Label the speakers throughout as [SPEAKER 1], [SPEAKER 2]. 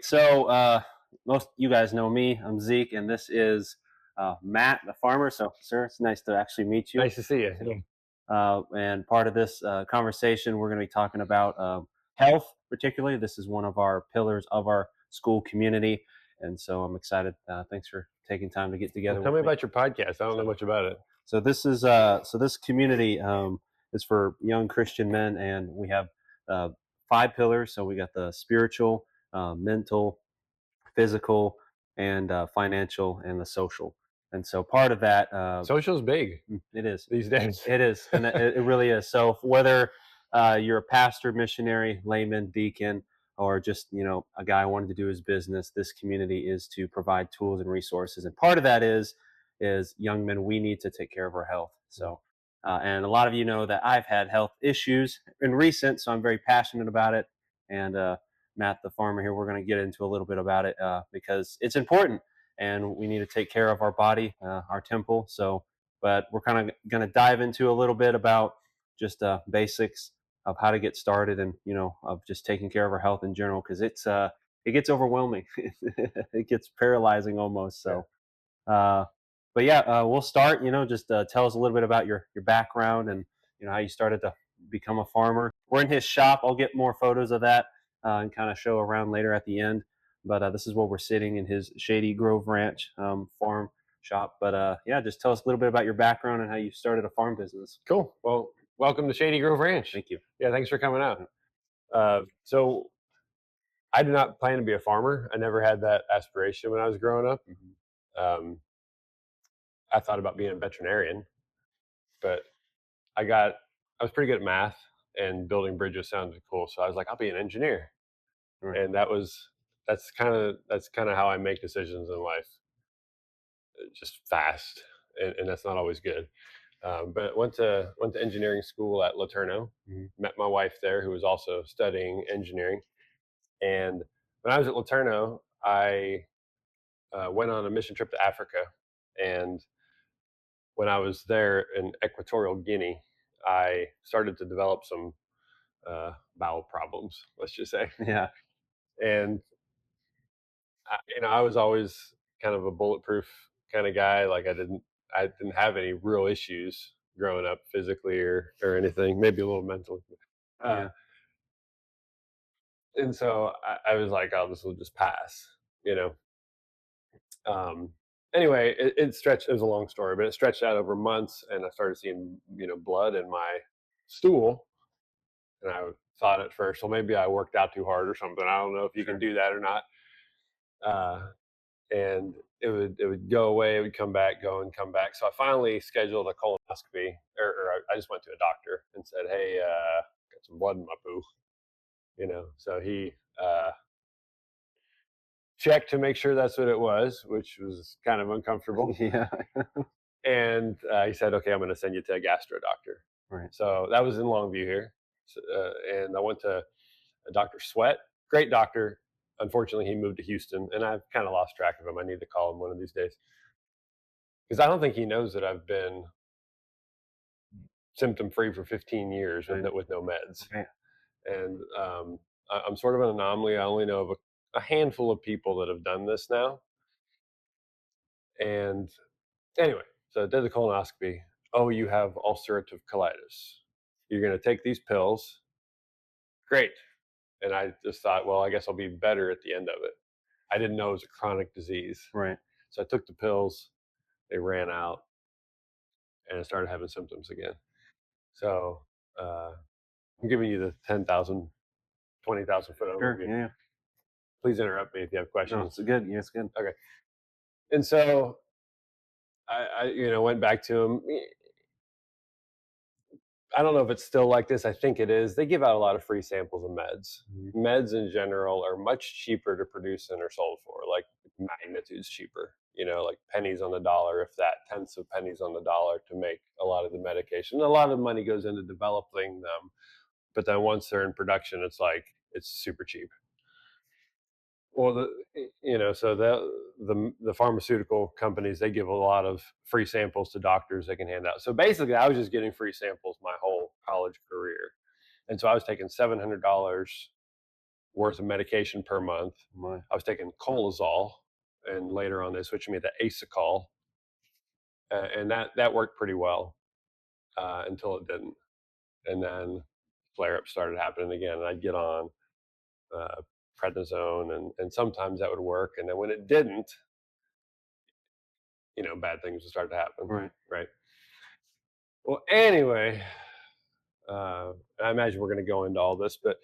[SPEAKER 1] So most you guys know me. I'm Zeke, and this is Matt, the farmer. So, sir, it's nice to actually meet you.
[SPEAKER 2] Nice to see you.
[SPEAKER 1] And part of this conversation, we're going to be talking about health, particularly. This is one of our pillars of our school community, and so I'm excited. Thanks for taking time to get together.
[SPEAKER 2] Well, tell me about your podcast. I don't know much about it.
[SPEAKER 1] So this community is for young Christian men, and we have 5 pillars. So we got the spiritual, mental, physical, and financial, and the social. And so part of that,
[SPEAKER 2] Social's big
[SPEAKER 1] it is
[SPEAKER 2] these days.
[SPEAKER 1] It is, and it really is. So whether you're a pastor, missionary, layman, deacon, or just a guy wanting to do his business, this community is to provide tools and resources. And part of that is young men, we need to take care of our health. So and a lot of you know that I've had health issues in recent, so I'm very passionate about it. And Matt, the farmer here, we're going to get into a little bit about it because it's important, and we need to take care of our body, our temple. So, but we're kind of going to dive into a little bit about just basics of how to get started, and of just taking care of our health in general, because it gets overwhelming. It gets paralyzing almost. So, but yeah, we'll start. Just tell us a little bit about your background, and how you started to become a farmer. We're in his shop. I'll get more photos of that and kind of show around later at the end. But this is where we're sitting in his Shady Grove Ranch farm shop. But yeah, just tell us a little bit about your background and how you started a farm business.
[SPEAKER 2] Cool. Well, welcome to Shady Grove Ranch.
[SPEAKER 1] Thank you.
[SPEAKER 2] Yeah, thanks for coming out. So I did not plan to be a farmer. I never had that aspiration when I was growing up. I thought about being a veterinarian, but I was pretty good at math, and building bridges sounded cool. So I was like, I'll be an engineer.
[SPEAKER 1] Right.
[SPEAKER 2] And that's kind of how I make decisions in life. Just fast, and that's not always good. But went to engineering school at LeTourneau. Met my wife there, who was also studying engineering. And when I was at LeTourneau, I went on a mission trip to Africa. And when I was there in Equatorial Guinea, I started to develop some bowel problems, let's just say.
[SPEAKER 1] Yeah.
[SPEAKER 2] And I was always kind of a bulletproof kind of guy. Like I didn't have any real issues growing up physically or anything, maybe a little mentally.
[SPEAKER 1] Yeah.
[SPEAKER 2] And so I was like, oh, this will just pass, Anyway, it stretched. It was a long story, but it stretched out over months, and I started seeing, blood in my stool. And I thought at first, well, maybe I worked out too hard or something. I don't know if you can do that or not. And it would go away, it would come back, go and come back. So I finally scheduled a colonoscopy, or I just went to a doctor and said, hey, got some blood in my poo. So he checked to make sure that's what it was, which was kind of uncomfortable.
[SPEAKER 1] Yeah.
[SPEAKER 2] And he said, okay, I'm going to send you to a gastro doctor.
[SPEAKER 1] Right.
[SPEAKER 2] So that was in Longview here. So, and I went to Dr. Sweat, great doctor. Unfortunately, he moved to Houston, and I've kind of lost track of him. I need to call him one of these days, because I don't think he knows that I've been symptom-free for 15 years with no meds.
[SPEAKER 1] Okay.
[SPEAKER 2] And I'm sort of an anomaly. I only know of a handful of people that have done this now. And anyway, so I did the colonoscopy. Oh, you have ulcerative colitis. You're going to take these pills. Great. And I just thought, well, I guess I'll be better at the end of it. I didn't know it was a chronic disease.
[SPEAKER 1] Right.
[SPEAKER 2] So I took the pills. They ran out, and I started having symptoms again. So I'm giving you the 10,000, 20,000 foot overview.
[SPEAKER 1] Sure. Yeah.
[SPEAKER 2] Please interrupt me if you have questions.
[SPEAKER 1] No, it's good. Yeah, it's good.
[SPEAKER 2] Okay. And so I went back to him. I don't know if it's still like this. I think it is. They give out a lot of free samples of meds. Mm-hmm. Meds in general are much cheaper to produce than they're sold for, like magnitudes cheaper, like pennies on the dollar, if that, tenths of pennies on the dollar to make a lot of the medication. A lot of money goes into developing them, but then once they're in production, it's super cheap. Well, so the pharmaceutical companies, they give a lot of free samples to doctors they can hand out. So basically, I was just getting free samples my whole college career. And so I was taking $700 worth of medication per month.
[SPEAKER 1] My.
[SPEAKER 2] I was taking Colazol, and later on they switched me to Asacol, and that worked pretty well until it didn't, and then flare-ups started happening again, and I'd get on uh, prednisone, and sometimes that would work, and then when it didn't, bad things would start to happen.
[SPEAKER 1] Right.
[SPEAKER 2] Right. Well, anyway, I imagine we're going to go into all this, but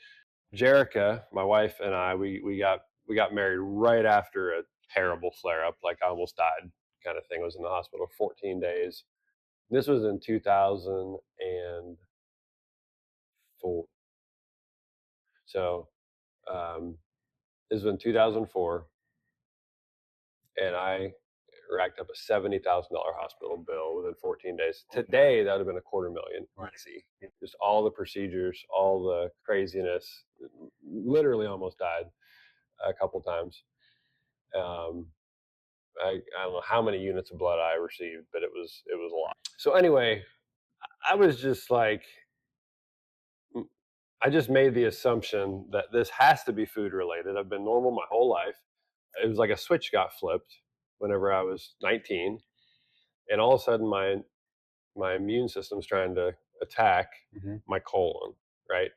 [SPEAKER 2] Jerica, my wife, and I, we got married right after a terrible flare up, like I almost died kind of thing. I was in the hospital 14 days. This was in 2004. So this was in 2004, and I racked up a $70,000 hospital bill within 14 days. Today, that would have been $250,000.
[SPEAKER 1] Right.
[SPEAKER 2] Easy. Just all the procedures, all the craziness. Literally almost died a couple times. Um, I don't know how many units of blood I received, but it was a lot. So anyway, I was just like, I just made the assumption that this has to be food related. I've been normal my whole life. It was like a switch got flipped whenever I was 19, and all of a sudden my immune system's trying to attack my colon, right?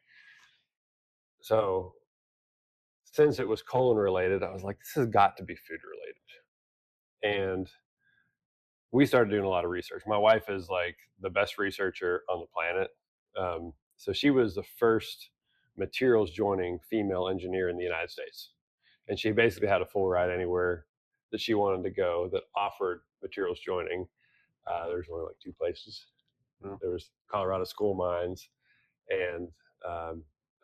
[SPEAKER 2] So since it was colon related, I was like, this has got to be food related. And we started doing a lot of research. My wife is like the best researcher on the planet. So she was the first materials joining female engineer in the United States. And she basically had a full ride anywhere that she wanted to go that offered materials joining. There's only like two places. There was Colorado School Mines and I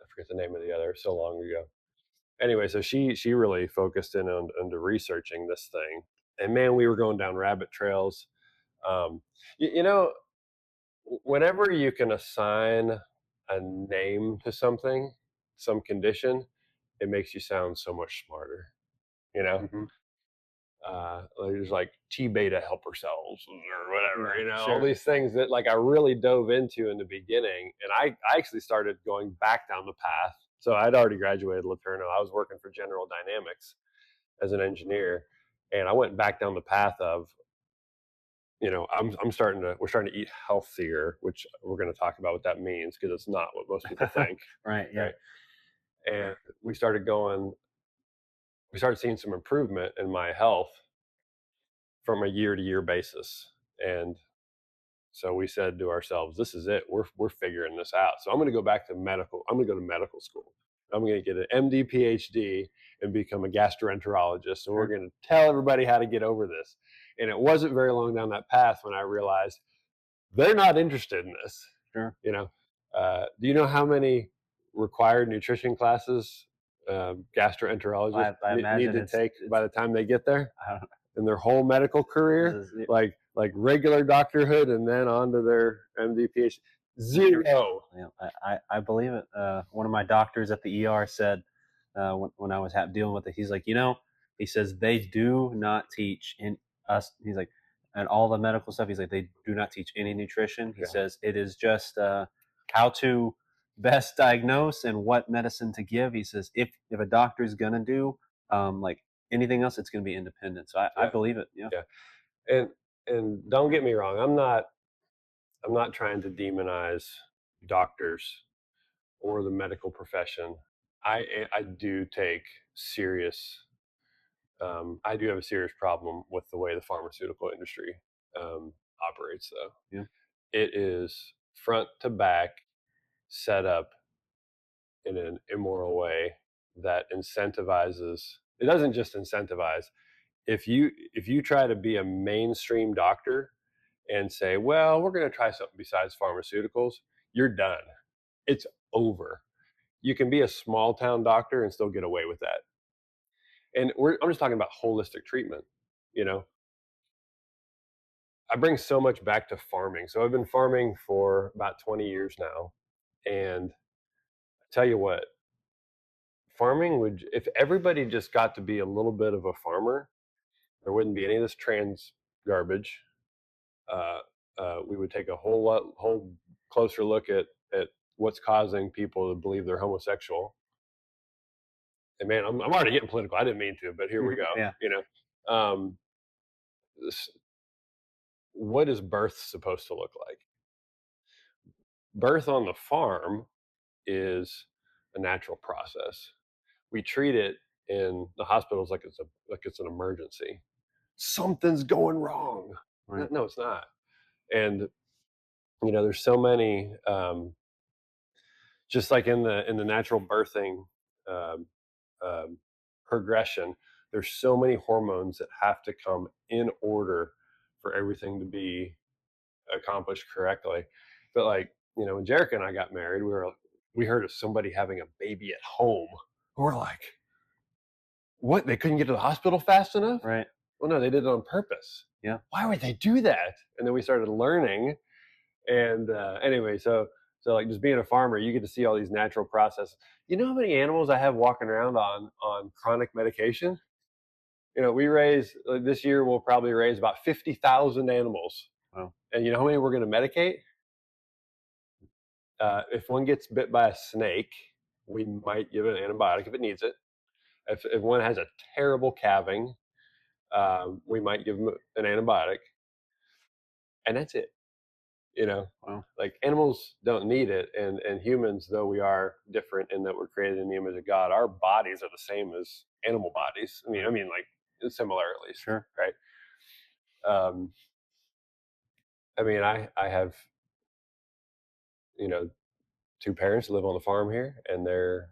[SPEAKER 2] forget the name of the other, so long ago. Anyway, so she really focused in on into researching this thing. And man, we were going down rabbit trails. Um, you know, whenever you can assign a name to something, some condition, it makes you sound so much smarter. You know, there's like T beta helper cells or whatever. All these things that like I really dove into in the beginning, and I actually started going back down the path. So I'd already graduated Laterno. I was working for General Dynamics as an engineer, and I went back down the path of we're starting to eat healthier, which we're going to talk about what that means because it's not what most people think.
[SPEAKER 1] Right. Yeah.
[SPEAKER 2] Right. And we started seeing some improvement in my health from a year to year basis. And so we said to ourselves, this is it. We're figuring this out. So I'm going to go back to medical. I'm going to go to medical school. I'm going to get an MD, PhD, and become a gastroenterologist. So we're going to tell everybody how to get over this. And it wasn't very long down that path when I realized they're not interested in this.
[SPEAKER 1] Sure.
[SPEAKER 2] Do you know how many required nutrition classes gastroenterologists need to take by the time they get there in their whole medical career? Like regular doctorhood and then on to their MD, PhD. Zero.
[SPEAKER 1] Yeah, I believe it. One of my doctors at the ER said when I was dealing with it, he's like, he says they do not teach in us. He's like, and all the medical stuff. He's like, they do not teach any nutrition. He says it is just how to best diagnose and what medicine to give. He says if a doctor is gonna do like anything else, it's gonna be independent. So I believe it. Yeah.
[SPEAKER 2] And don't get me wrong, I'm not trying to demonize doctors or the medical profession. I do take serious. I do have a serious problem with the way the pharmaceutical industry operates, though.
[SPEAKER 1] Yeah.
[SPEAKER 2] It is front to back set up in an immoral way that incentivizes. It doesn't just incentivize. If you try to be a mainstream doctor and say, well, we're going to try something besides pharmaceuticals, you're done. It's over. You can be a small town doctor and still get away with that. And I'm just talking about holistic treatment. I bring so much back to farming. So I've been farming for about 20 years now. And I tell you what, farming if everybody just got to be a little bit of a farmer, there wouldn't be any of this trans garbage. We would take a whole closer look at what's causing people to believe they're homosexual. and man, I'm already getting political. I didn't mean to, but here we go.
[SPEAKER 1] Yeah.
[SPEAKER 2] You know, this, what is birth supposed to look like? Birth on the farm is a natural process. We treat it in the hospitals like it's an emergency. Something's going wrong.
[SPEAKER 1] Right.
[SPEAKER 2] No, it's not. And there's so many, just like in the natural birthing um, um, progression. There's so many hormones that have to come in order for everything to be accomplished correctly. But like, when Jerica and I got married, we heard of somebody having a baby at home. We're like, what? They couldn't get to the hospital fast enough?
[SPEAKER 1] Right.
[SPEAKER 2] Well, no, they did it on purpose.
[SPEAKER 1] Yeah.
[SPEAKER 2] Why would they do that? And then we started learning. And anyway, so like just being a farmer, you get to see all these natural processes. You know how many animals I have walking around on chronic medication? We raise this year. We'll probably raise about 50,000 animals.
[SPEAKER 1] Wow.
[SPEAKER 2] And you know how many we're going to medicate? If one gets bit by a snake, we might give it an antibiotic if it needs it. If one has a terrible calving, we might give them an antibiotic, and that's it.
[SPEAKER 1] Wow.
[SPEAKER 2] Like animals don't need it, and humans, though we are different in that we're created in the image of God, our bodies are the same as animal bodies. I mean, like similar at least,
[SPEAKER 1] Sure.
[SPEAKER 2] right? Um, I have you know two parents live on the farm here, and they're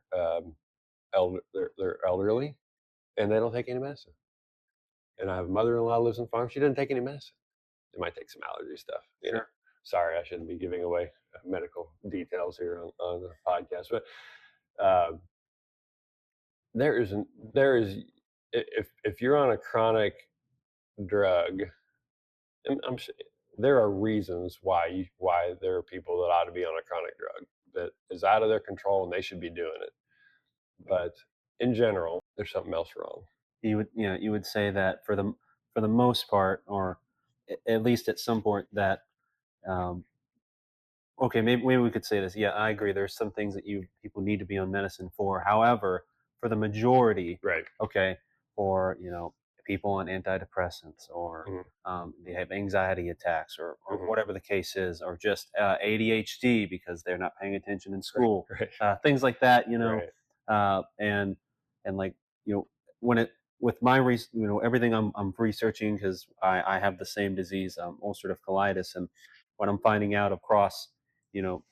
[SPEAKER 2] elderly, and they don't take any medicine. And I have a mother-in-law who lives on the farm. She doesn't take any medicine. They might take some allergy stuff.
[SPEAKER 1] Sure.
[SPEAKER 2] Sorry, I shouldn't be giving away medical details here on the podcast, but uh, there is if you're on a chronic drug, and there are reasons why there are people that ought to be on a chronic drug that is out of their control and they should be doing it. But in general, there's something else wrong.
[SPEAKER 1] You would say that for the most part, or at least at some point, that um, okay, maybe we could say this. Yeah, I agree. There's some things that people need to be on medicine for. However, for the majority,
[SPEAKER 2] Right.
[SPEAKER 1] okay, for people on antidepressants, or
[SPEAKER 2] Mhm.
[SPEAKER 1] they have anxiety attacks, or
[SPEAKER 2] Mhm.
[SPEAKER 1] whatever the case is, or just ADHD because they're not paying attention in school,
[SPEAKER 2] Right.
[SPEAKER 1] things like that.
[SPEAKER 2] Right.
[SPEAKER 1] And like when it with my everything I'm researching, because I have the same disease, ulcerative colitis, and what I'm finding out across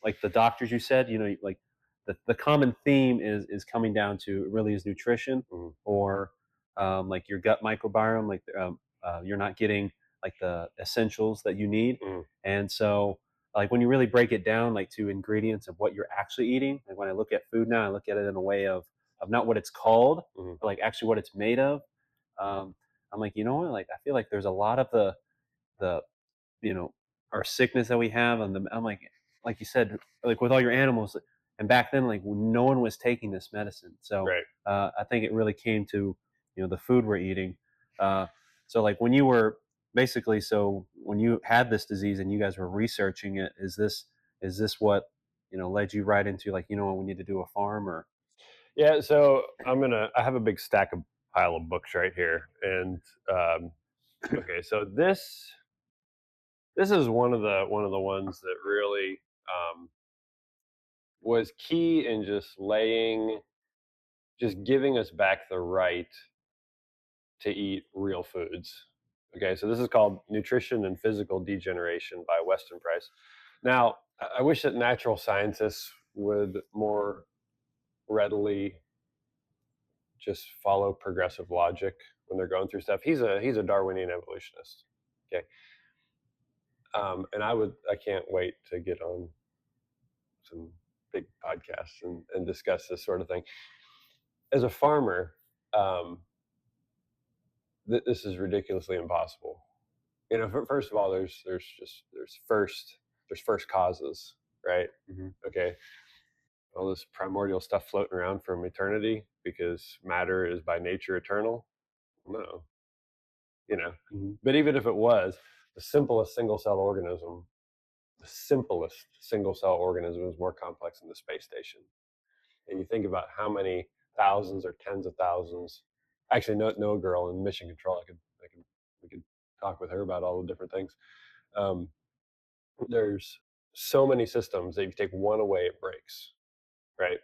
[SPEAKER 1] like the doctors, you said, like the common theme is coming down to, it really is nutrition,
[SPEAKER 2] Mhm.
[SPEAKER 1] or like your gut microbiome, like you're not getting like the essentials that you need.
[SPEAKER 2] Mhm.
[SPEAKER 1] And so like when you really break it down like to ingredients of what you're actually eating, like when I look at food now, I look at it in a way of not what it's called,
[SPEAKER 2] Mhm.
[SPEAKER 1] but like actually what it's made of. um, I'm like, what, like I feel like there's a lot of the you know our sickness that we have, and I'm like you said, like with all your animals, and back then like no one was taking this medicine. So
[SPEAKER 2] Right.
[SPEAKER 1] I think it really came to the food we're eating. uh, so like when you were basically, so when you had this disease and you guys were researching it, is this what led you right into, like, what we need to do a farm, or
[SPEAKER 2] Yeah. So I have a big stack of pile of books right here, and okay. So this is one of the ones that really um, was key in just giving us back the right to eat real foods. Okay, so this is called Nutrition and Physical Degeneration by Weston Price. Now, I wish that natural scientists would more readily just follow progressive logic when they're going through stuff. He's a Darwinian evolutionist. Okay, and I can't wait to get on some big podcasts and discuss this sort of thing. As a farmer, um, this is ridiculously impossible. First of all, there's first causes, right?
[SPEAKER 1] Mhm.
[SPEAKER 2] Okay, all this primordial stuff floating around from eternity because matter is by nature eternal. No, you know.
[SPEAKER 1] Mhm.
[SPEAKER 2] But even if it was, the simplest single cell organism is more complex than the space station. And you think about how many thousands or tens of thousands. Actually, no girl in mission control. We could talk with her about all the different things. Um, there's so many systems that if you take one away, it breaks, right?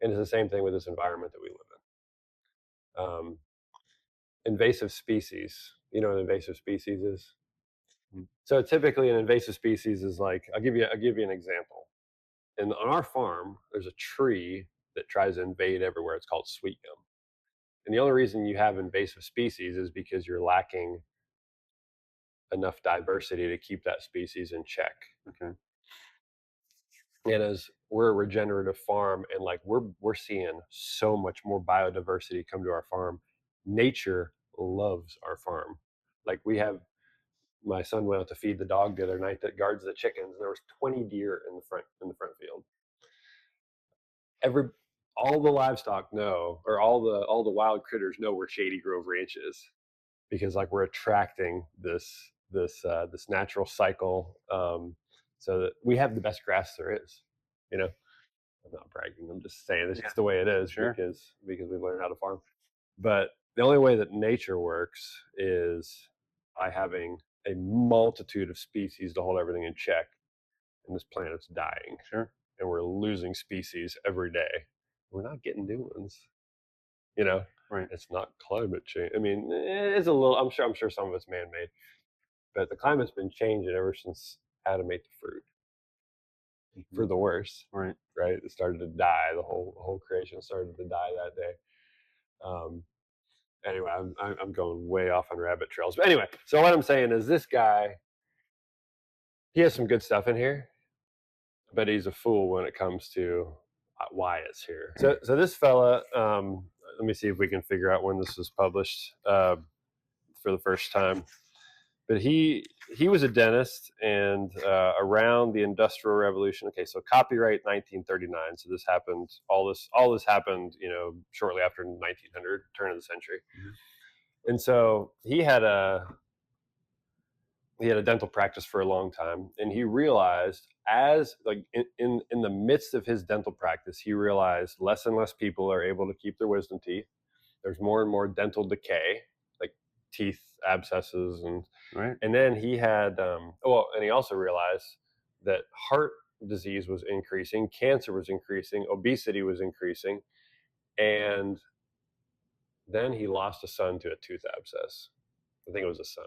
[SPEAKER 2] And it's the same thing with this environment that we live in. Invasive species. You know what an invasive species is? So typically, an invasive species is like I'll give you an example. And on our farm, there's a tree that tries to invade everywhere. It's called sweet gum. And the only reason you have invasive species is because you're lacking enough diversity to keep that species in check.
[SPEAKER 1] Okay.
[SPEAKER 2] And as we're a regenerative farm, and like we're seeing so much more biodiversity come to our farm. Nature loves our farm. Like we have my son went out to feed the dog the other night that guards the chickens, and there was 20 deer in the front field. Every All the livestock know, or all the wild critters know where Shady Grove Ranch is, because like we're attracting this natural cycle, so that we have the best grass there is. You know, I'm not bragging. I'm just saying this is the way it is.
[SPEAKER 1] Sure.
[SPEAKER 2] Because we've learned how to farm. But the only way that nature works is by having a multitude of species to hold everything in check, and this planet's dying.
[SPEAKER 1] Sure.
[SPEAKER 2] And we're losing species every day. We're not getting new ones. You know,
[SPEAKER 1] Right.
[SPEAKER 2] it's not climate change. I mean, it's a little. I'm sure some of it's man-made, but the climate's been changing ever since Adam ate the fruit, for the worse.
[SPEAKER 1] Right.
[SPEAKER 2] Right? It started to die. The whole creation started to die that day. Anyway, I'm going way off on rabbit trails. But anyway, so what I'm saying is this guy, he has some good stuff in here, but he's a fool when it comes to why it's here. So this fella, let me see if we can figure out when this was published for the first time. But he was a dentist, and around the Industrial Revolution. Okay, so copyright 1939. So this happened. All this happened, shortly after 1900, turn of the century. Mm-hmm. And so he had a dental practice for a long time, and he realized, as like in the midst of his dental practice, he realized less and less people are able to keep their wisdom teeth. There's more and more dental decay, like teeth abscesses, and then he had and he also realized that heart disease was increasing, cancer was increasing, obesity was increasing, and then he lost a son to a tooth abscess. I think it was a son,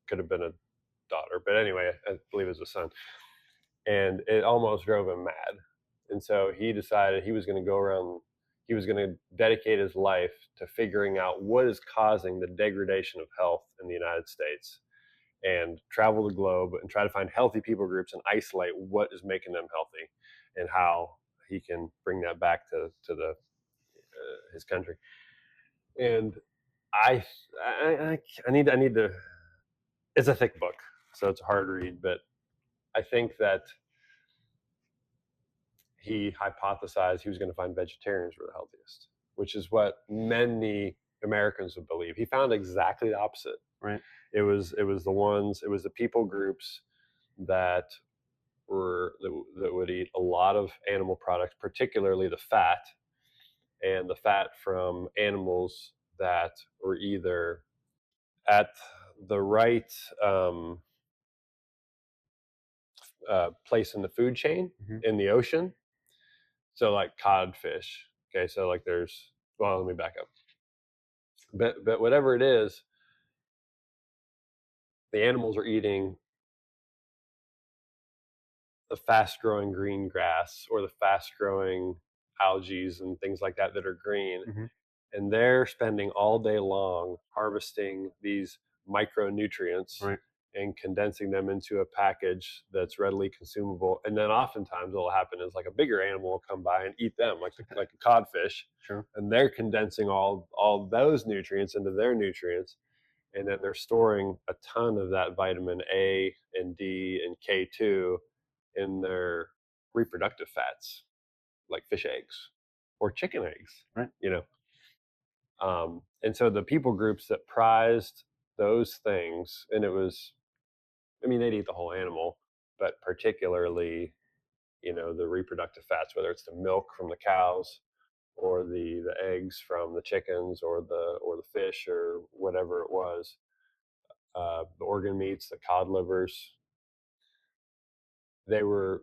[SPEAKER 2] could have been a daughter, but anyway, I believe it was a son, and it almost drove him mad. And so he decided he was going to go around. He was going to dedicate his life to figuring out what is causing the degradation of health in the United States, and travel the globe and try to find healthy people groups and isolate what is making them healthy, and how he can bring that back to his country. And I need to. It's a thick book, so it's a hard read, but I think that he hypothesized he was going to find vegetarians were the healthiest, which is what many Americans would believe. He found exactly the opposite.
[SPEAKER 1] Right.
[SPEAKER 2] It was the people groups that would eat a lot of animal products, particularly the fat, and the fat from animals that were either at the right place in the food chain, mm-hmm. in the ocean. So like codfish. Okay, so like let me back up. But whatever it is, the animals are eating the fast-growing green grass, or the fast-growing algae and things like that are green. Mm-hmm. And they're spending all day long harvesting these micronutrients, right, and condensing them into a package that's readily consumable. And then oftentimes what will happen is like a bigger animal will come by and eat them, like a codfish. Sure. And they're condensing all those nutrients into their nutrients. And then they're storing a ton of that vitamin A and D and K2 in their reproductive fats, like fish eggs or chicken eggs, right? And so the people groups that prized those things, and they'd eat the whole animal, but particularly, the reproductive fats, whether it's the milk from the cows or the eggs from the chickens or the fish or whatever it was, the organ meats, the cod livers. They were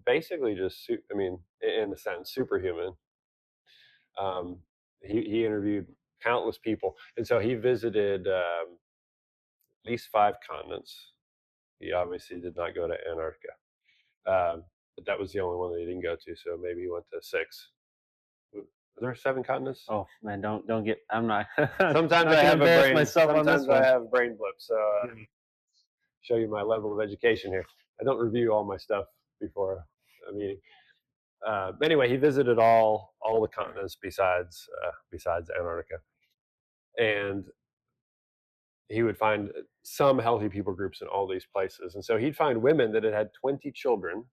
[SPEAKER 2] basically just, I mean, in a sense, superhuman. Um, he interviewed countless people, and so he visited at least 5 continents. He obviously did not go to Antarctica, but that was the only one that he didn't go to. So maybe he went to 6. Are there 7 continents?
[SPEAKER 1] Oh man, don't get. I'm not.
[SPEAKER 2] Sometimes I
[SPEAKER 1] can
[SPEAKER 2] have a
[SPEAKER 1] embarrass
[SPEAKER 2] brain.
[SPEAKER 1] myself on this
[SPEAKER 2] Sometimes I
[SPEAKER 1] one.
[SPEAKER 2] have brain blips. So show you my level of education here. I don't review all my stuff before a meeting. Anyway, he visited all the continents besides Antarctica, and he would find some healthy people groups in all these places. And so he'd find women that had 20 children.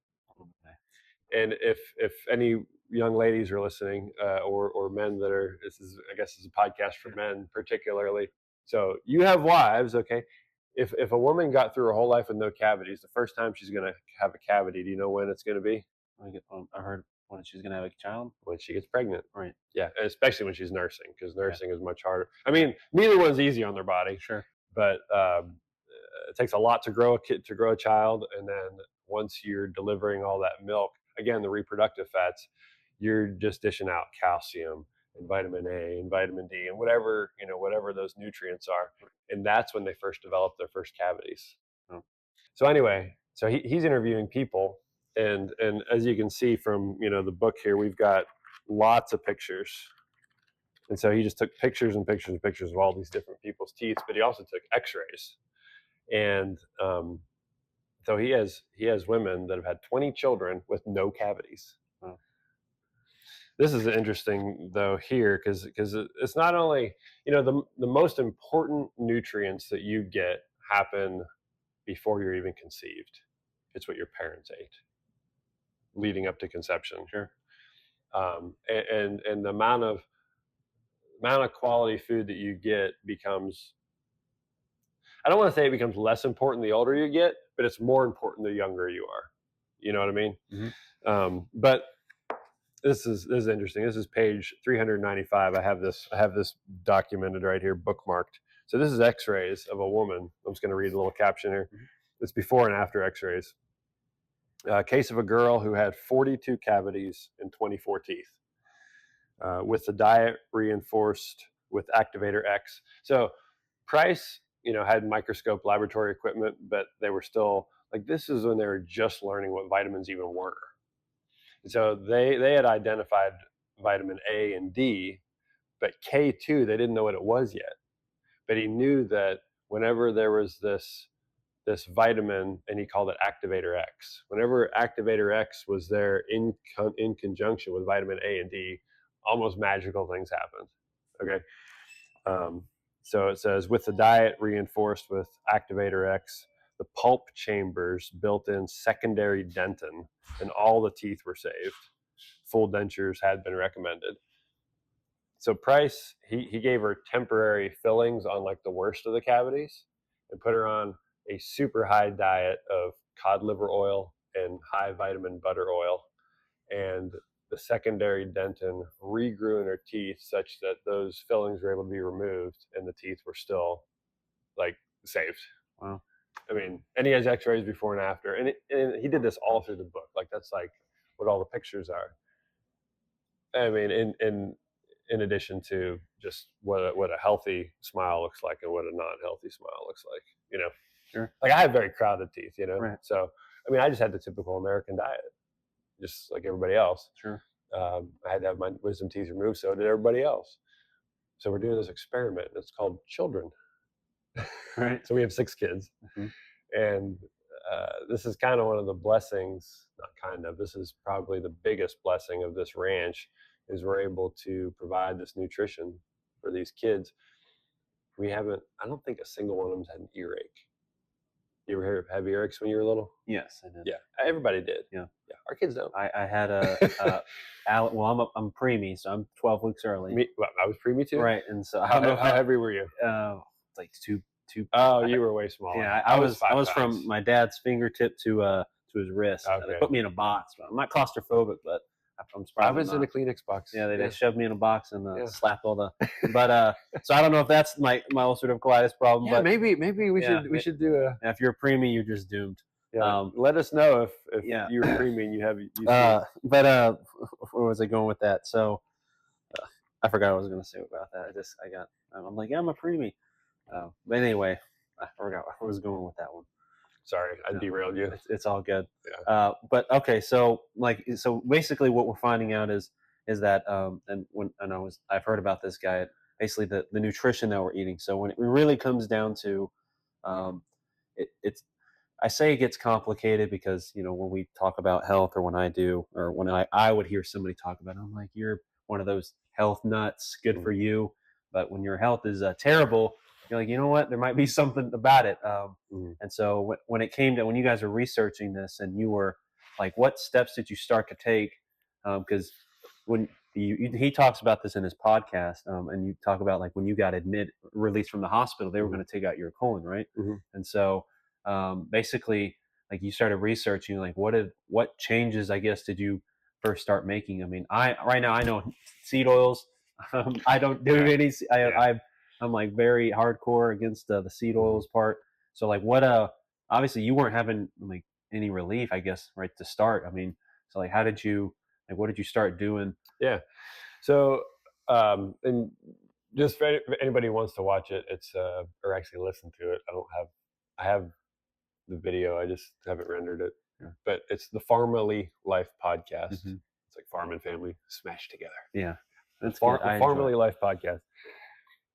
[SPEAKER 2] And if any young ladies are listening, or men that are, I guess this is a podcast for men particularly. So you have wives, okay? If a woman got through her whole life with no cavities, the first time she's going to have a cavity, do you know when it's going to be?
[SPEAKER 1] I heard when she's gonna have a child.
[SPEAKER 2] When she gets pregnant.
[SPEAKER 1] Right.
[SPEAKER 2] Yeah, and especially when she's nursing, because nursing is much harder. I mean, neither one's easy on their body.
[SPEAKER 1] Sure.
[SPEAKER 2] But it takes a lot to grow a child, and then once you're delivering all that milk, again, the reproductive fats, you're just dishing out calcium and vitamin A and vitamin D and whatever those nutrients are, and that's when they first develop their first cavities.
[SPEAKER 1] Oh.
[SPEAKER 2] So anyway, so he's interviewing people, and as you can see from the book here, we've got lots of pictures. And so he just took pictures and pictures and pictures of all these different people's teeth, but he also took X-rays. And so he has women that have had 20 children with no cavities.
[SPEAKER 1] Wow.
[SPEAKER 2] This is interesting though here, because it's not only the most important nutrients that you get happen before you're even conceived. It's what your parents ate leading up to conception.
[SPEAKER 1] Sure.
[SPEAKER 2] And the amount of quality food that you get becomes, I don't want to say it becomes less important the older you get, but it's more important the younger you are. You know what I mean?
[SPEAKER 1] Mm-hmm.
[SPEAKER 2] But this is interesting. This is page 395. I have this documented right here, bookmarked. So this is X-rays of a woman. I'm just going to read a little caption here. Mm-hmm. It's before and after X-rays. Case of a girl who had 42 cavities and 24 teeth, with the diet reinforced with Activator X. So Price, had microscope laboratory equipment, but they were still this is when they were just learning what vitamins even were. And so they had identified vitamin A and D, but K2, they didn't know what it was yet. But he knew that whenever there was this vitamin, and he called it Activator X, whenever Activator X was there in conjunction with vitamin A and D, almost magical things happened. Okay. So it says, with the diet reinforced with Activator X, the pulp chambers built in secondary dentin, and all the teeth were saved. Full dentures had been recommended. So Price, he gave her temporary fillings on the worst of the cavities, and put her on a super high diet of cod liver oil and high vitamin butter oil. And the secondary dentin regrew in her teeth such that those fillings were able to be removed, and the teeth were still saved.
[SPEAKER 1] Wow.
[SPEAKER 2] I mean, and he has X-rays before and after, and he did this all through the book. That's what all the pictures are. I mean, in addition to just what a healthy smile looks like and what a non-healthy smile looks like,
[SPEAKER 1] Sure.
[SPEAKER 2] I have very crowded teeth,
[SPEAKER 1] Right.
[SPEAKER 2] So I mean, I just had the typical American diet, just like everybody else.
[SPEAKER 1] Sure.
[SPEAKER 2] I had to have my wisdom teeth removed, so did everybody else. So we're doing this experiment. It's called Children.
[SPEAKER 1] Right.
[SPEAKER 2] So we have 6 kids, mm-hmm. And this is kind of one of the blessings. Not kind of. This is probably the biggest blessing of this ranch, is we're able to provide this nutrition for these kids. I don't think a single one of them's had an earache. You ever have earaches when you were little?
[SPEAKER 1] Yes, I did.
[SPEAKER 2] Yeah, everybody did.
[SPEAKER 1] Yeah.
[SPEAKER 2] Our kids don't.
[SPEAKER 1] I had I'm preemie, so I'm 12 weeks early.
[SPEAKER 2] I was preemie too.
[SPEAKER 1] Right, and so
[SPEAKER 2] how heavy were you?
[SPEAKER 1] Like two.
[SPEAKER 2] Oh, you were way smaller.
[SPEAKER 1] Yeah, I was from my dad's fingertip to his wrist.
[SPEAKER 2] Okay.
[SPEAKER 1] They put me in a box. I'm not claustrophobic, but I'm
[SPEAKER 2] I
[SPEAKER 1] surprised I'm
[SPEAKER 2] was in
[SPEAKER 1] not.
[SPEAKER 2] a Kleenex box.
[SPEAKER 1] Yeah, they shoved me in a box and
[SPEAKER 2] Yeah.
[SPEAKER 1] slapped all the. But so I don't know if that's my ulcerative colitis problem.
[SPEAKER 2] Yeah,
[SPEAKER 1] But
[SPEAKER 2] maybe we
[SPEAKER 1] yeah,
[SPEAKER 2] should do a.
[SPEAKER 1] if you're a preemie, you're just doomed.
[SPEAKER 2] Yeah, let us know if
[SPEAKER 1] Yeah.
[SPEAKER 2] you're preemie and you see.
[SPEAKER 1] But where was I going with that? So I forgot what I was going to say about that. I'm like, yeah, I'm a preemie. But anyway, I forgot where I was going with that one.
[SPEAKER 2] Sorry, I
[SPEAKER 1] No,
[SPEAKER 2] derailed you.
[SPEAKER 1] it's all good.
[SPEAKER 2] Yeah.
[SPEAKER 1] But okay, so basically, what we're finding out is that I've heard about this guy. Basically, the nutrition that we're eating. So when it really comes down to, um, it's I say it gets complicated because when we talk about health, or when I do, or when I would hear somebody talk about it, I'm like, you're one of those health nuts. Good for
[SPEAKER 2] Mhm.
[SPEAKER 1] you. But when your health is terrible, you're like, you know what? There might be something about it.
[SPEAKER 2] Mhm.
[SPEAKER 1] And so when it came to when you guys were researching this, and you were like, what steps did you start to take? Because when he talks about this in his podcast, and you talk about like when you got released from the hospital, they were
[SPEAKER 2] Mhm.
[SPEAKER 1] going to take out your colon, right?
[SPEAKER 2] Mhm.
[SPEAKER 1] And so basically, like you started researching, like what changes, I guess, did you first start making? I mean, I right now I know seed oils. I don't do
[SPEAKER 2] Yeah.
[SPEAKER 1] any.
[SPEAKER 2] Yeah.
[SPEAKER 1] I'm like very hardcore against the seed
[SPEAKER 2] Mhm.
[SPEAKER 1] oils part. So like what obviously you weren't having like any relief, I guess, right to start. I mean, so like how did you what did you start doing?
[SPEAKER 2] Yeah. So, and just for anybody who wants to watch it, it's or actually listen to it. I have the video. I just haven't rendered it.
[SPEAKER 1] Yeah.
[SPEAKER 2] But it's the Farmily Life podcast.
[SPEAKER 1] Mhm.
[SPEAKER 2] It's like farm and family smashed together.
[SPEAKER 1] Yeah,
[SPEAKER 2] The
[SPEAKER 1] that's good.
[SPEAKER 2] The
[SPEAKER 1] I enjoy it.
[SPEAKER 2] Farmily Life podcast.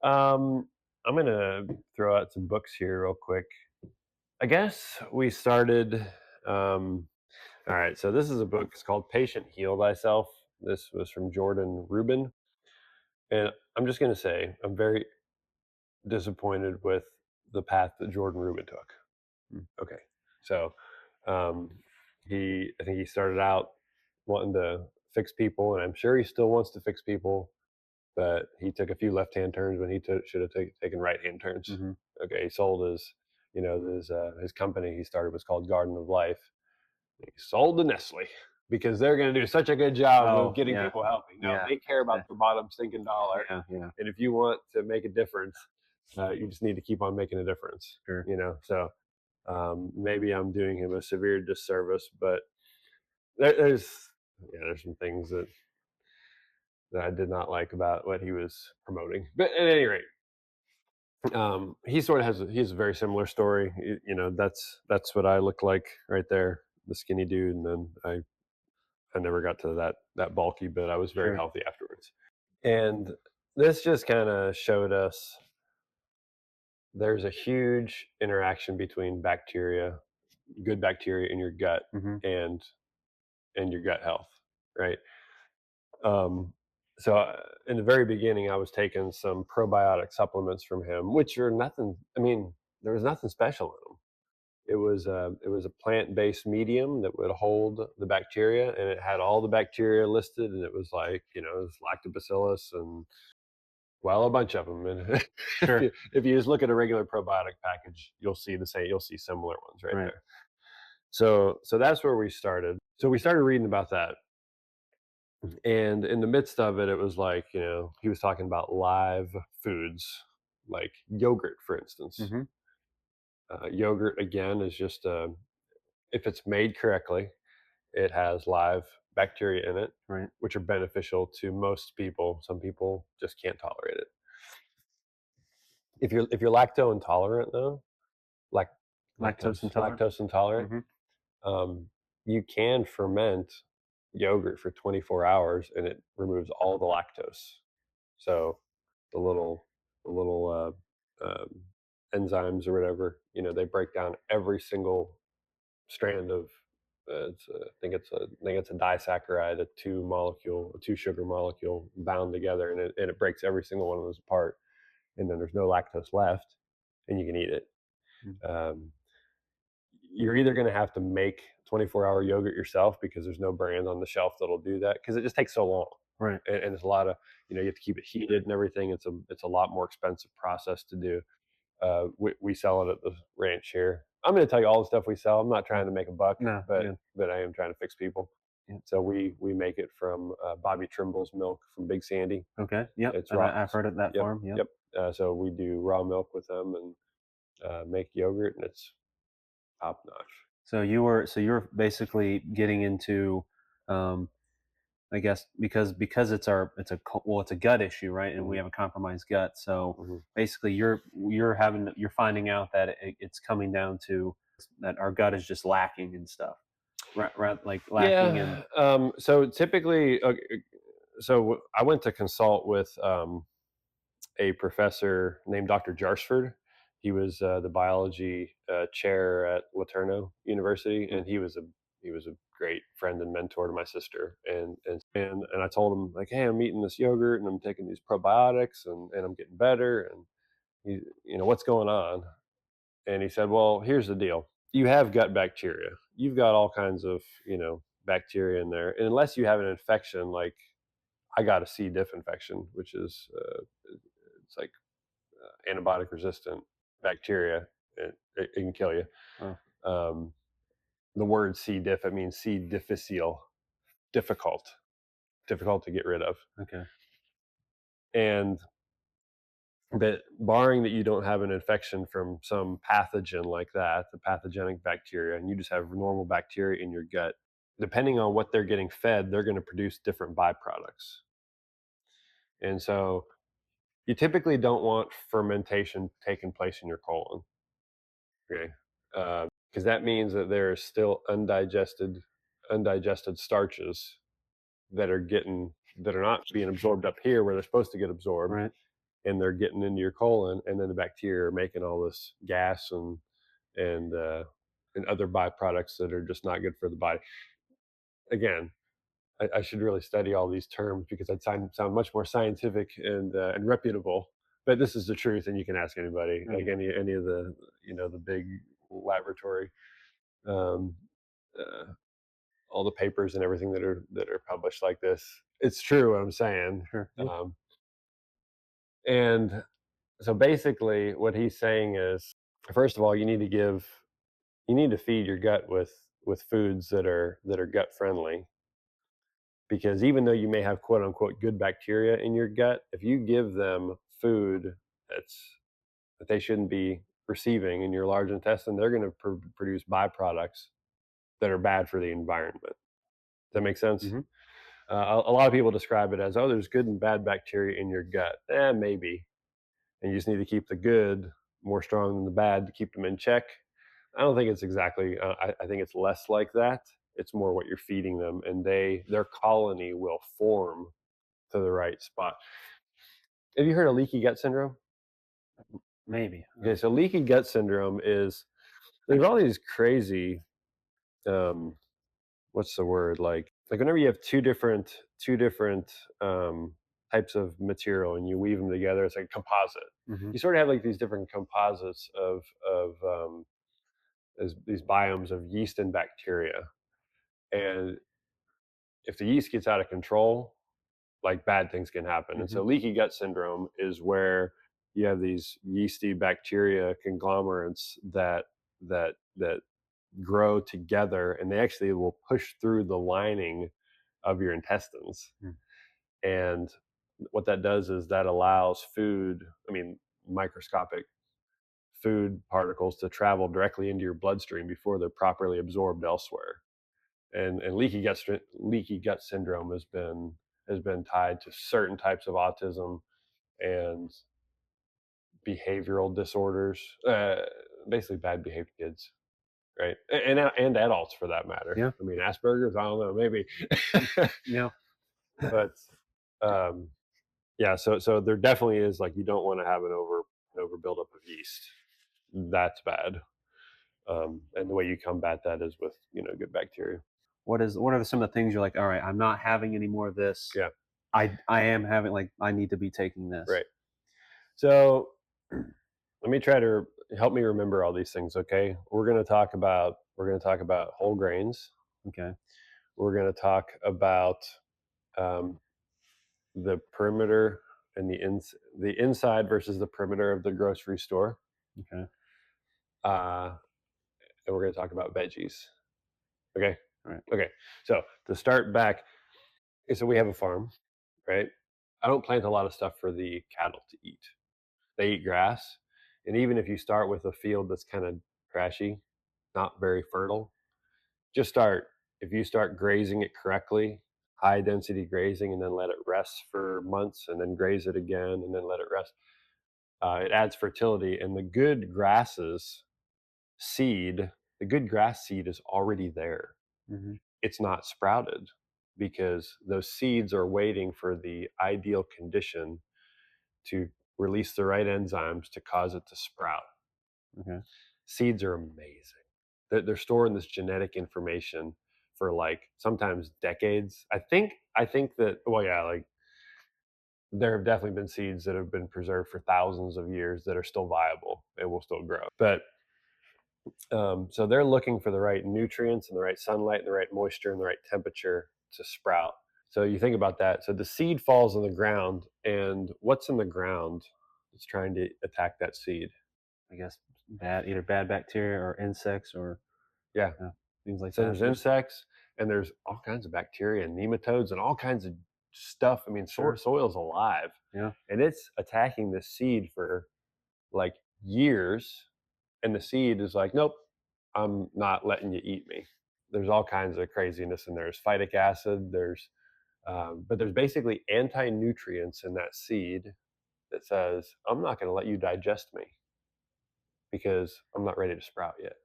[SPEAKER 2] I'm gonna throw out some books here real quick. I guess we started. All right, so this is a book. It's called Patient Heal Thyself. This was from Jordan Rubin. And I'm just going to say, I'm very disappointed with the path that Jordan Rubin took.
[SPEAKER 1] Mm.
[SPEAKER 2] Okay. So um, I think he started out wanting to fix people, and I'm sure he still wants to fix people, but he took a few left hand turns when he should have taken right hand turns.
[SPEAKER 1] Mhm.
[SPEAKER 2] Okay. He sold his company he started was called Garden of Life. He sold to Nestle because they're going to do such a good job of
[SPEAKER 1] Oh
[SPEAKER 2] getting
[SPEAKER 1] yeah,
[SPEAKER 2] people healthy. No,
[SPEAKER 1] yeah,
[SPEAKER 2] they care about their bottom stinking dollar.
[SPEAKER 1] yeah, yeah.
[SPEAKER 2] And if you want to make a difference, you just need to keep on making a difference.
[SPEAKER 1] Sure.
[SPEAKER 2] So maybe I'm doing him a severe disservice, but there's some things that I did not like about what he was promoting. But at any rate, he sort of he has a very similar story. That's what I look like right there, the skinny dude, and then I never got to that bulky, but I was very
[SPEAKER 1] Sure.
[SPEAKER 2] healthy afterwards. And this just kind of showed us there's a huge interaction between good bacteria in your gut,
[SPEAKER 1] Mhm.
[SPEAKER 2] and your gut health, right? Um, so in the very beginning, I was taking some probiotic supplements from him, which are nothing. I mean, there was nothing special in them. It was a plant based medium that would hold the bacteria, and it had all the bacteria listed, and it was like it was lactobacillus and a bunch of them. And
[SPEAKER 1] Sure.
[SPEAKER 2] if you just look at a regular probiotic package, you'll see similar ones right
[SPEAKER 1] Right.
[SPEAKER 2] there. So that's where we started. So we started reading about that, and in the midst of it, it was like he was talking about live foods like yogurt, for instance.
[SPEAKER 1] Mhm.
[SPEAKER 2] Yogurt again is just if it's made correctly, it has live bacteria in it,
[SPEAKER 1] Right.
[SPEAKER 2] which are beneficial to most people. Some people just can't tolerate it. If you're lactose intolerant though, like
[SPEAKER 1] Lactose intolerant.
[SPEAKER 2] lactose intolerant,
[SPEAKER 1] Mhm.
[SPEAKER 2] um, you can ferment yogurt for 24 hours and it removes all the lactose. So the little enzymes or whatever, they break down every single strand of I think it's a disaccharide, a two sugar molecule bound together, and it breaks every single one of those apart, and then there's no lactose left, and you can eat it.
[SPEAKER 1] Mm.
[SPEAKER 2] Um, you're either going to have to make 24-hour yogurt yourself because there's no brand on the shelf that'll do that because it just takes so long,
[SPEAKER 1] Right.
[SPEAKER 2] and it's a lot of you have to keep it heated and everything. It's a lot more expensive process to do. We sell it at the ranch here. I'm going to tell you all the stuff we sell. I'm not trying to make a buck,
[SPEAKER 1] No.
[SPEAKER 2] but
[SPEAKER 1] Yeah.
[SPEAKER 2] I am trying to fix people.
[SPEAKER 1] Yeah.
[SPEAKER 2] So we make it from Bobby Trimble's milk from Big Sandy.
[SPEAKER 1] Okay. Yep.
[SPEAKER 2] It's raw.
[SPEAKER 1] I've heard of that
[SPEAKER 2] Yep,
[SPEAKER 1] farm. Yep.
[SPEAKER 2] yep. So we do raw milk with them and make yogurt, and it's top notch.
[SPEAKER 1] So you're basically getting into, um, I guess because it's a gut issue, right? And we
[SPEAKER 2] Hmm.
[SPEAKER 1] have a compromised gut. So
[SPEAKER 2] Hmm.
[SPEAKER 1] basically, you're finding out that it's coming down to that our gut is just lacking and stuff, right? Right, like lacking in.
[SPEAKER 2] Yeah. So typically, so I went to consult with a professor named Dr. Jarsford. He was the biology chair at Laterno University,
[SPEAKER 1] Mm.
[SPEAKER 2] and he was a great friend and mentor to my sister. And I told him like, hey, I'm eating this yogurt and I'm taking these probiotics and I'm getting better. And he, what's going on? And he said, well, here's the deal. You have gut bacteria. You've got all kinds of bacteria in there, and unless you have an infection like I got a C. diff infection, which is it's like antibiotic resistant bacteria. It can kill you.
[SPEAKER 1] Oh,
[SPEAKER 2] Um, the word C. diff, it means C. difficile, difficult, difficult to get rid of.
[SPEAKER 1] okay.
[SPEAKER 2] And but barring that you don't have an infection from some pathogen like that, the pathogenic bacteria, and you just have normal bacteria in your gut, depending on what they're getting fed, they're going to produce different byproducts. And so you typically don't want fermentation taking place in your colon. Okay. Because that means that there is still undigested starches that are not being absorbed up here where they're supposed to get absorbed,
[SPEAKER 1] Right.
[SPEAKER 2] and they're getting into your colon, and then the bacteria are making all this gas and uh, and other byproducts that are just not good for the body. Again, I should really study all these terms because I'd sound much more scientific and reputable. But this is the truth, and you can ask anybody, like
[SPEAKER 1] Okay.
[SPEAKER 2] any of the the big laboratory, um, uh, all the papers and everything that are published like this. It's true what I'm saying.
[SPEAKER 1] Sure. Yeah.
[SPEAKER 2] And so basically, what he's saying is, first of all, you need to feed your gut with foods that are gut friendly, because even though you may have quote unquote good bacteria in your gut, if you give them food that's that they shouldn't be receiving in your large intestine, they're going to produce byproducts that are bad for the environment. Does that make sense?
[SPEAKER 1] Hmm.
[SPEAKER 2] A lot of people describe it as, oh, there's good and bad bacteria in your gut. Maybe. And you just need to keep the good more strong than the bad to keep them in check. I don't think it's exactly, I think it's less like that. It's more what you're feeding them, and their colony will form to the right spot. Have you heard of leaky gut syndrome?
[SPEAKER 1] Maybe.
[SPEAKER 2] Okay, so leaky gut syndrome is there's all these crazy um, what's the word like whenever you have two different types of material and you weave them together, it's like a composite.
[SPEAKER 1] Hmm.
[SPEAKER 2] You sort of have like these different composites of these biomes of yeast and bacteria, and if the yeast gets out of control, like bad things can happen. And
[SPEAKER 1] Hmm.
[SPEAKER 2] so leaky gut syndrome is where you have these yeasty bacteria conglomerates that grow together, and they actually will push through the lining of your intestines.
[SPEAKER 1] Mm.
[SPEAKER 2] And what that does is that allows microscopic food particles to travel directly into your bloodstream before they're properly absorbed elsewhere. And leaky gut syndrome has been tied to certain types of autism and behavioral disorders, basically bad behaved kids, right? And adults for that matter.
[SPEAKER 1] Yeah.
[SPEAKER 2] I mean, Asperger's, I don't know, maybe.
[SPEAKER 1] Yeah.
[SPEAKER 2] But um, yeah, so there definitely is, like, you don't want to have an over buildup of yeast. That's bad. And the way you combat that is with good bacteria.
[SPEAKER 1] What are some of the things you're like, all right, I'm not having any more of this.
[SPEAKER 2] Yeah,
[SPEAKER 1] I am having, like, I need to be taking this.
[SPEAKER 2] right. So let me try to help me remember all these things. Okay, we're going to talk about whole grains.
[SPEAKER 1] Okay.
[SPEAKER 2] We're going to talk about um, the perimeter and the inside versus the perimeter of the grocery store.
[SPEAKER 1] Okay.
[SPEAKER 2] Uh, and we're going to talk about veggies. Okay.
[SPEAKER 1] Right.
[SPEAKER 2] Okay, so to start back, so we have a farm, right? I don't plant a lot of stuff for the cattle to eat. They eat grass, and even if you start with a field that's kind of trashy, not very fertile, just start. If you start grazing it correctly, high density grazing, and then let it rest for months, and then graze it again, and then let it rest. It adds fertility, and seed, the good grass seed is already there.
[SPEAKER 1] Hmm.
[SPEAKER 2] It's not sprouted because those seeds are waiting for the ideal condition to release the right enzymes to cause it to sprout.
[SPEAKER 1] Okay.
[SPEAKER 2] Seeds are amazing. They're storing this genetic information for like sometimes decades. I think that, well, yeah, like there have definitely been seeds that have been preserved for thousands of years that are still viable and will still grow. But so they're looking for the right nutrients and the right sunlight and the right moisture and the right temperature to sprout. So you think about that. So the seed falls on the ground, and what's in the ground is trying to attack that seed.
[SPEAKER 1] I guess either bad bacteria or insects or
[SPEAKER 2] Yeah.
[SPEAKER 1] things like
[SPEAKER 2] So
[SPEAKER 1] that.
[SPEAKER 2] there's insects, and there's all kinds of bacteria and nematodes and all kinds of stuff. I mean,
[SPEAKER 1] Sure.
[SPEAKER 2] soil's alive,
[SPEAKER 1] Yeah.
[SPEAKER 2] and it's attacking the seed for like years. And the seed is like, nope, I'm not letting you eat me. There's all kinds of craziness in there. There's phytic acid. But there's basically anti-nutrients in that seed that says, I'm not going to let you digest me because I'm not ready to sprout yet.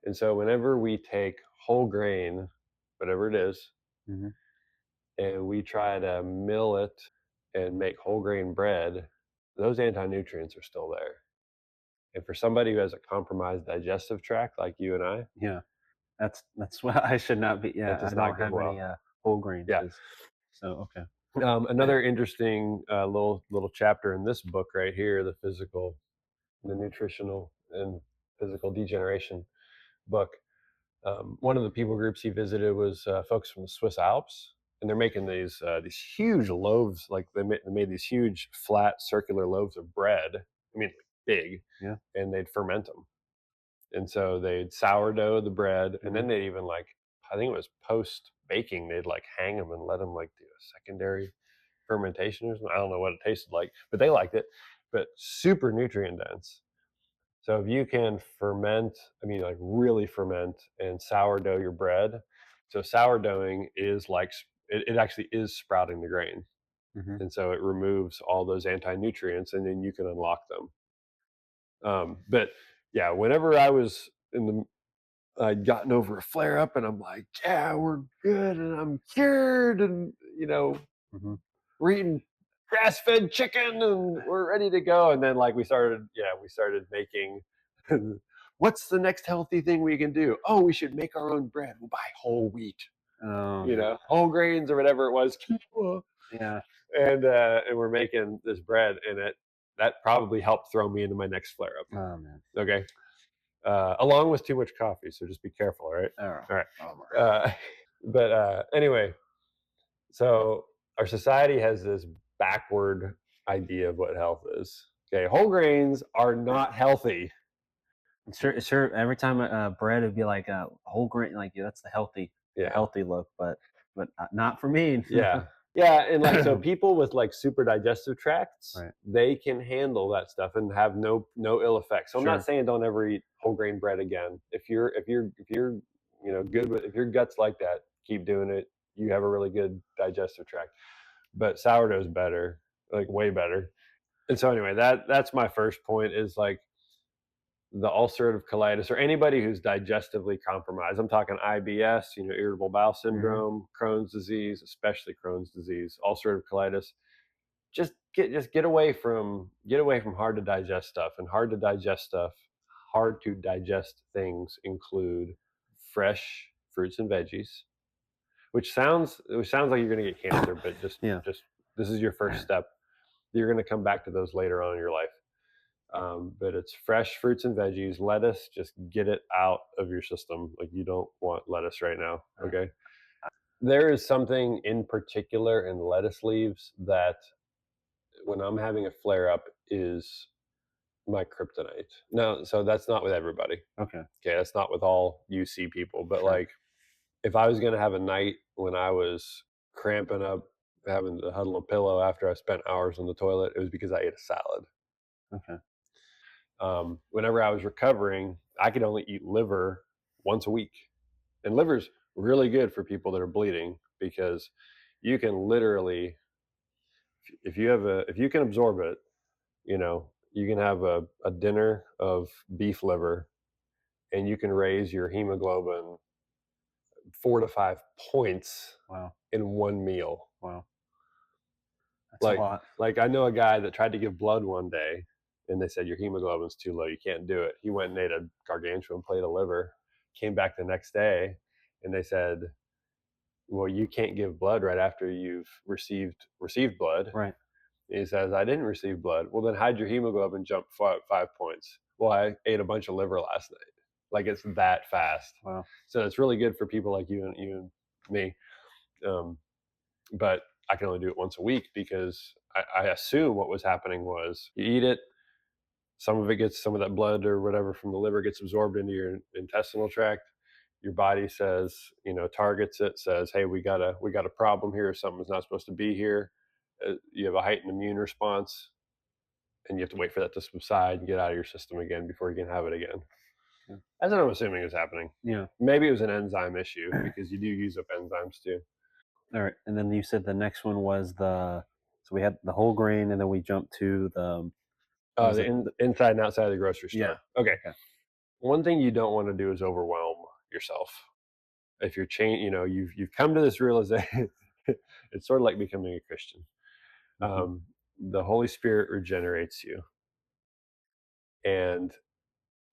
[SPEAKER 2] And so whenever we take whole grain, whatever it is,
[SPEAKER 1] Hmm.
[SPEAKER 2] and we try to mill it and make whole grain bread, those anti-nutrients are still there. And for somebody who has a compromised digestive tract like you and I,
[SPEAKER 1] Yeah. That's why I should not be.
[SPEAKER 2] that
[SPEAKER 1] Yeah, I
[SPEAKER 2] does
[SPEAKER 1] don't
[SPEAKER 2] not go
[SPEAKER 1] have any
[SPEAKER 2] well.
[SPEAKER 1] whole grain.
[SPEAKER 2] Yeah.
[SPEAKER 1] 'Cause- so okay.
[SPEAKER 2] Another interesting little chapter in this book right here, the nutritional and physical degeneration book. One of the people groups he visited was folks from the Swiss Alps, and they're making these huge loaves. Like they made these huge flat circular loaves of bread. I mean, big,
[SPEAKER 1] Yeah.
[SPEAKER 2] and they'd ferment them. And so they'd sourdough the bread, and
[SPEAKER 1] Hmm.
[SPEAKER 2] then they'd even like, I think it was post baking, they'd like hang them and let them like do a secondary fermentation or something. I don't know what it tasted like, but they liked it. But super nutrient dense. So if you can ferment, I mean, like really ferment and sourdough your bread. So sourdoughing is like it actually is sprouting the grain,
[SPEAKER 1] Hmm.
[SPEAKER 2] and so it removes all those anti nutrients, and then you can unlock them. But yeah, whenever I was in the I'd gotten over a flare up and I'm like, yeah, we're good and I'm cured and
[SPEAKER 1] Hmm.
[SPEAKER 2] we're eating grass fed chicken and we're ready to go. And then like we started making what's the next healthy thing we can do? Oh, we should make our own bread. We'll buy whole wheat,
[SPEAKER 1] Oh yeah.
[SPEAKER 2] whole grains or whatever it was.
[SPEAKER 1] Yeah.
[SPEAKER 2] And we're making this bread and that probably helped throw me into my next flare up.
[SPEAKER 1] Oh man.
[SPEAKER 2] Okay. Along with too much coffee. So just be careful. All right.
[SPEAKER 1] All right.
[SPEAKER 2] All right.
[SPEAKER 1] Oh,
[SPEAKER 2] But anyway, so our society has this backward idea of what health is. Okay, whole grains are not healthy.
[SPEAKER 1] sure. Every time bread would be like whole grain, like yeah, that's the
[SPEAKER 2] Yeah,
[SPEAKER 1] healthy look, but not for me.
[SPEAKER 2] yeah, yeah. And like, so people with like super digestive tracts,
[SPEAKER 1] Right.
[SPEAKER 2] they can handle that stuff and have no ill effects. So I'm not
[SPEAKER 1] Sure.
[SPEAKER 2] saying don't ever eat whole grain bread again. If you're good with, if your gut's like that, keep doing it. You have a really good digestive tract. But sourdough is better, like way better. And so anyway, that's my first point is like the ulcerative colitis or anybody who's digestively compromised. I'm talking IBS, irritable bowel
[SPEAKER 1] Hmm.
[SPEAKER 2] syndrome, Crohn's disease, especially Crohn's disease, ulcerative colitis. Just get away from hard to digest stuff. And hard to digest things include fresh fruits and veggies, which sounds like you're going to get cancer, but just
[SPEAKER 1] Yeah.
[SPEAKER 2] just this is your first step. You're going to come back to those later on in your life. But it's fresh fruits and veggies. Lettuce, just get it out of your system. Like you don't want lettuce right now. Okay. There is something in particular in lettuce leaves that when I'm having a flare up is my kryptonite. No, so that's not with everybody.
[SPEAKER 1] Okay.
[SPEAKER 2] Okay, that's not with all UC people, but
[SPEAKER 1] Sure.
[SPEAKER 2] like if I was going to have a night when I was cramping up, having to huddle a pillow after I spent hours on the toilet, it was because I ate a salad.
[SPEAKER 1] Okay.
[SPEAKER 2] Whenever I was recovering, I could only eat liver once a week. And liver's really good for people that are bleeding because you can literally, if you can absorb it, you can have a dinner of beef liver and you can raise your hemoglobin 4 to 5 points
[SPEAKER 1] Wow.
[SPEAKER 2] in one meal.
[SPEAKER 1] Wow. That's a
[SPEAKER 2] Like,
[SPEAKER 1] lot.
[SPEAKER 2] like I know a guy that tried to give blood one day, and they said your hemoglobin's too low, you can't do it. He went and ate a gargantuan plate of liver, came back the next day, and they said, "Well, you can't give blood right after you've received blood."
[SPEAKER 1] Right.
[SPEAKER 2] And he says, "I didn't receive blood." Well, then how'd your hemoglobin jump 5 points? Well, I ate a bunch of liver last night. Like it's that fast.
[SPEAKER 1] Wow.
[SPEAKER 2] So it's really good for people like you and me. Um, but I can only do it once a week because I assume what was happening was you eat it, some of that blood or whatever from the liver gets absorbed into your intestinal tract. Your body says, targets it, says, "Hey, we got a problem here. Something's not supposed to be here." You have a heightened immune response, and you have to wait for that to subside and get out of your system again before you can have it again.
[SPEAKER 1] Yeah.
[SPEAKER 2] That's what I'm assuming is happening.
[SPEAKER 1] Yeah.
[SPEAKER 2] Maybe it was an enzyme issue because you do use up enzymes too.
[SPEAKER 1] All right. And then you said the next one was so we had the whole grain, and then we jumped to the, what was
[SPEAKER 2] The
[SPEAKER 1] it?
[SPEAKER 2] inside and outside of the grocery
[SPEAKER 1] Yeah.
[SPEAKER 2] store. Okay.
[SPEAKER 1] Okay.
[SPEAKER 2] One thing you don't want to do is overwhelm yourself. If you're you've come to this realization. It's sort of like becoming a Christian.
[SPEAKER 1] Mhm.
[SPEAKER 2] The Holy Spirit regenerates you, and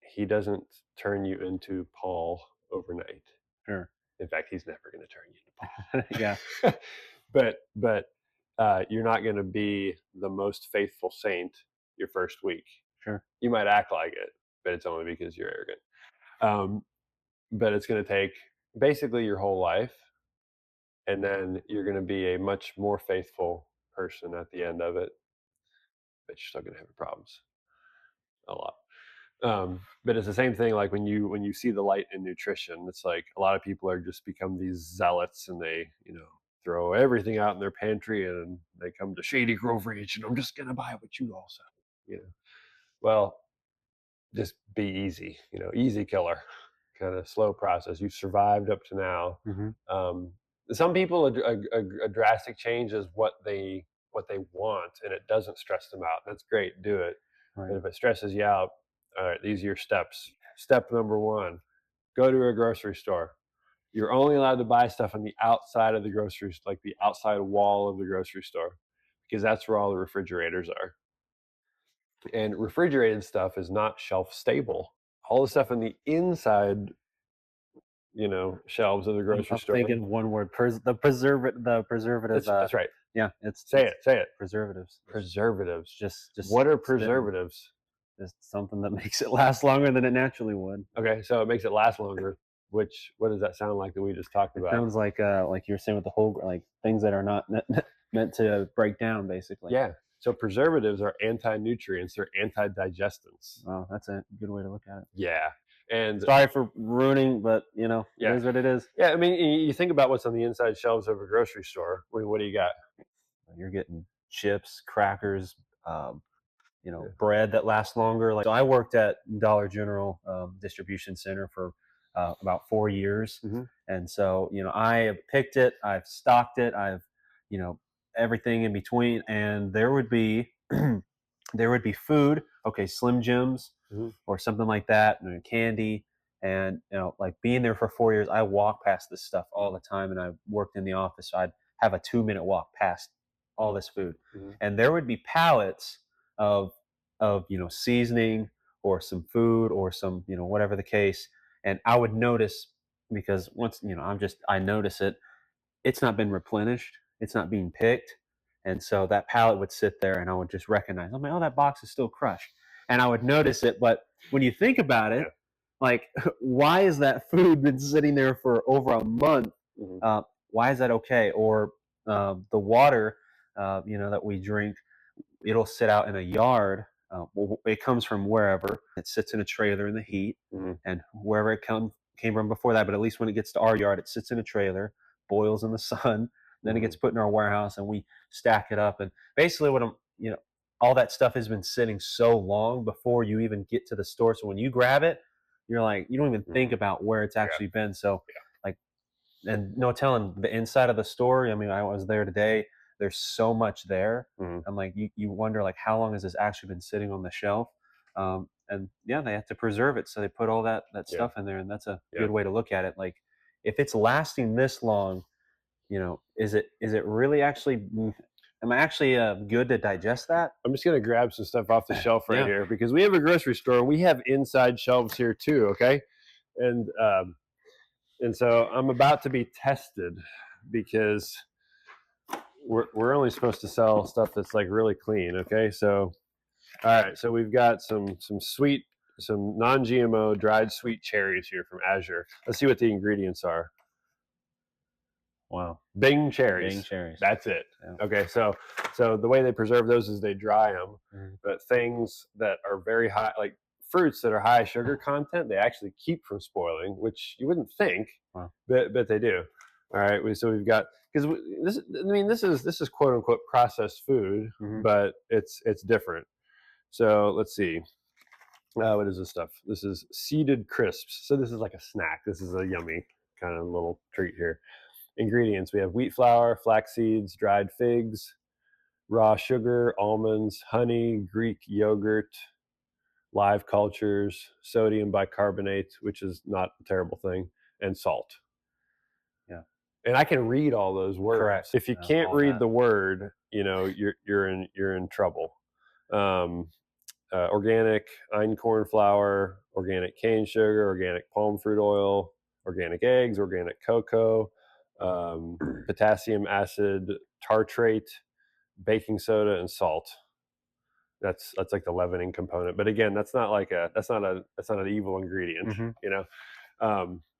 [SPEAKER 2] He doesn't turn you into Paul overnight.
[SPEAKER 1] Sure.
[SPEAKER 2] In fact, He's never going to turn you
[SPEAKER 1] Yeah.
[SPEAKER 2] into Paul. but you're not going to be the most faithful saint your first week.
[SPEAKER 1] Sure.
[SPEAKER 2] You might act like it, but it's only because you're arrogant. But it's going to take basically your whole life, and then you're going to be a much more faithful person at the end of it, but you're still going to have problems a lot. But it's the same thing like when you see the light in nutrition. It's like a lot of people are just become these zealots, and they throw everything out in their pantry, and they come to Shady Grove Ranch, and I'm just going to buy what you all sell. Well, just be easy, easy killer, kind of slow process. You've survived up to now.
[SPEAKER 1] Mm-hmm.
[SPEAKER 2] Some people, a drastic change is what they want, and it doesn't stress them out. That's great, do it.
[SPEAKER 1] Right.
[SPEAKER 2] But if it stresses you out, all right, these are your steps. Step number 1: go to a grocery store. You're only allowed to buy stuff on the outside of the grocery, like the outside wall of the grocery store, because that's where all the refrigerators are. And refrigerated stuff is not shelf stable. All the stuff on the inside, shelves of the grocery
[SPEAKER 1] I'm
[SPEAKER 2] store.
[SPEAKER 1] thinking one word. The preservative.
[SPEAKER 2] That's right.
[SPEAKER 1] Yeah. It's
[SPEAKER 2] Say it.
[SPEAKER 1] Preservatives.
[SPEAKER 2] Preservatives.
[SPEAKER 1] Just
[SPEAKER 2] What are
[SPEAKER 1] spitting.
[SPEAKER 2] preservatives?
[SPEAKER 1] Just something that makes it last longer than it naturally would.
[SPEAKER 2] Okay, so it makes it last longer. What does that sound like that we just talked
[SPEAKER 1] It
[SPEAKER 2] about?
[SPEAKER 1] sounds like you're saying with the whole, like, things that are not meant to break down, basically.
[SPEAKER 2] Yeah. So preservatives are anti-nutrients. They're anti-digestants.
[SPEAKER 1] Oh, that's a good way to look at it.
[SPEAKER 2] Yeah. And
[SPEAKER 1] sorry for ruining, but it is what it is.
[SPEAKER 2] Yeah, I mean, you think about what's on the inside shelves of a grocery store. What do you got?
[SPEAKER 1] You're getting chips, crackers, bread that lasts longer. Like, so I worked at Dollar General distribution center for about 4 years,
[SPEAKER 2] Mhm.
[SPEAKER 1] and so I have picked it, I've stocked it, I've everything in between, and there would be food, okay, Slim Jims
[SPEAKER 2] Mhm.
[SPEAKER 1] or something like that, and candy. And like, being there for 4 years, I walk past this stuff all the time, and I worked in the office, so I'd have a 2-minute walk past all this food,
[SPEAKER 2] Mhm.
[SPEAKER 1] and there would be pallets of seasoning or some food or some whatever the case, and I would notice, because once I notice it, it's not been replenished, it's not being picked, and so that pallet would sit there, and I would just recognize, I'm like, oh, that box is still crushed, and I would notice it. But when you think about it, like, why is that food been sitting there for over a month?
[SPEAKER 2] Mhm.
[SPEAKER 1] Why is that okay? Or the water, that we drink, it'll sit out in a yard. It comes from wherever. It sits in a trailer in the heat,
[SPEAKER 2] Mhm.
[SPEAKER 1] and wherever it comes came from before that, but at least when it gets to our yard, it sits in a trailer, boils in the sun, then it gets put in our warehouse, and we stack it up. And basically, what I'm, all that stuff has been sitting so long before you even get to the store. So when you grab it, you're like, you don't even think about where it's
[SPEAKER 2] Yeah.
[SPEAKER 1] actually been. So,
[SPEAKER 2] Yeah.
[SPEAKER 1] like, and no telling the inside of the store. I mean, I was there today. There's so much there. I'm like, you wonder, like, how long has this actually been sitting on the shelf? And yeah, they have to preserve it, so they put all that
[SPEAKER 2] Yeah.
[SPEAKER 1] stuff in there, and that's a
[SPEAKER 2] Yeah.
[SPEAKER 1] good way to look at it. Like, if it's lasting this long, is it really actually? Am I actually good to digest that?
[SPEAKER 2] I'm just going to grab some stuff off the shelf right
[SPEAKER 1] Yeah.
[SPEAKER 2] here because we have a grocery store. We have inside shelves here too. Okay. And so I'm about to be tested because we're only supposed to sell stuff that's like really clean. Okay. So, all right. So we've got some non-GMO dried sweet cherries here from Azure. Let's see what the ingredients are.
[SPEAKER 1] Wow.
[SPEAKER 2] Bing cherries.
[SPEAKER 1] Bing cherries.
[SPEAKER 2] That's it.
[SPEAKER 1] Yeah.
[SPEAKER 2] Okay, so the way they preserve those is they dry them, but things that are very high, like fruits that are high sugar content, they actually keep from spoiling, which you wouldn't think, but they do. All right, so we've got, because this is quote unquote processed food, but it's different. So let's see. What is this stuff? This is seeded crisps. So this is like a snack. This is a yummy kind of little treat here. Ingredients: we have wheat flour, flax seeds, dried figs, raw sugar, almonds, honey, Greek yogurt, live cultures, sodium bicarbonate, which is not a terrible thing, and salt.
[SPEAKER 1] Yeah.
[SPEAKER 2] And I can read all those words.
[SPEAKER 1] Correct.
[SPEAKER 2] If you can't read the word, you're in trouble. Organic einkorn flour, organic cane sugar, organic palm fruit oil, organic eggs, organic cocoa, potassium acid tartrate, baking soda, and salt. That's like the leavening component. But again, that's not an evil ingredient,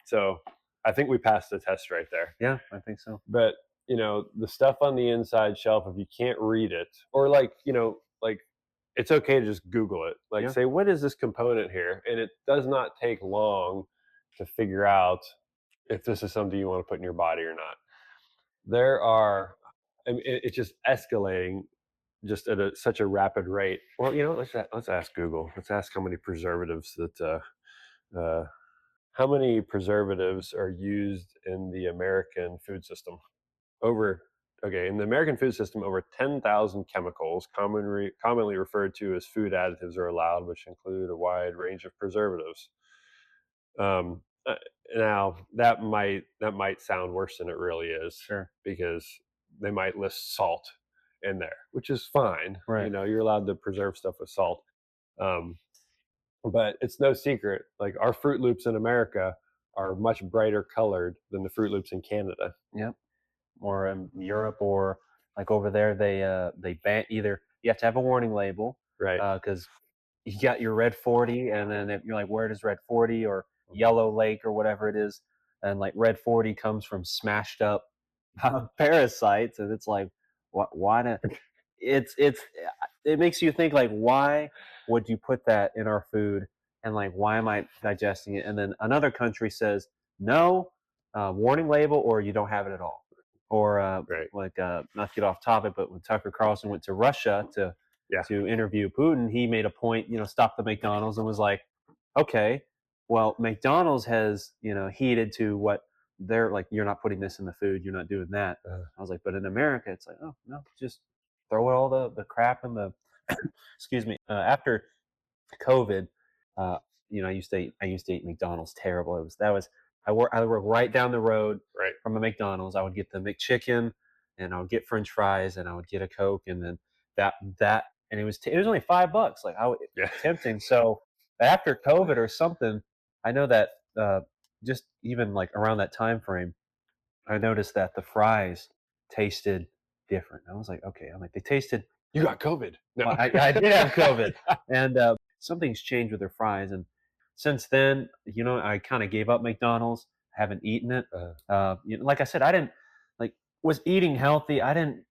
[SPEAKER 2] So I think we passed the test right there.
[SPEAKER 1] Yeah, I think so.
[SPEAKER 2] But the stuff on the inside shelf, if you can't read it, or it's okay to just Google it. Like, say, what is this component here? And it does not take long to figure out if this is something you want to put in your body or not. It's just escalating just at such a rapid rate. Well, let's ask Google. Let's ask how many preservatives how many preservatives are used in the American food system. In the American food system, over 10,000 chemicals, commonly referred to as food additives, are allowed, which include a wide range of preservatives. Now that might sound worse than it really is, because they might list salt in there, which is fine.
[SPEAKER 1] Right.
[SPEAKER 2] You're allowed to preserve stuff with salt, but it's no secret. Like, our Fruit Loops in America are much brighter colored than the Fruit Loops in Canada.
[SPEAKER 1] Yep. Or in Europe, or like over there, they ban, either you have to have a warning label,
[SPEAKER 2] right?
[SPEAKER 1] Because you got your red 40, and then if you're like, where does red 40 or yellow lake or whatever it is, and like red 40 comes from smashed up parasites, and it's like, why not? It makes you think, like, why would you put that in our food, and like, why am I digesting it? And then another country says no, warning label, or you don't have it at all. Or not to get off topic, but when Tucker Carlson went to Russia to interview Putin, he made a point, stopped the McDonald's and was like, okay, well, McDonald's has, heeded to what they're like, you're not putting this in the food, you're not doing that. I was like, but in America, it's like, oh, no, just throw all the crap in the, excuse me, after COVID, I used to eat McDonald's. Terrible. I work right down the road from a McDonald's. I would get the McChicken, and I would get French fries, and I would get a Coke, and then and it was only $5. Like, tempting. So after COVID or something, I know that just even like around that time frame, I noticed that the fries tasted different. I was like, okay. I'm like, they tasted.
[SPEAKER 2] You got COVID. No.
[SPEAKER 1] Well, I did have COVID, and something's changed with their fries. And since then, I kind of gave up McDonald's. I haven't eaten it. Like I said, I didn't was eating healthy. I didn't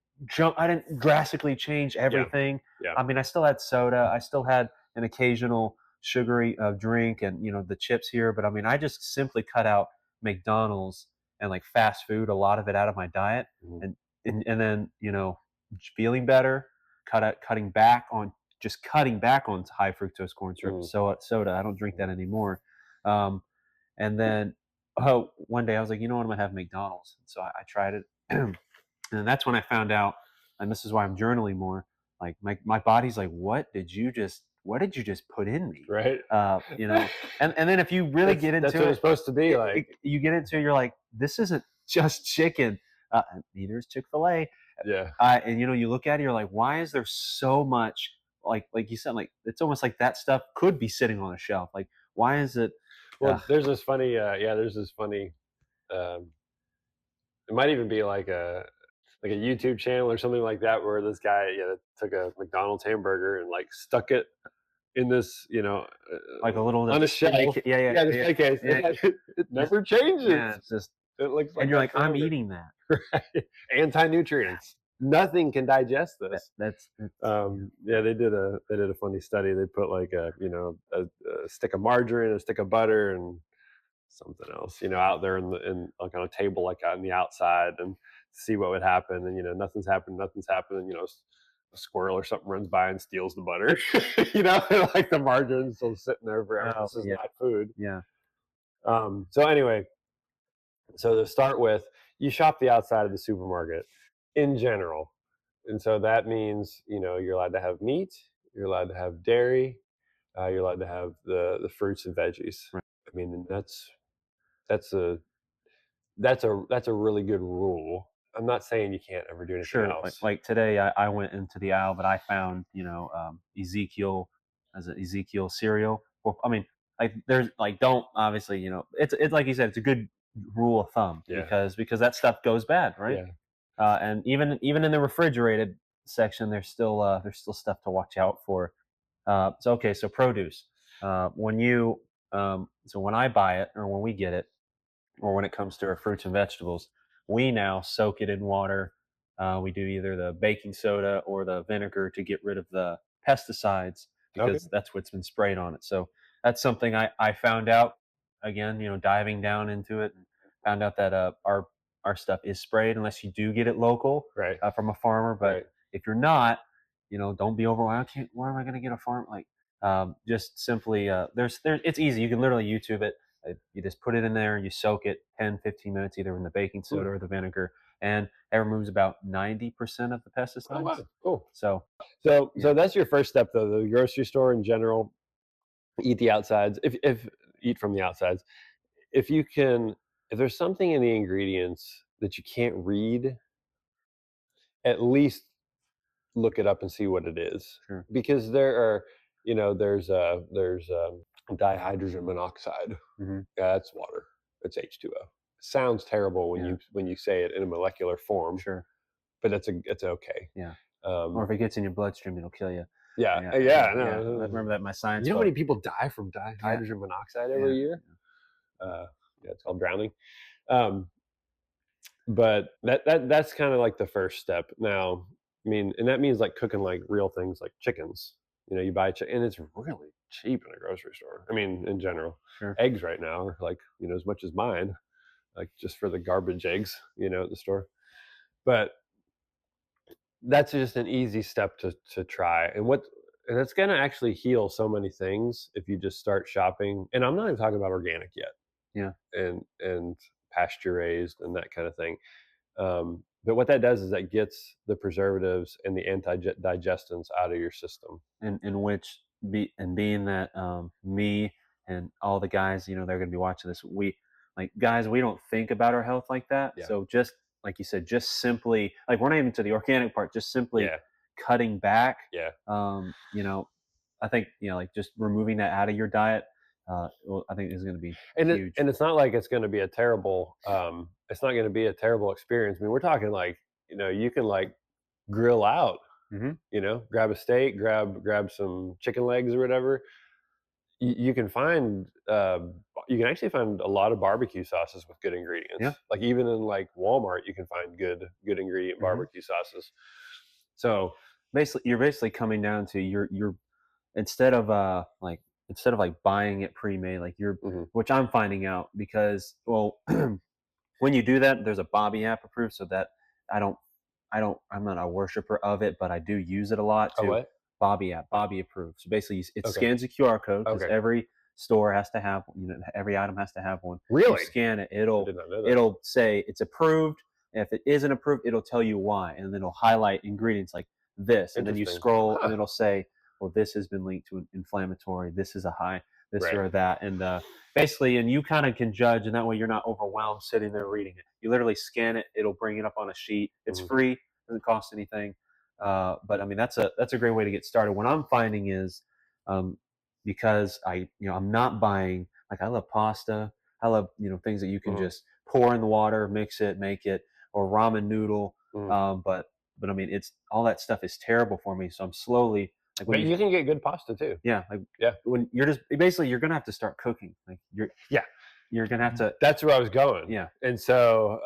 [SPEAKER 1] drastically change everything.
[SPEAKER 2] Yeah.
[SPEAKER 1] I mean, I still had soda. I still had an occasional sugary drink and the chips here. But I mean, I just simply cut out McDonald's and like fast food, a lot of it out of my diet,
[SPEAKER 2] Mhm.
[SPEAKER 1] and and then feeling better, cutting back on high fructose corn syrup,
[SPEAKER 2] Mm.
[SPEAKER 1] soda. I don't drink
[SPEAKER 2] Mhm.
[SPEAKER 1] that anymore. Um, and then one day I was like, I'm gonna have McDonald's. So I tried it, and that's when I found out. And this is why I'm journaling more. Like my body's like, what did you just put in me?
[SPEAKER 2] Right.
[SPEAKER 1] And then if you really get
[SPEAKER 2] That's
[SPEAKER 1] into
[SPEAKER 2] what
[SPEAKER 1] it,
[SPEAKER 2] it's supposed to be like.
[SPEAKER 1] you get into it, you're like, this isn't just chicken. Neither is Chick-fil-A.
[SPEAKER 2] Yeah.
[SPEAKER 1] And you look at it, you're like, why is there so much? Like you said, like it's almost like that stuff could be sitting on a shelf. Like, why is it?
[SPEAKER 2] Well, there's this funny. There's this funny. Um, it might even be like a YouTube channel or something like that, where this guy took a McDonald's hamburger and like stuck it in this,
[SPEAKER 1] like a little
[SPEAKER 2] on a shelf.
[SPEAKER 1] yeah, yeah,
[SPEAKER 2] Yeah, the
[SPEAKER 1] yeah,
[SPEAKER 2] case.
[SPEAKER 1] yeah,
[SPEAKER 2] It never changes.
[SPEAKER 1] yeah. It's just,
[SPEAKER 2] It looks
[SPEAKER 1] and
[SPEAKER 2] like
[SPEAKER 1] you're
[SPEAKER 2] that
[SPEAKER 1] like, I'm
[SPEAKER 2] forever.
[SPEAKER 1] eating that.
[SPEAKER 2] Right? Anti-nutrients. Nothing can digest this.
[SPEAKER 1] That's
[SPEAKER 2] Yeah, they did a funny study. They put like a stick of margarine, a stick of butter, and something else, out there in like on a table like out on the outside, and see what would happen. And nothing's happened. And a squirrel or something runs by and steals the butter. Like the margarine's still sitting there forever.
[SPEAKER 1] oh
[SPEAKER 2] This is
[SPEAKER 1] yeah,
[SPEAKER 2] not food.
[SPEAKER 1] yeah,
[SPEAKER 2] So anyway, so to start with, you shop the outside of the supermarket in general. And so that means, you're allowed to have meat, you're allowed to have dairy, you're allowed to have the fruits and veggies.
[SPEAKER 1] right.
[SPEAKER 2] I mean, and that's a that's a really good rule. I'm not saying you can't ever do anything
[SPEAKER 1] Sure. Like
[SPEAKER 2] else.
[SPEAKER 1] like today, I went into the aisle, but I found Ezekiel as an Ezekiel cereal. Well, I mean, like there's like don't obviously it's like you said, it's a good rule of thumb
[SPEAKER 2] Yeah,
[SPEAKER 1] because that stuff goes bad, right?
[SPEAKER 2] yeah.
[SPEAKER 1] And even in the refrigerated section, there's still stuff to watch out for. So okay, so produce. When I buy it or when we get it, or when it comes to our fruits and vegetables, we now soak it in water. We do either the baking soda or the vinegar to get rid of the pesticides
[SPEAKER 2] Okay.
[SPEAKER 1] because that's what's been sprayed on it. So that's something I found out again, diving down into it, and found out that our stuff is sprayed unless you do get it local
[SPEAKER 2] Right.
[SPEAKER 1] from a farmer. But
[SPEAKER 2] Right.
[SPEAKER 1] if you're not, don't be overwhelmed. I can't, where am I going to get a farm? Like, just simply, it's easy. You can literally YouTube it. You just put it in there, you soak it 10, 15 minutes, either in the baking
[SPEAKER 2] Hmm.
[SPEAKER 1] soda or the vinegar, and it removes about 90% of the
[SPEAKER 2] Oh
[SPEAKER 1] pesticides.
[SPEAKER 2] wow, cool.
[SPEAKER 1] So,
[SPEAKER 2] So
[SPEAKER 1] yeah,
[SPEAKER 2] that's your first step, though. The grocery store in general, eat the outsides. If eat from the outsides. If you can, if there's something in the ingredients that you can't read, at least look it up and see what it is,
[SPEAKER 1] sure.
[SPEAKER 2] because there are, there's dihydrogen monoxide.
[SPEAKER 1] Hmm.
[SPEAKER 2] Yeah, that's water. It's H2O. Sounds terrible when
[SPEAKER 1] Yeah,
[SPEAKER 2] you say it in a molecular form,
[SPEAKER 1] sure.
[SPEAKER 2] but it's okay.
[SPEAKER 1] Yeah. Or
[SPEAKER 2] Um,
[SPEAKER 1] if it gets in your bloodstream, it'll kill you.
[SPEAKER 2] yeah,
[SPEAKER 1] Yeah, yeah,
[SPEAKER 2] yeah.
[SPEAKER 1] yeah. I
[SPEAKER 2] No,
[SPEAKER 1] remember that in my science
[SPEAKER 2] you know how many
[SPEAKER 1] book.
[SPEAKER 2] people die from
[SPEAKER 1] Yeah,
[SPEAKER 2] dihydrogen monoxide every
[SPEAKER 1] yeah,
[SPEAKER 2] year? Yeah, it's called drowning. Um, but that's kind of like the first step. Now, I mean, and that means like cooking like real things like chickens. You buy chicken, and it's really cheap in a grocery store. I mean, in general,
[SPEAKER 1] sure.
[SPEAKER 2] eggs right now are like as much as mine, like just for the garbage eggs, at the store. But that's just an easy step to try, and it's going to actually heal so many things if you just start shopping. And I'm not even talking about organic yet,
[SPEAKER 1] Yeah.
[SPEAKER 2] and pasture raised and that kind of thing. But what that does is that gets the preservatives and the anti-digestants out of your system.
[SPEAKER 1] In which being that me and all the guys, they're going to be watching this. Guys, we don't think about our health like that.
[SPEAKER 2] Yeah,
[SPEAKER 1] So just like you said, just simply like we're not even to the organic part. Just simply
[SPEAKER 2] yeah,
[SPEAKER 1] cutting back.
[SPEAKER 2] yeah.
[SPEAKER 1] Um, you know, I think like just removing that out of your diet. I think is going to be huge.
[SPEAKER 2] And it's not like it's going to be a terrible. It's not going to be a terrible experience. I mean, we're talking like you can like grill out.
[SPEAKER 1] Hmm.
[SPEAKER 2] Grab a steak, grab some chicken legs or whatever. You can find you can actually find a lot of barbecue sauces with good ingredients.
[SPEAKER 1] Yeah.
[SPEAKER 2] Like even in like Walmart, you can find good ingredient
[SPEAKER 1] Hmm.
[SPEAKER 2] barbecue sauces. So
[SPEAKER 1] Basically, you're basically coming down to your instead of like instead of like buying it pre-made, like you're,
[SPEAKER 2] Hmm.
[SPEAKER 1] which I'm finding out because, well, when you do that, there's a Bobby app approved, so that I don't, I'm not a worshiper of it, but I do use it a lot
[SPEAKER 2] Oh,
[SPEAKER 1] to
[SPEAKER 2] what?
[SPEAKER 1] Bobby app, Bobby approved. So basically, it
[SPEAKER 2] Okay.
[SPEAKER 1] scans a QR code because
[SPEAKER 2] Okay.
[SPEAKER 1] every store has to have, every item has to have one. You
[SPEAKER 2] Really?
[SPEAKER 1] scan it,
[SPEAKER 2] I did not know that.
[SPEAKER 1] it'll say it's approved. And if it isn't approved, it'll tell you why, and then it'll highlight ingredients like this, and then you
[SPEAKER 2] Interesting.
[SPEAKER 1] scroll, and
[SPEAKER 2] Huh.
[SPEAKER 1] it'll say, well, this has been linked to an inflammatory. This is a high, this
[SPEAKER 2] Right.
[SPEAKER 1] or that, and basically, and you kind of can judge, and that way you're not overwhelmed sitting there reading it. You literally scan it; it'll bring it up on a sheet. It's
[SPEAKER 2] Hmm.
[SPEAKER 1] free, doesn't cost anything. But I mean, that's a great way to get started. What I'm finding is, um, because I'm not buying, like, I love pasta. I love, things that you can
[SPEAKER 2] Hmm.
[SPEAKER 1] just pour in the water, mix it, make it, or ramen noodle.
[SPEAKER 2] Hmm.
[SPEAKER 1] But I mean, it's all that stuff is terrible for me. So I'm slowly, like, when
[SPEAKER 2] But
[SPEAKER 1] you,
[SPEAKER 2] you can get good pasta too.
[SPEAKER 1] yeah, like,
[SPEAKER 2] Yeah.
[SPEAKER 1] when you're just basically, you're gonna have to start cooking. Like,
[SPEAKER 2] Yeah.
[SPEAKER 1] you're gonna have to,
[SPEAKER 2] That's where I was going.
[SPEAKER 1] yeah,
[SPEAKER 2] And so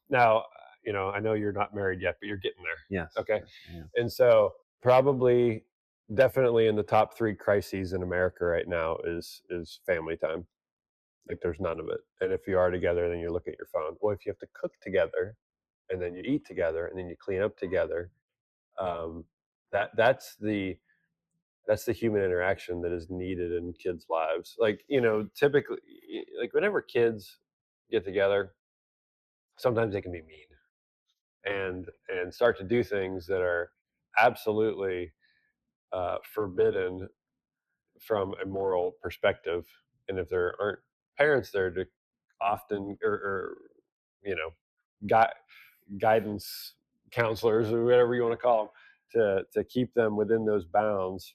[SPEAKER 2] now, I know you're not married yet, but you're getting there.
[SPEAKER 1] yes,
[SPEAKER 2] Okay.
[SPEAKER 1] yes, yeah.
[SPEAKER 2] And so probably definitely in the top three crises in America right now is family time. Like there's none of it. And if you are together, then you look at your phone. Well, if you have to cook together and then you eat together and then you clean up together, um, that's the human interaction that is needed in kids' lives. Like, typically, like whenever kids get together, sometimes they can be mean and start to do things that are absolutely forbidden from a moral perspective. And if there aren't parents there to often, or you know, guidance counselors or whatever you want to call them, to keep them within those bounds,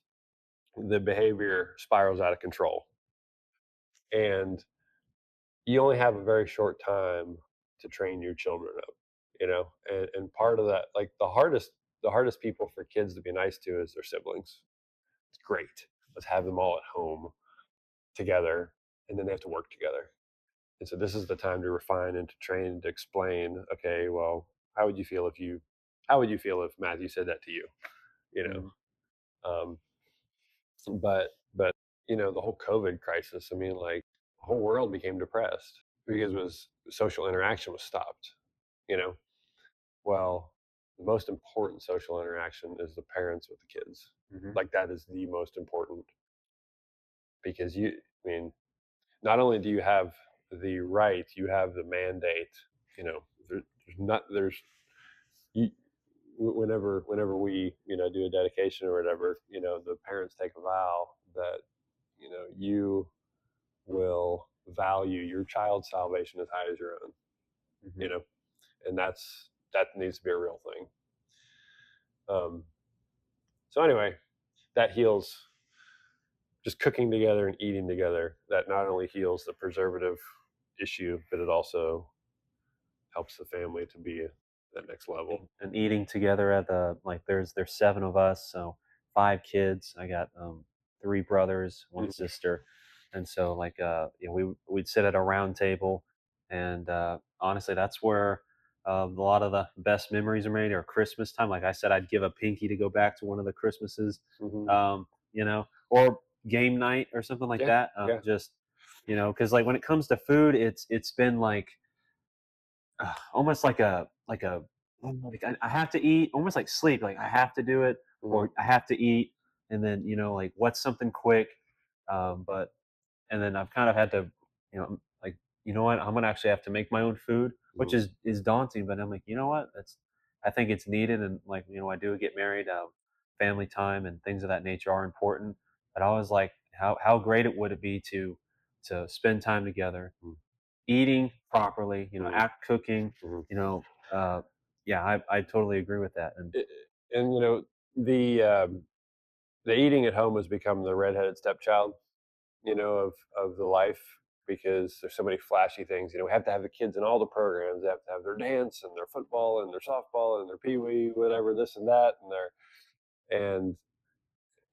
[SPEAKER 2] the behavior spirals out of control. And you only have a very short time to train your children up, and part of that, like the hardest people for kids to be nice to is their siblings. It's great, let's have them all at home together, and then they have to work together. And so this is the time to refine and to train and to explain, okay, well, how would you feel if you how would you feel if Matthew said that to you, you
[SPEAKER 1] Mhm.
[SPEAKER 2] know but the whole COVID crisis, I mean, like, the whole world became depressed because social interaction was stopped. You know, well, the most important social interaction is the parents with the kids.
[SPEAKER 1] Mhm.
[SPEAKER 2] Like that is the most important because I mean, not only do you have the right, you have the mandate. There's you, whenever we do a dedication or whatever, the parents take a vow that you will value your child's salvation as high as your own, you
[SPEAKER 1] Mhm.
[SPEAKER 2] know, and that needs to be a real thing. Um, so anyway, that heals just cooking together and eating together. That not only heals the preservative issue, but it also helps the family to be at that next level.
[SPEAKER 1] And eating together at the, like, there's seven of us, so five kids. I got three brothers, one
[SPEAKER 2] Mhm.
[SPEAKER 1] sister, and so, like, we'd sit at a round table, and honestly, that's where a lot of the best memories are made. Or Christmas time, like I said, I'd give a pinky to go back to one of the Christmases,
[SPEAKER 2] Mhm.
[SPEAKER 1] or game night or something like
[SPEAKER 2] Yeah,
[SPEAKER 1] that.
[SPEAKER 2] yeah.
[SPEAKER 1] Just, because, like, when it comes to food, it's been like, almost like I have to eat, almost like sleep. Like, I have to do it,
[SPEAKER 2] Mhm.
[SPEAKER 1] or I have to eat, and then, like, what's something quick. But and then I've kind of had to, like, what, I'm gonna actually have to make my own food, which
[SPEAKER 2] Mhm.
[SPEAKER 1] is daunting. But I'm like, what, that's, I think it's needed, and, like, I do get married. Family time and things of that nature are important. But I was like, how great it would it be to spend time together,
[SPEAKER 2] Mhm.
[SPEAKER 1] eating properly,
[SPEAKER 2] Mhm.
[SPEAKER 1] act cooking,
[SPEAKER 2] Mhm.
[SPEAKER 1] you know, yeah, I totally agree with that. And
[SPEAKER 2] I- and the eating at home has become the redheaded stepchild, of the life, because there's so many flashy things. We have to have the kids in all the programs. They have to have their dance and their football and their softball and their pee wee, whatever, this and that, and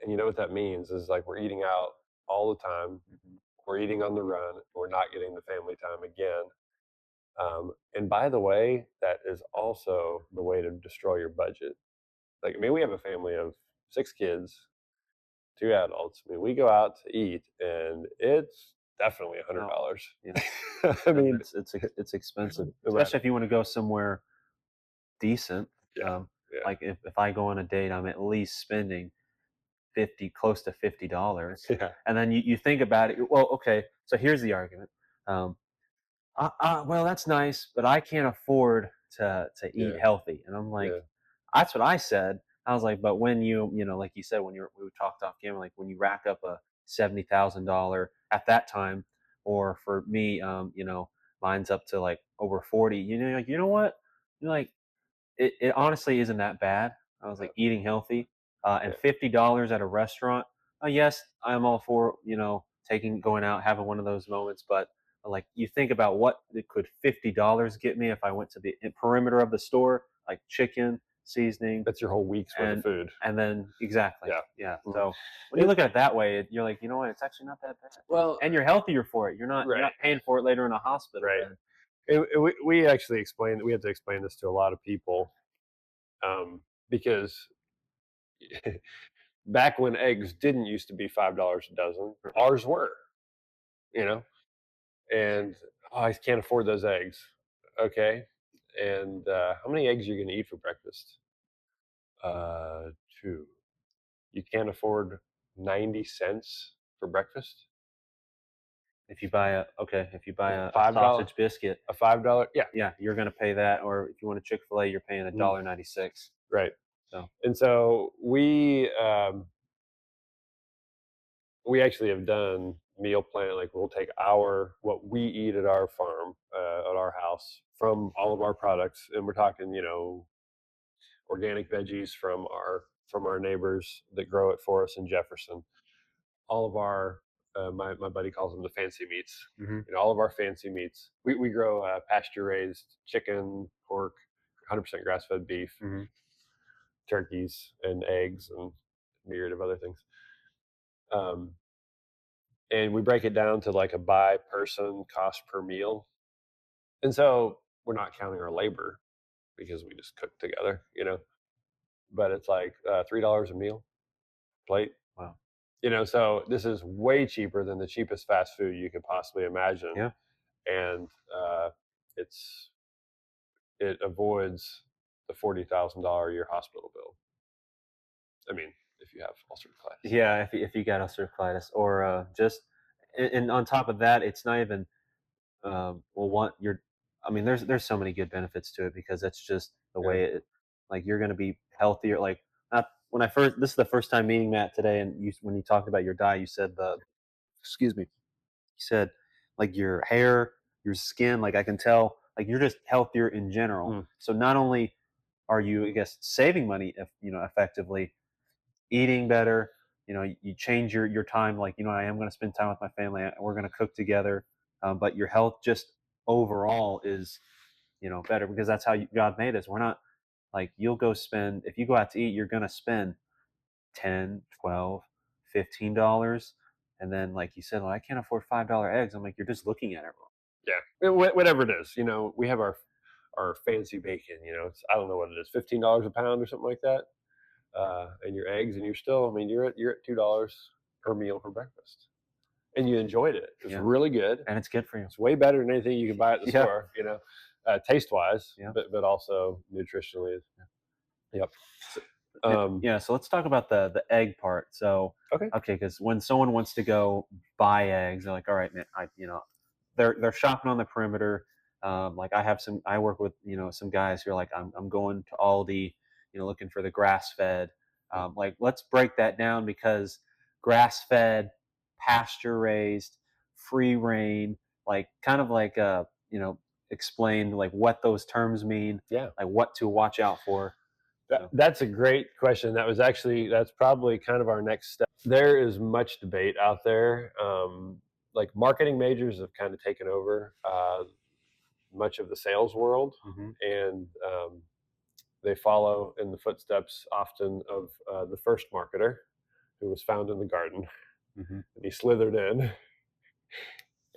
[SPEAKER 2] and you know what that means is, like, we're eating out all the time.
[SPEAKER 1] Mhm.
[SPEAKER 2] We're eating on the run. We're not getting the family time again. And by the way, that is also the way to destroy your budget. Like, I mean, we have a family of 6 kids, 2 adults. I mean, we go out to eat, and it's definitely
[SPEAKER 1] Oh,
[SPEAKER 2] $100.
[SPEAKER 1] yeah.
[SPEAKER 2] I
[SPEAKER 1] And
[SPEAKER 2] mean,
[SPEAKER 1] it's expensive,
[SPEAKER 2] no
[SPEAKER 1] especially
[SPEAKER 2] matter.
[SPEAKER 1] if you want to go somewhere decent.
[SPEAKER 2] Yeah,
[SPEAKER 1] Um,
[SPEAKER 2] yeah,
[SPEAKER 1] like if I go on a date, I'm at least spending 50, close to $50.
[SPEAKER 2] yeah,
[SPEAKER 1] And then you think about it. Well, okay, so here's the argument. Um, well, that's nice, but I can't afford to eat
[SPEAKER 2] yeah,
[SPEAKER 1] healthy. And I'm like,
[SPEAKER 2] yeah,
[SPEAKER 1] that's what I said. I was like, but when like you said, when we talked off camera, like when you rack up a $70,000 at that time, or for me, mine's up to like over 40. Like you know what, you're like it honestly isn't that bad. I was
[SPEAKER 2] yeah,
[SPEAKER 1] like eating healthy, and
[SPEAKER 2] yeah.
[SPEAKER 1] $50 at a restaurant. Yes, I'm all for taking going out having one of those moments, but like you think about what it could $50 get me if I went to the perimeter of the store, like chicken seasoning,
[SPEAKER 2] That's your whole week's worth of
[SPEAKER 1] and
[SPEAKER 2] food.
[SPEAKER 1] then exactly,
[SPEAKER 2] Yeah.
[SPEAKER 1] yeah.
[SPEAKER 2] Mhm.
[SPEAKER 1] So when you
[SPEAKER 2] It
[SPEAKER 1] look at it that way, you're like, you know what, it's actually not that bad,
[SPEAKER 2] well,
[SPEAKER 1] and you're healthier for it. You're
[SPEAKER 2] right,
[SPEAKER 1] not paying for it later in a hospital
[SPEAKER 2] right.
[SPEAKER 1] bed.
[SPEAKER 2] We actually explained we had to explain this to a lot of people, because back when eggs didn't used to be $5 a dozen,
[SPEAKER 1] Uh-uh.
[SPEAKER 2] ours were, you know, and oh, I can't afford those eggs. Okay, and how many eggs are you going to eat for breakfast? Uh, two. You can't afford 90 cents for breakfast.
[SPEAKER 1] If you buy a
[SPEAKER 2] $5,
[SPEAKER 1] sausage biscuit,
[SPEAKER 2] a $5, yeah.
[SPEAKER 1] yeah, you're gonna pay that. Or if you want a Chick-fil-A, you're paying a
[SPEAKER 2] Mhm.
[SPEAKER 1] dollar 96.
[SPEAKER 2] Right.
[SPEAKER 1] So
[SPEAKER 2] And so we actually have done meal plan. Like we'll take what we eat at our farm, at our house, from all of our products, and we're talking, organic veggies from our neighbors that grow it for us in Jefferson. All of our my buddy calls them the fancy meats.
[SPEAKER 1] hmm
[SPEAKER 2] All of our fancy meats. We grow pasture raised chicken, pork, 100% grass fed beef,
[SPEAKER 1] hmm
[SPEAKER 2] turkeys, and eggs, and a myriad of other things. Um, and we break it down to like a by person cost per meal. And so we're not counting our labor because we just cook together, But it's like $3 a meal plate.
[SPEAKER 1] wow,
[SPEAKER 2] So this is way cheaper than the cheapest fast food you could possibly imagine,
[SPEAKER 1] yeah,
[SPEAKER 2] and it's it avoids the $40,000 a year hospital bill. I mean, if you have ulcerative colitis.
[SPEAKER 1] yeah. If you got ulcerative colitis, or just and on top of that, it's not even well, one you're. I mean, there's so many good benefits to it because that's just the
[SPEAKER 2] Yeah,
[SPEAKER 1] way it. Like you're gonna be healthier. Like not when I first. This is the first time meeting Matt today, and when you talked about your diet, you said the excuse me. You said like your hair, your skin, like I can tell, like you're just healthier in general.
[SPEAKER 2] mm,
[SPEAKER 1] So not only are you, I guess, saving money, if effectively eating better, you change your time. Like I am going to spend time with my family. We're going to cook together, but your health just overall is better because that's how God made us. We're not like you'll go spend if you go out to eat, you're going to spend 10, 12, $15. And then, like you said, well, I can't afford $5 eggs. I'm like, you're just looking at it wrong.
[SPEAKER 2] yeah. Whatever it is, we have our fancy bacon. I don't know what it is, $15 a pound or something like that. And your eggs, and you're still, I mean, you're at $2 per meal for breakfast, and you enjoyed it. It's
[SPEAKER 1] Yeah.
[SPEAKER 2] really good.
[SPEAKER 1] And it's good for you.
[SPEAKER 2] It's way better than anything you can buy at the
[SPEAKER 1] Yeah.
[SPEAKER 2] store. Taste wise,
[SPEAKER 1] Yeah.
[SPEAKER 2] but also nutritionally. Yep.
[SPEAKER 1] So,
[SPEAKER 2] Um,
[SPEAKER 1] yeah. So let's talk about the egg part. So,
[SPEAKER 2] okay.
[SPEAKER 1] okay, because when someone wants to go buy eggs, they're like, all right, man, they're shopping on the perimeter. Like I work with some guys who are like, I'm going to Aldi, looking for the grass fed. Like let's break that down because grass fed, pasture raised, free reign, like kind of like explain like what those terms mean,
[SPEAKER 2] Yeah.
[SPEAKER 1] like what to watch out for. So
[SPEAKER 2] That's a great question. That's probably kind of our next step. There is much debate out there. Like marketing majors have kind of taken over much of the sales world,
[SPEAKER 1] hmm
[SPEAKER 2] and they follow in the footsteps often of the first marketer, who was found in the garden,
[SPEAKER 1] hmm
[SPEAKER 2] and he slithered in,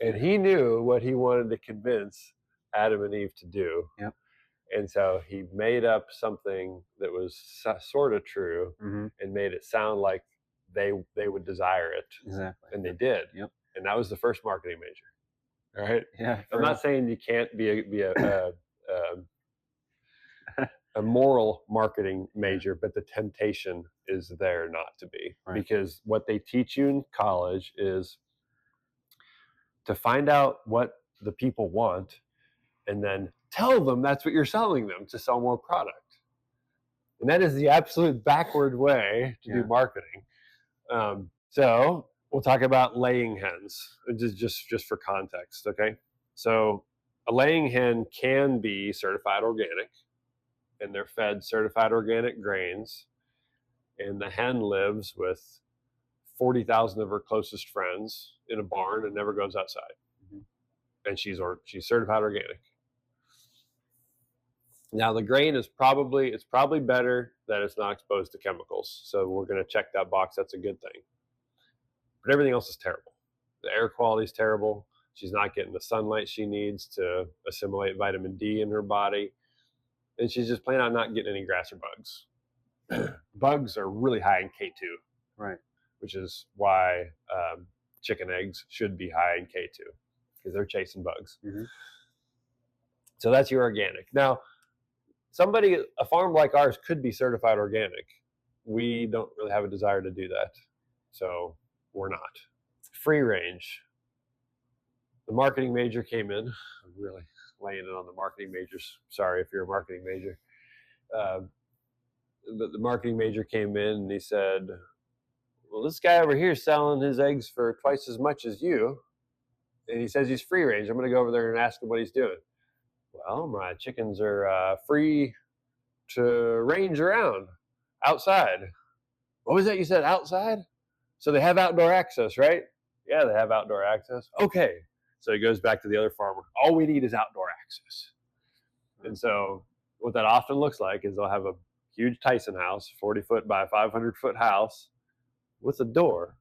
[SPEAKER 2] and he knew what he wanted to convince Adam and Eve to do.
[SPEAKER 1] yep.
[SPEAKER 2] And so he made up something that was sort of true
[SPEAKER 1] hmm
[SPEAKER 2] and made it sound like they would desire it,
[SPEAKER 1] Exactly.
[SPEAKER 2] and they did.
[SPEAKER 1] Yep.
[SPEAKER 2] And that was the first marketing major. All right.
[SPEAKER 1] Yeah.
[SPEAKER 2] I'm not saying you can't be a moral marketing major, but the temptation is there not to be,
[SPEAKER 1] Right.
[SPEAKER 2] because what they teach you in college is to find out what the people want and then tell them that's what you're selling them to sell more product. And that is the absolute backward way to do marketing. So we'll talk about laying hens, just for context, okay? So a laying hen can be certified organic, and they're fed certified organic grains, and the hen lives with 40,000 of her closest friends in a barn and never goes outside. Mm-hmm. And she's certified organic. Now the grain is probably better that it's not exposed to chemicals. So we're going to check that box. That's a good thing. But everything else is terrible. The air quality is terrible. She's not getting the sunlight she needs to assimilate vitamin D in her body. And she's just plain out not getting any grass or bugs. Bugs are really high in K2.
[SPEAKER 1] Right.
[SPEAKER 2] Which is why chicken eggs should be high in K2, because they're chasing bugs. Mm-hmm. So that's your organic. Now, a farm like ours could be certified organic. We don't really have a desire to do that, so we're not. Free range. The marketing major came in. I'm really laying it on the marketing majors. Sorry if you're a marketing major. But the marketing major came in and he said, well, this guy over here is selling his eggs for twice as much as you, and he says he's free range. I'm going to go over there and ask him what he's doing. Well, my chickens are free to range around outside. What was that you said, outside? So they have outdoor access, right? Yeah, they have outdoor access. Okay. So he goes back to the other farmer. All we need is outdoor access. And so what that often looks like is they'll have a huge Tyson house, 40-foot by 500-foot house with a door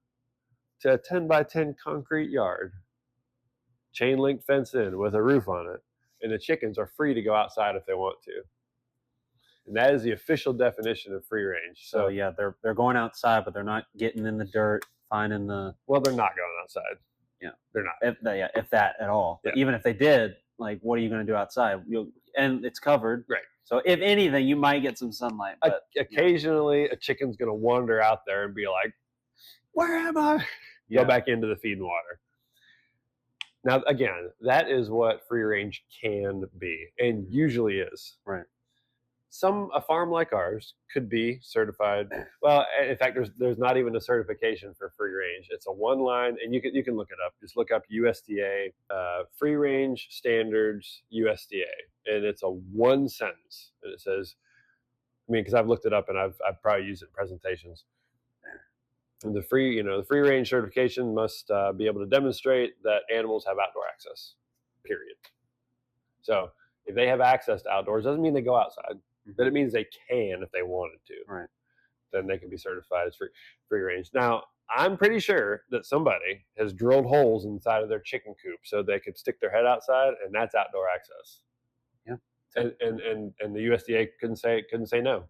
[SPEAKER 2] to a 10 by 10 concrete yard, chain link fence in with a roof on it. And the chickens are free to go outside if they want to. And that is the official definition of free range.
[SPEAKER 1] So yeah, they're going outside, but they're not getting in the dirt, finding the.
[SPEAKER 2] Well, they're not going outside.
[SPEAKER 1] Yeah,
[SPEAKER 2] they're not.
[SPEAKER 1] If that at all. But even if they did, like, what are you going to do outside? And it's covered,
[SPEAKER 2] right?
[SPEAKER 1] So if anything, you might get some sunlight. But
[SPEAKER 2] occasionally, a chicken's going to wander out there and be like, "Where am I?" Go back into the feed and water. Now, again, that is what free range can be, and usually is.
[SPEAKER 1] Right.
[SPEAKER 2] A farm like ours could be certified. Well, in fact, there's not even a certification for free range. It's a one line, and you can look it up. Just look up USDA free range standards USDA, and it's a one sentence, and it says, because I've looked it up and I've probably used it in presentations. And the free range certification must be able to demonstrate that animals have outdoor access. Period. So if they have access to outdoors, doesn't mean they go outside. But it means they can if they wanted to.
[SPEAKER 1] Right.
[SPEAKER 2] Then they can be certified as free range. Now, I'm pretty sure that somebody has drilled holes inside of their chicken coop so they could stick their head outside, and that's outdoor access.
[SPEAKER 1] Yeah.
[SPEAKER 2] And the USDA couldn't say no,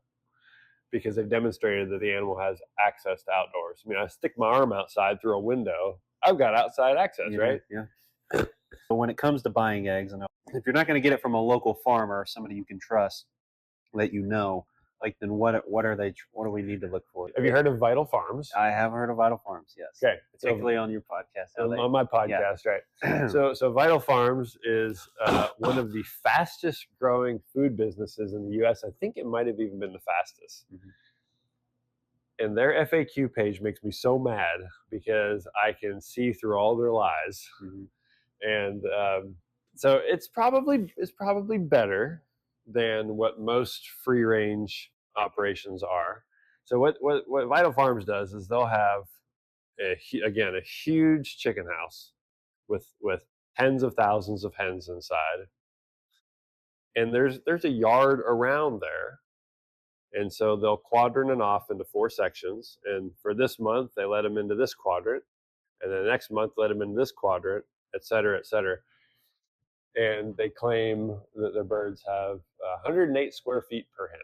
[SPEAKER 2] because they've demonstrated that the animal has access to outdoors. I stick my arm outside through a window, I've got outside access, right?
[SPEAKER 1] Yeah. So when it comes to buying eggs, if you're not going to get it from a local farmer or somebody you can trust, that then what do we need to look for?
[SPEAKER 2] Have you heard of Vital Farms?
[SPEAKER 1] I have heard of Vital Farms, yes.
[SPEAKER 2] Okay.
[SPEAKER 1] Particularly on your podcast.
[SPEAKER 2] On my podcast, right. So Vital Farms is one of the fastest growing food businesses in the U.S. I think it might have even been the fastest. Mm-hmm. And their FAQ page makes me so mad because I can see through all their lies. Mm-hmm. And so it's probably better than what most free range operations are. So what Vital Farms does is they'll have a huge chicken house with tens of thousands of hens inside, and there's a yard around there, and so they'll quadrant it off into 4 sections. And for this month, they let them into this quadrant, and then the next month let them into this quadrant, et cetera, et cetera. And they claim that their birds have 108 square feet per hen,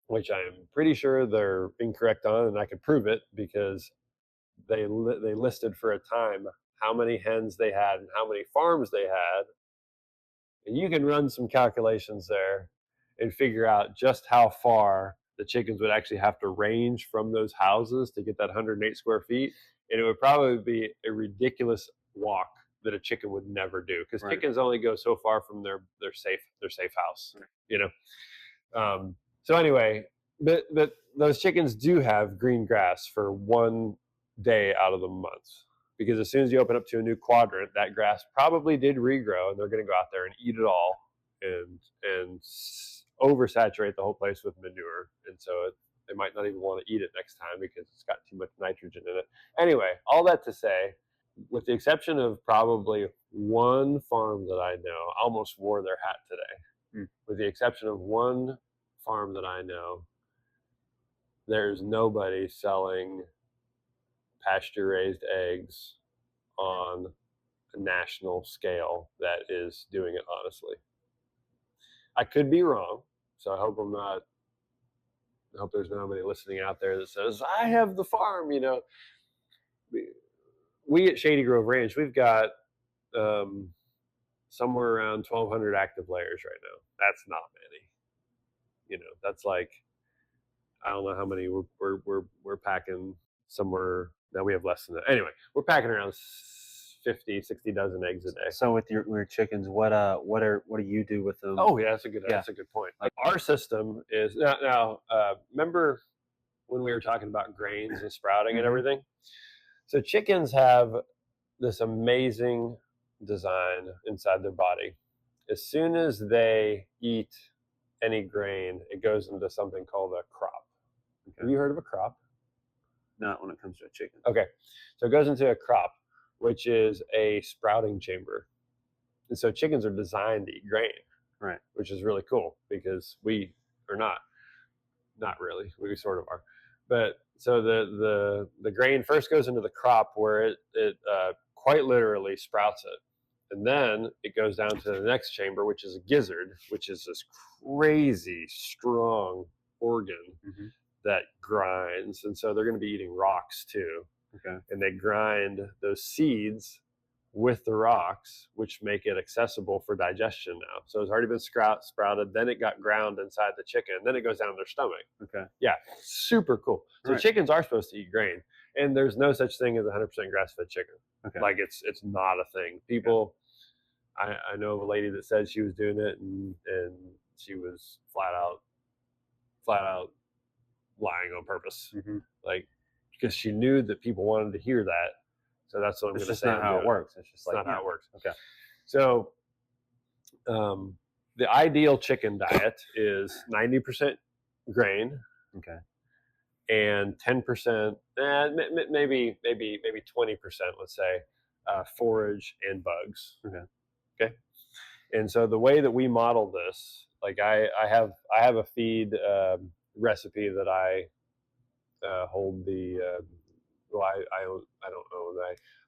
[SPEAKER 2] which I'm pretty sure they're incorrect on, and I could prove it because they listed for a time how many hens they had and how many farms they had. And you can run some calculations there and figure out just how far the chickens would actually have to range from those houses to get that 108 square feet. And it would probably be a ridiculous walk that a chicken would never do, because
[SPEAKER 1] Right.
[SPEAKER 2] chickens only go so far from their safe house, you know. So anyway, but those chickens do have green grass for 1 day out of the month, because as soon as you open up to a new quadrant, that grass probably did regrow, and they're going to go out there and eat it all and oversaturate the whole place with manure, and so they might not even want to eat it next time because it's got too much nitrogen in it. Anyway, all that to say, with the exception of probably one farm that I know, I almost wore their hat today. With the exception of one farm that I know, there's nobody selling pasture raised eggs on a national scale that is doing it honestly. I could be wrong, so I hope there's nobody listening out there that says, I have the farm, you know. We at Shady Grove Ranch, we've got somewhere around 1,200 active layers right now. That's not many. You know, that's like, I don't know how many we're packing somewhere. Now we have less than that. Anyway, we're packing around 50, 60 dozen eggs a day.
[SPEAKER 1] So with your chickens, what do you do with them?
[SPEAKER 2] Oh yeah, that's a good point. Like our system is now. Remember when we were talking about grains and sprouting and everything? So chickens have this amazing design inside their body. As soon as they eat any grain, it goes into something called a crop. Okay. Have you heard of a crop?
[SPEAKER 1] Not when it comes to a chicken.
[SPEAKER 2] Okay, so it goes into a crop, which is a sprouting chamber. And so chickens are designed to eat grain,
[SPEAKER 1] right? Which
[SPEAKER 2] is really cool, because we are not really, we sort of are. But so the grain first goes into the crop, where it quite literally sprouts it. And then it goes down to the next chamber, which is a gizzard, which is this crazy strong organ that grinds. And so they're going to be eating rocks too.
[SPEAKER 1] Okay.
[SPEAKER 2] And they grind those seeds with the rocks, which make it accessible for digestion now. So it's already been sprouted, then it got ground inside the chicken, then it goes down their stomach.
[SPEAKER 1] Okay.
[SPEAKER 2] Yeah, super cool. So chickens are supposed to eat grain, and there's no such thing as 100% grass-fed chicken.
[SPEAKER 1] Okay.
[SPEAKER 2] Like it's not a thing. People, I know of a lady that said she was doing it, and she was flat out lying on purpose, like, because she knew that people wanted to hear that. So that's what I'm going to say.
[SPEAKER 1] It's not how it works. It's just
[SPEAKER 2] not how it works.
[SPEAKER 1] Okay.
[SPEAKER 2] So the ideal chicken diet is 90% grain.
[SPEAKER 1] Okay.
[SPEAKER 2] And 10%, maybe 20%, let's say, forage and bugs. Okay. And so the way that we model this, like I have a feed recipe that I hold the I don't own.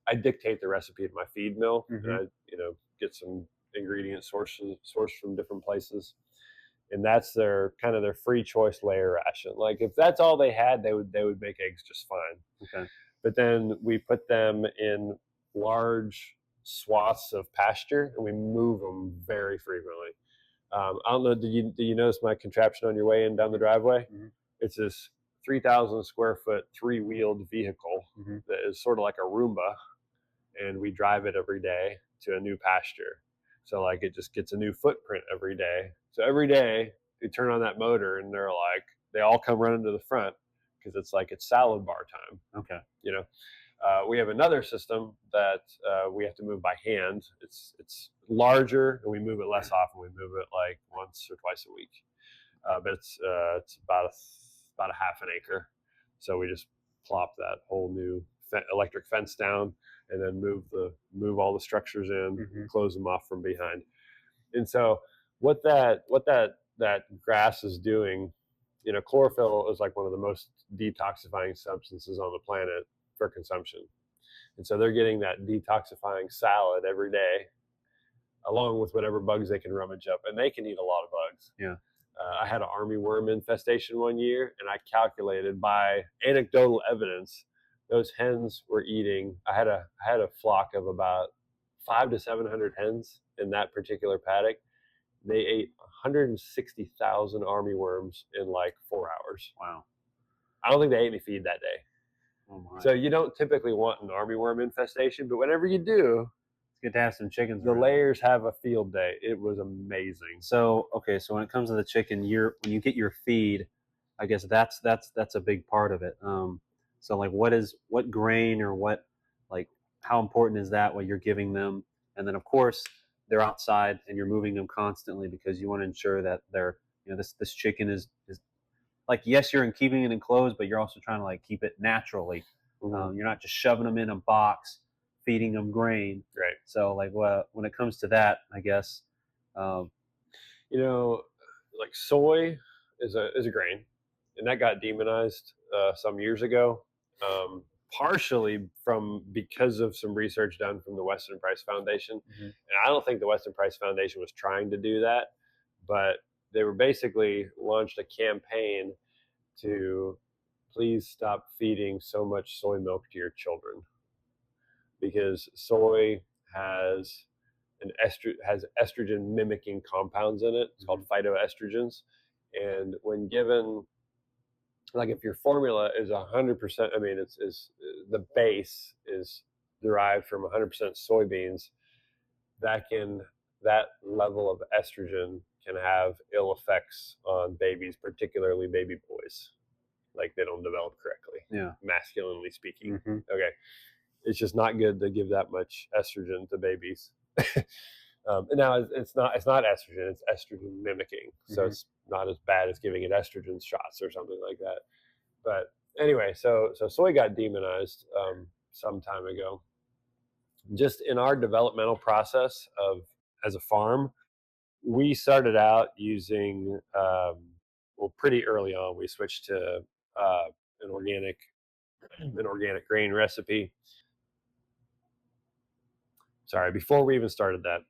[SPEAKER 2] I dictate the recipe to my feed mill, and I get some ingredients sourced from different places, and that's their kind of their free choice layer ration. Like if that's all they had, they would make eggs just fine.
[SPEAKER 1] Okay.
[SPEAKER 2] But then we put them in large swaths of pasture, and we move them very frequently. I don't know. Did you notice my contraption on your way in down the driveway? It's this 3,000 square foot 3-wheeled vehicle that is sort of like a Roomba, and we drive it every day to a new pasture. So like it just gets a new footprint every day. So every day you turn on that motor, and they all come running to the front, because it's salad bar time.
[SPEAKER 1] Okay.
[SPEAKER 2] You know, we have another system that we have to move by hand. It's larger, and we move it less often. We move it like once or twice a week, but it's about a half an acre. So we just plop that whole new electric fence down, and then move all the structures in, close them off from behind. And so what that grass is doing, chlorophyll is like one of the most detoxifying substances on the planet for consumption. And so they're getting that detoxifying salad every day, along with whatever bugs they can rummage up, and they can eat a lot of bugs.
[SPEAKER 1] Yeah.
[SPEAKER 2] I had an army worm infestation one year, and I calculated by anecdotal evidence those hens were eating. I had a flock of about 500 to 700 hens in that particular paddock. They ate 160,000 armyworms in like 4 hours.
[SPEAKER 1] Wow.
[SPEAKER 2] I don't think they ate any feed that day.
[SPEAKER 1] Oh my.
[SPEAKER 2] So you don't typically want an armyworm infestation, but whenever you do,
[SPEAKER 1] It's good to have some chickens
[SPEAKER 2] the
[SPEAKER 1] around.
[SPEAKER 2] layers have a field day. It was amazing.
[SPEAKER 1] So okay, so when it comes to the chicken, when you get your feed, I guess that's a big part of it. So like, what grain or what, like, how important is that what you're giving them? And then of course they're outside and you're moving them constantly because you want to ensure that they're, this chicken is like, yes, you're keeping it enclosed, but you're also trying to like keep it naturally.
[SPEAKER 2] Mhm.
[SPEAKER 1] You're not just shoving them in a box, feeding them grain.
[SPEAKER 2] Right.
[SPEAKER 1] So like, when it comes to that, I guess. Um,
[SPEAKER 2] You know, like soy is a grain, and that got demonized some years ago, partially because of some research done from the Weston Price Foundation.
[SPEAKER 1] Mhm.
[SPEAKER 2] And I don't think the Weston Price Foundation was trying to do that, but they were basically launched a campaign to please stop feeding so much soy milk to your children because soy has has estrogen mimicking compounds in it. It's called phytoestrogens, and when given, like if your formula is 100%, I mean, it's is the base is derived from 100% soybeans, that level of estrogen can have ill effects on babies, particularly baby boys. Like they don't develop correctly,
[SPEAKER 1] yeah.
[SPEAKER 2] masculinely speaking.
[SPEAKER 1] Hmm.
[SPEAKER 2] Okay, it's just not good to give that much estrogen to babies. And now it's not estrogen; it's estrogen mimicking. So
[SPEAKER 1] Hmm.
[SPEAKER 2] it's not as bad as giving it estrogen shots or something like that. But anyway, so soy got demonized some time ago. Just in our developmental process of as a farm, we started out using well, pretty early on. We switched to uh, an organic an organic grain recipe. Sorry, before we even started that,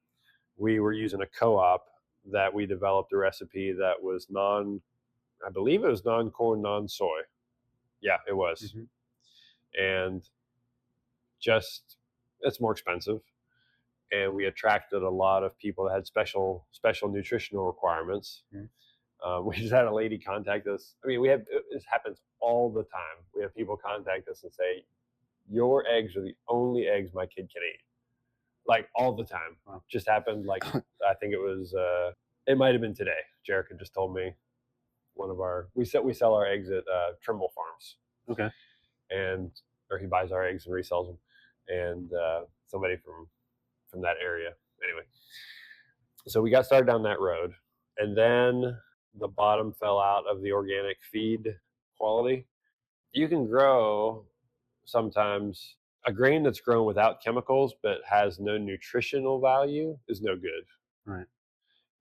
[SPEAKER 2] we were using a co-op that we developed a recipe that was I believe it was non-corn, non-soy. Yeah, it was.
[SPEAKER 1] Hmm.
[SPEAKER 2] And just it's more expensive. And we attracted a lot of people that had special nutritional requirements.
[SPEAKER 1] Mhm.
[SPEAKER 2] We just had a lady contact us. I mean, we have this happens all the time. We have people contact us and say, "Your eggs are the only eggs my kid can eat." Like all the time.
[SPEAKER 1] Wow.
[SPEAKER 2] Just happened. Like I think it was. It might have been today. Jerica just told me one of our we sell our eggs at Trimble Farms,
[SPEAKER 1] Okay.
[SPEAKER 2] and or he buys our eggs and resells them, and somebody from that area. Anyway, so we got started down that road, and then the bottom fell out of the organic feed quality. You can grow sometimes a grain that's grown without chemicals but has no nutritional value is no good.
[SPEAKER 1] Right.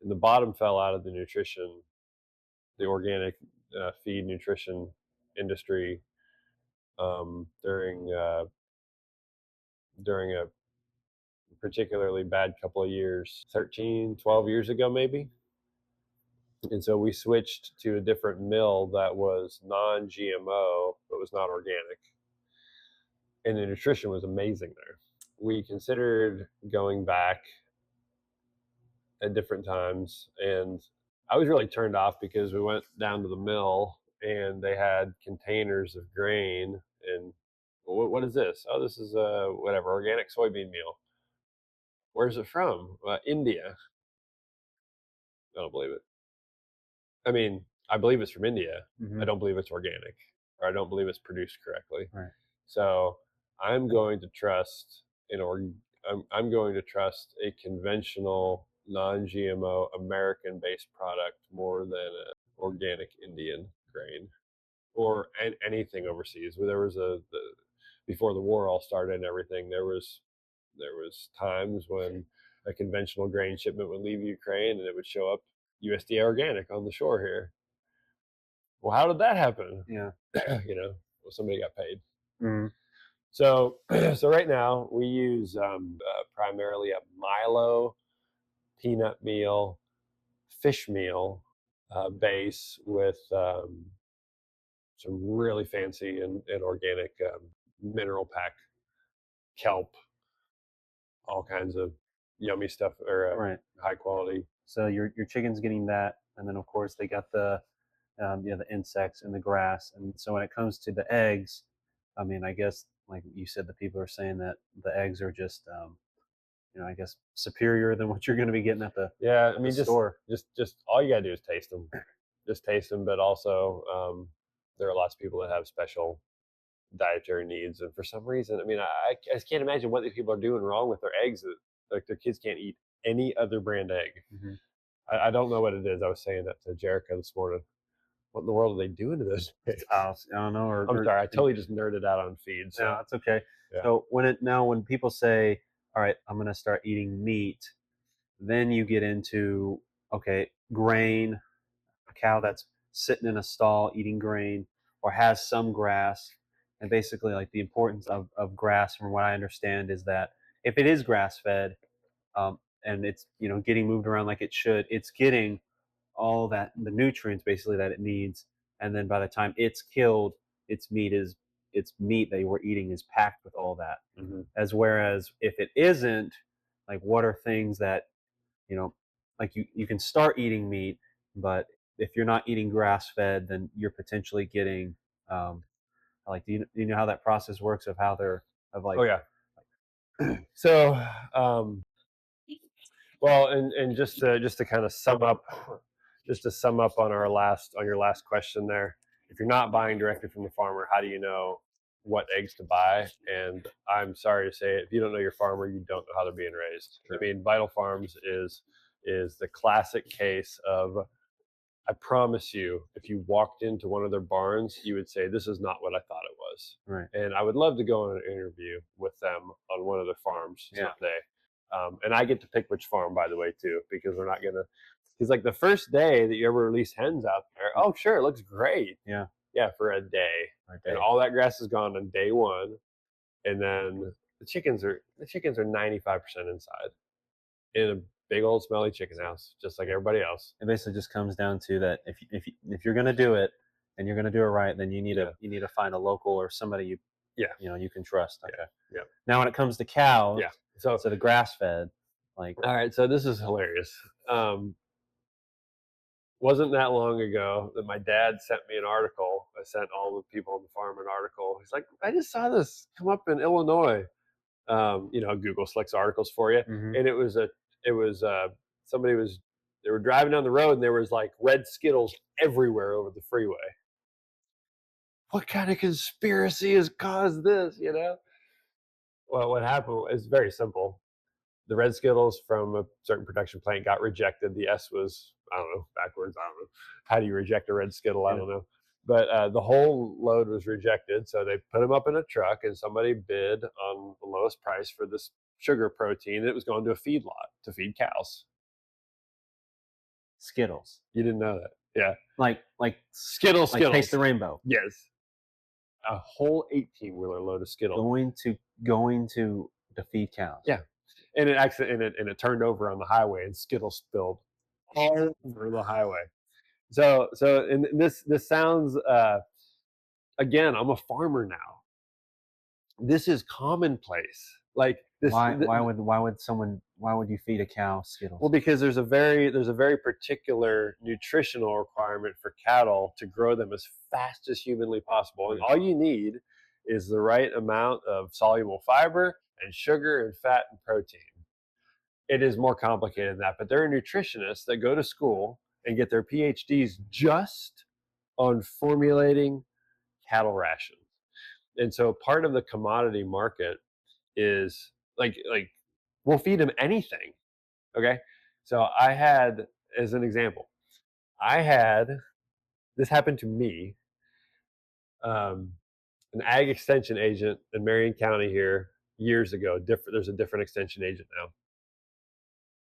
[SPEAKER 2] And the bottom fell out of the organic feed nutrition industry during a particularly bad couple of years, 13, 12 years ago, maybe. And so we switched to a different mill that was non-GMO, but was not organic. And the nutrition was amazing there. We considered going back at different times. And I was really turned off because we went down to the mill and they had containers of grain. And what is this? Oh, this is whatever, organic soybean meal. Where's it from? India. I don't believe it. I mean, I believe it's from India. I
[SPEAKER 1] Hmm.
[SPEAKER 2] don't believe it's organic, or I don't believe it's produced correctly.
[SPEAKER 1] Right.
[SPEAKER 2] So I'm going to trust in or I'm going to trust a conventional non-GMO American-based product more than an organic Indian grain or anything overseas. There was before the war all started and everything. There was times when a conventional grain shipment would leave Ukraine and it would show up USDA organic on the shore here. Well, how did that happen?
[SPEAKER 1] Yeah.
[SPEAKER 2] Well, somebody got paid.
[SPEAKER 1] Hmm.
[SPEAKER 2] So, so right now we use primarily a Milo peanut meal, fish meal base with some really fancy and organic mineral packed kelp, all kinds of yummy stuff, or
[SPEAKER 1] Right.
[SPEAKER 2] high quality.
[SPEAKER 1] So your chicken's getting that, and then of course they got the the insects and the grass. And so when it comes to the eggs, I mean, I guess like you said, the people are saying that the eggs are just I guess superior than what you're going to be getting at the
[SPEAKER 2] Yeah, I
[SPEAKER 1] the
[SPEAKER 2] mean,
[SPEAKER 1] store.
[SPEAKER 2] just all you gotta do is taste them, just taste them. But also, there are lots of people that have special dietary needs, and for some reason, I mean, I just can't imagine what these people are doing wrong with their eggs. That like their kids can't eat any other brand egg.
[SPEAKER 1] Hmm.
[SPEAKER 2] I don't know what it is. I was saying that to Jericho this morning. What in the world are they doing to those eggs?
[SPEAKER 1] I don't know,
[SPEAKER 2] I'm sorry, I totally just nerded out on feed.
[SPEAKER 1] no,
[SPEAKER 2] So
[SPEAKER 1] it's okay.
[SPEAKER 2] yeah,
[SPEAKER 1] So when people say, "All right, I'm going to start eating meat," then you get into okay, grain, a cow that's sitting in a stall eating grain or has some grass. And basically, like the importance of grass, from what I understand, is that if it is grass fed and it's getting moved around like it should, it's getting all that the nutrients basically that it needs. And then by the time it's killed, its meat that we're eating is packed with all that.
[SPEAKER 2] hmm
[SPEAKER 1] As whereas if it isn't, like what are things that you know, like you can start eating meat, but if you're not eating grass fed, then you're potentially getting like do you know how that process works of how they're of
[SPEAKER 2] oh
[SPEAKER 1] like
[SPEAKER 2] yeah. So, um, well, and just to kind of sum up, just to sum up on your last question there, if you're not buying directly from the farmer, how do you know what eggs to buy? And I'm sorry to say it, if you don't know your farmer, you don't know how they're being raised. I
[SPEAKER 1] Sure.
[SPEAKER 2] mean, Vital Farms is the classic case of, I promise you, if you walked into one of their barns, you would say, "This is not what I thought it was."
[SPEAKER 1] Right.
[SPEAKER 2] And I would love to go on an interview with them on one of their farms
[SPEAKER 1] Yeah.
[SPEAKER 2] someday. And I get to pick which farm, by the way, too, because we're not gonna. Because like the first day that you ever release hens out there, oh sure, it looks great.
[SPEAKER 1] Yeah.
[SPEAKER 2] Yeah, for a day,
[SPEAKER 1] Right.
[SPEAKER 2] and all that grass is gone on day one, and then the chickens are 95% inside in a big old smelly chicken house, just like everybody else.
[SPEAKER 1] It basically just comes down to that if you're gonna do it and you're gonna do it right, then
[SPEAKER 2] Yeah,
[SPEAKER 1] you need to find a local or somebody
[SPEAKER 2] yeah,
[SPEAKER 1] you can trust.
[SPEAKER 2] yeah,
[SPEAKER 1] Okay.
[SPEAKER 2] yeah,
[SPEAKER 1] Now when it comes to cows,
[SPEAKER 2] yeah. So
[SPEAKER 1] so the grass fed, like
[SPEAKER 2] all right, so this is hilarious. Wasn't that long ago that my dad sent me an article. I sent all the people on the farm an article. He's like, I just saw this come up in Illinois. Google selects articles for you,
[SPEAKER 1] mhm.
[SPEAKER 2] and it was somebody was they were driving down the road and there was like red Skittles everywhere over the freeway. What kind of conspiracy has caused this? Well, what happened is very simple. The red Skittles from a certain production plant got rejected. The S was, I don't know, backwards. I don't know. How do you reject a red Skittle? I
[SPEAKER 1] Yeah.
[SPEAKER 2] don't know. But the whole load was rejected. So they put them up in a truck and somebody bid on the lowest price for this sugar protein. And it was going to a feedlot to feed cows.
[SPEAKER 1] Skittles.
[SPEAKER 2] You didn't know that. Yeah.
[SPEAKER 1] Like
[SPEAKER 2] Skittles,
[SPEAKER 1] like
[SPEAKER 2] Skittles.
[SPEAKER 1] Taste the Rainbow.
[SPEAKER 2] Yes. A whole 18-wheeler load of Skittles.
[SPEAKER 1] Going to feed cows.
[SPEAKER 2] Yeah. And it turned over on the highway and Skittles spilled all over the highway. So and this sounds again, I'm a farmer now. This is commonplace. Like this
[SPEAKER 1] Why would you feed a cow Skittles?
[SPEAKER 2] well, because there's a very particular nutritional requirement for cattle to grow them as fast as humanly possible. And all you need is the right amount of soluble fiber and sugar and fat and protein. It is more complicated than that, but there are nutritionists that go to school and get their PhDs just on formulating cattle rations. And so part of the commodity market is like we'll feed them anything. Okay. So I had, as an example, I had this happened to me, um, an ag extension agent in Marion County here years ago. There's a different extension agent now.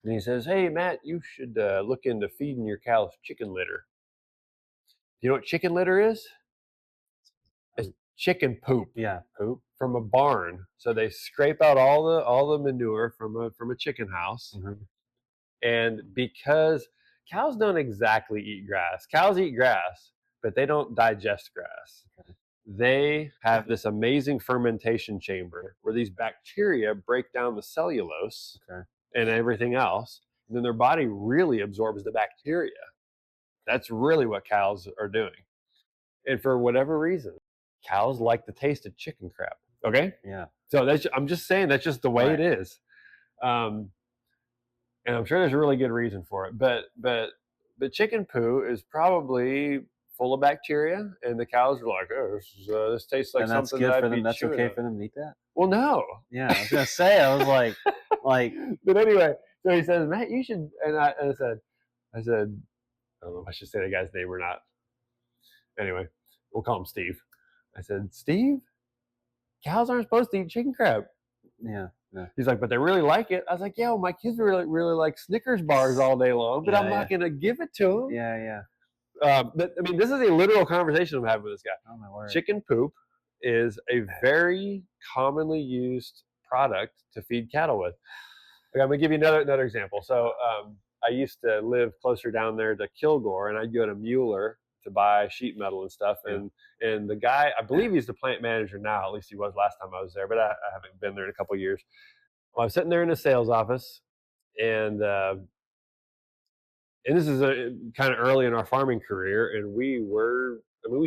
[SPEAKER 2] And he says, "Hey, Matt, you should look into feeding your cows chicken litter." You know what chicken litter is? It's chicken poop
[SPEAKER 1] Yeah, poop.
[SPEAKER 2] from a barn. So they scrape out all the manure from a chicken house,
[SPEAKER 1] Mhm.
[SPEAKER 2] and because cows don't exactly eat grass, cows eat grass, but they don't digest grass. they have this amazing fermentation chamber where these bacteria break down the cellulose and everything else, and then their body really absorbs the bacteria. That's really what cows are doing. And for whatever reason, cows like the taste of chicken crap. Okay?
[SPEAKER 1] Yeah.
[SPEAKER 2] So I'm just saying that's just the way it is. And I'm sure there's a really good reason for it. But chicken poo is probably full of bacteria, and the cows are like, oh, this tastes like
[SPEAKER 1] and that's
[SPEAKER 2] something
[SPEAKER 1] good
[SPEAKER 2] that
[SPEAKER 1] for
[SPEAKER 2] I'd
[SPEAKER 1] them.
[SPEAKER 2] be
[SPEAKER 1] That's
[SPEAKER 2] chewing
[SPEAKER 1] okay
[SPEAKER 2] on.
[SPEAKER 1] for them to eat that.
[SPEAKER 2] Well, no.
[SPEAKER 1] Yeah, I was gonna say. I was like.
[SPEAKER 2] But anyway, so he says, Matt, you should. And I said, I don't know if I should say the guy's name or not. Anyway, we'll call him Steve. I said, Steve, cows aren't supposed to eat chicken crab.
[SPEAKER 1] Yeah.
[SPEAKER 2] He's like, but they really like it. I was like, yeah, well, my kids really like Snickers bars all day long, but I'm not going to give it to them.
[SPEAKER 1] Yeah.
[SPEAKER 2] But I mean, this is a literal conversation I'm having with this guy.
[SPEAKER 1] Oh my word.
[SPEAKER 2] Chicken poop is a very commonly used product to feed cattle with. Okay, I'm going to give you another example. So I used to live closer down there to Kilgore, and I'd go to Mueller to buy sheet metal and stuff. And the guy, I believe he's the plant manager now, at least he was last time I was there, but I haven't been there in a couple of years. Well, I was sitting there in the sales office, and this is kind of early in our farming career, and we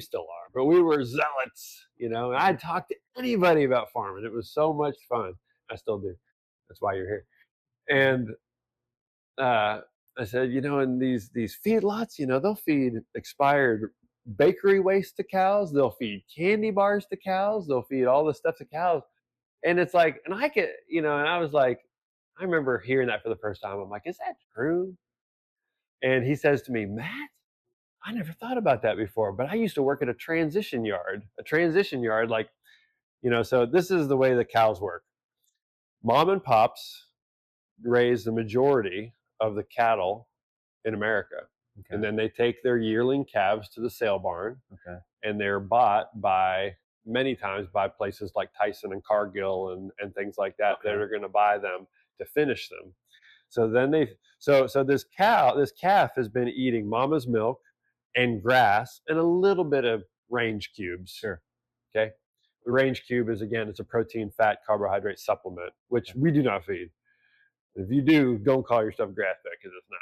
[SPEAKER 2] still are, but we were zealots, and I'd talk to anybody about farming. It was so much fun. I still do. That's why you're here. And I said, in these feedlots, they'll feed expired bakery waste to cows. They'll feed candy bars to cows. They'll feed all this stuff to cows. And it's like, and I could, and I was like, I remember hearing that for the first time. I'm like, is that true? And he says to me, Matt, I never thought about that before, but I used to work at a transition yard, like, so this is the way the cows work. Mom and pops raise the majority of the cattle in America. Okay. And then they take their yearling calves to the sale barn. Okay. And they're bought many times by places like Tyson and Cargill and things like that that are going to buy them to finish them. So then so this calf has been eating mama's milk and grass and a little bit of range cubes. Sure. Okay. The range cube is, again, it's a protein, fat, carbohydrate supplement, which we do not feed. If you do, don't call your stuff grass-fed because it's not.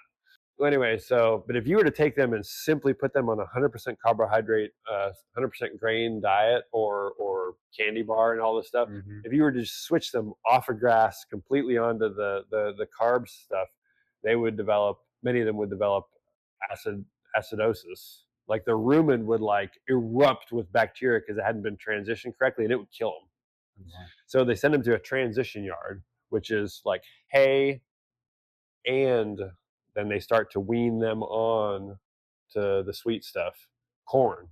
[SPEAKER 2] Well, anyway, but if you were to take them and simply put them on a 100% carbohydrate, 100% grain diet or candy bar and all this stuff, if you were to just switch them off of grass completely onto the carbs stuff, many of them would develop acidosis. Like the rumen would erupt with bacteria because it hadn't been transitioned correctly, and it would kill them. Mm-hmm. So they send them to a transition yard, which is like hay, and then they start to wean them on to the sweet stuff, corn.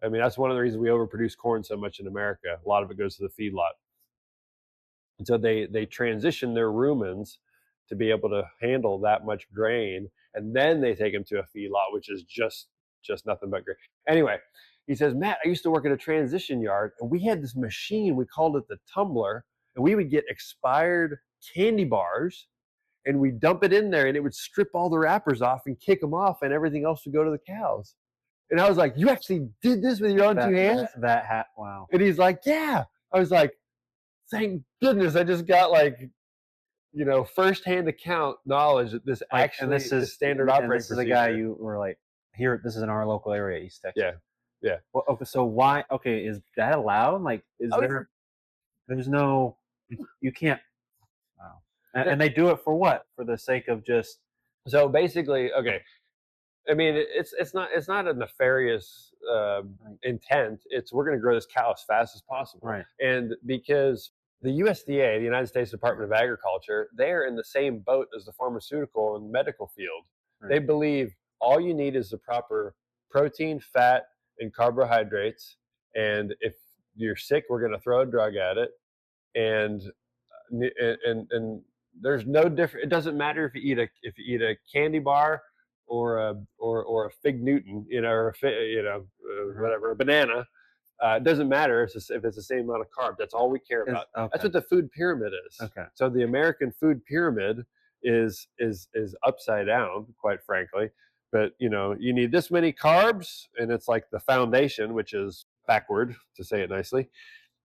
[SPEAKER 2] I mean, that's one of the reasons we overproduce corn so much in America. A lot of it goes to the feedlot. And so they transition their rumens to be able to handle that much grain, and then they take them to a feedlot, which is just nothing but grain. Anyway, he says, Matt, I used to work at a transition yard, and we had this machine, we called it the tumbler, and we would get expired candy bars, and we dump it in there, and it would strip all the wrappers off and kick them off, and everything else would go to the cows. And I was like, you actually did this with your own two hands?
[SPEAKER 1] Wow.
[SPEAKER 2] And he's like, yeah. I was like, thank goodness I just got firsthand account knowledge that this actually is standard operating procedure.
[SPEAKER 1] This is a guy you were like, here, this is in our local area, East Texas.
[SPEAKER 2] Yeah.
[SPEAKER 1] Well, okay, so why, is that allowed? Like, there's no, you can't, wow. And they do it for what? For the sake of just.
[SPEAKER 2] So basically, okay. I mean, it's not a nefarious intent. It's we're going to grow this cow as fast as possible.
[SPEAKER 1] Right.
[SPEAKER 2] And because the USDA, the United States Department of Agriculture, they're in the same boat as the pharmaceutical and medical field. Right. They believe all you need is the proper protein, fat, and carbohydrates. And if you're sick, we're going to throw a drug at it. And there's no different. It doesn't matter if you eat a candy bar or a fig Newton, or whatever, a banana. It doesn't matter if it's the same amount of carb. That's all we care about. Okay. That's what the food pyramid is.
[SPEAKER 1] Okay.
[SPEAKER 2] So the American food pyramid is upside down, quite frankly. but you need this many carbs, and it's like the foundation, which is backward to say it nicely.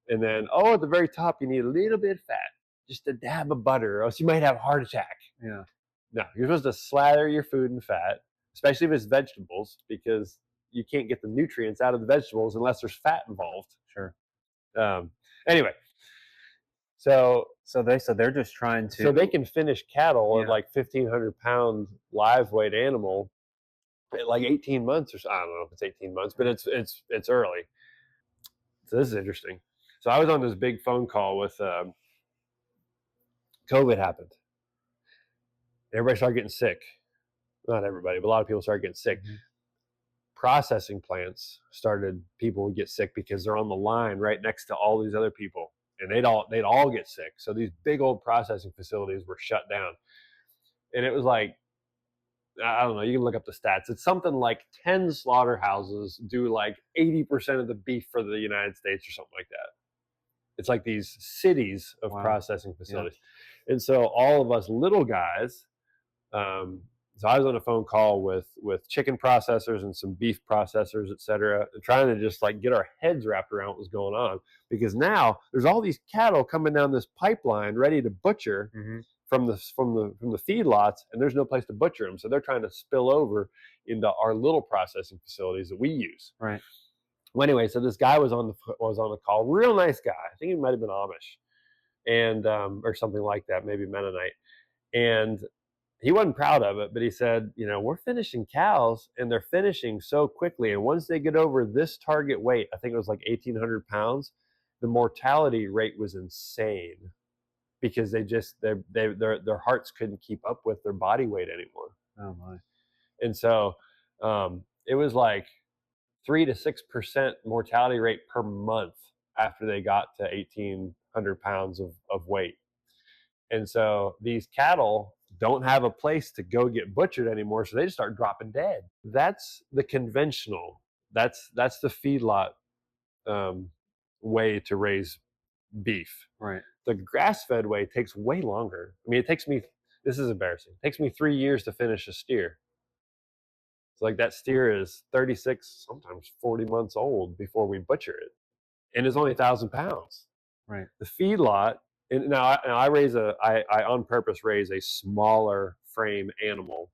[SPEAKER 2] And then, at the very top, you need a little bit of fat, just a dab of butter, or else you might have a heart attack.
[SPEAKER 1] Yeah.
[SPEAKER 2] No, you're supposed to slather your food in fat, especially if it's vegetables, because you can't get the nutrients out of the vegetables unless there's fat involved.
[SPEAKER 1] Sure.
[SPEAKER 2] Anyway, so
[SPEAKER 1] they're just trying to.
[SPEAKER 2] So they can finish cattle at
[SPEAKER 1] Yeah.
[SPEAKER 2] like 1,500-pound live weight animal at like 18 months or so. I don't know if it's 18 months, but it's early. So this is interesting. So I was on this big phone call with COVID happened. Everybody started getting sick. Not everybody, but a lot of people started getting sick.
[SPEAKER 1] Mhm.
[SPEAKER 2] Processing plants people would get sick because they're on the line right next to all these other people, and they'd all get sick. So these big old processing facilities were shut down. And it was like, I don't know, you can look up the stats. It's something like 10 slaughterhouses do like 80% of the beef for the United States or something like that. It's like these cities of processing facilities. Yeah. And so all of us little guys, so I was on a phone call with chicken processors and some beef processors, et cetera, trying to just like get our heads wrapped around what was going on, because now there's all these cattle coming down this pipeline ready to butcher from the feedlots, and there's no place to butcher them. So they're trying to spill over into our little processing facilities that we use.
[SPEAKER 1] Right.
[SPEAKER 2] Well, anyway, so this guy was on the call, real nice guy. I think he might have been Amish, and or something like that, maybe Mennonite, and he wasn't proud of it, but he said, we're finishing cows, and they're finishing so quickly. And once they get over this target weight, I think it was like 1,800 pounds, the mortality rate was insane, because their hearts couldn't keep up with their body weight anymore.
[SPEAKER 1] Oh my!
[SPEAKER 2] And so it was like 3 to 6% mortality rate per month after they got to 1,800 pounds of weight. And so these cattle don't have a place to go get butchered anymore, so they just start dropping dead. That's the conventional. That's the feedlot way to raise beef.
[SPEAKER 1] Right.
[SPEAKER 2] The grass-fed way takes way longer. I mean, this is embarrassing. It takes me 3 years to finish a steer. It's like that steer is 36, sometimes 40 months old before we butcher it, and it's only 1,000 pounds.
[SPEAKER 1] Right.
[SPEAKER 2] The feedlot. And now I on purpose raise a smaller frame animal,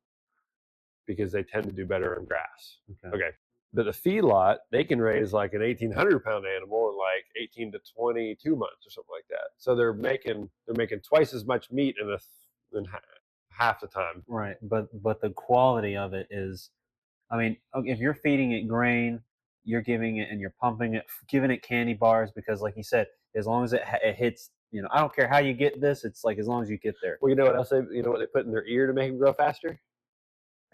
[SPEAKER 2] because they tend to do better in grass. Okay. But the feedlot, they can raise like an 1,800-pound animal in like 18 to 22 months or something like that. So they're making twice as much meat in half the time.
[SPEAKER 1] Right. But the quality of it is, I mean, if you're feeding it grain, you're giving it and you're pumping it, giving it candy bars, because like you said, as long as it hits, I don't care how you get this. It's like, as long as you get there.
[SPEAKER 2] Well, you know what else what they put in their ear to make them grow faster?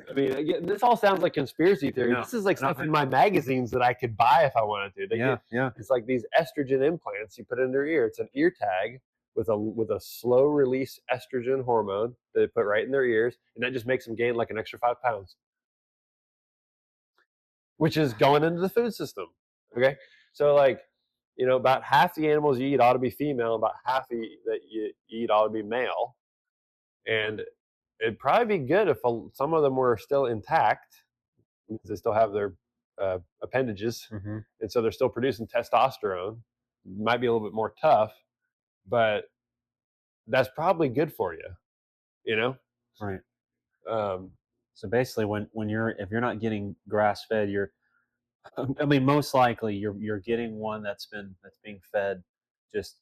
[SPEAKER 2] I mean, again, this all sounds like conspiracy theory. No, this is like stuff in my magazines that I could buy if I wanted to. It's like these estrogen implants you put in their ear. It's an ear tag with a slow release estrogen hormone that they put right in their ears, and that just makes them gain like an extra 5 pounds, which is going into the food system. Okay, so like, about half the animals you eat ought to be female, about half that you eat ought to be male, and it'd probably be good if some of them were still intact, because they still have their appendages, and so they're still producing testosterone. Might be a little bit more tough, but that's probably good for you.
[SPEAKER 1] Right. So basically, if you're not getting grass fed, I mean, most likely you're getting one that's being fed. Just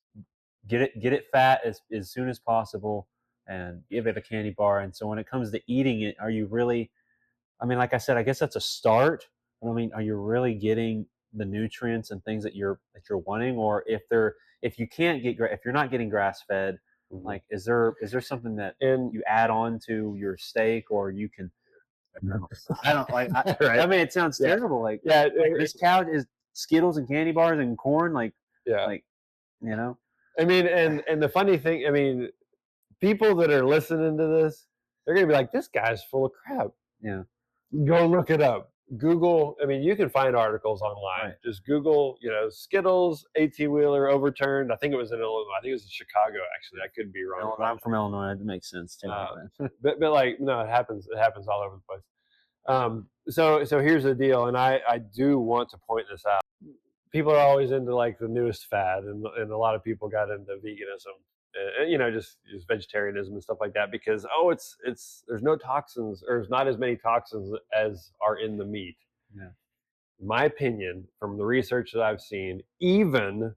[SPEAKER 1] get it fat as soon as possible, and give it a candy bar. And so when it comes to eating it, are you really? I mean, like I said, I guess that's a start. But I mean, are you really getting the nutrients and things that you're wanting? Or if you're not getting grass fed, like is there something that you add on to your steak, or you can? I don't like. Right? I mean, it sounds terrible. Like, this cow is Skittles and candy bars and corn. Like, I
[SPEAKER 2] mean, and the funny thing, I mean, people that are listening to this, they're gonna be like, "This guy's full of crap."
[SPEAKER 1] Yeah.
[SPEAKER 2] Go look it up. Google. I mean, you can find articles online. Right. Just Google, Skittles 18-wheeler overturned. I think it was in Illinois. I think it was in Chicago. Actually, I could be wrong.
[SPEAKER 1] I'm from Illinois. That makes sense too.
[SPEAKER 2] But like, no, it happens. It happens all over the place. So here's the deal, and I do want to point this out. People are always into like the newest fad, and a lot of people got into veganism, and just vegetarianism and stuff like that because it's there's no toxins, or there's not as many toxins as are in the meat.
[SPEAKER 1] Yeah.
[SPEAKER 2] My opinion, from the research that I've seen, even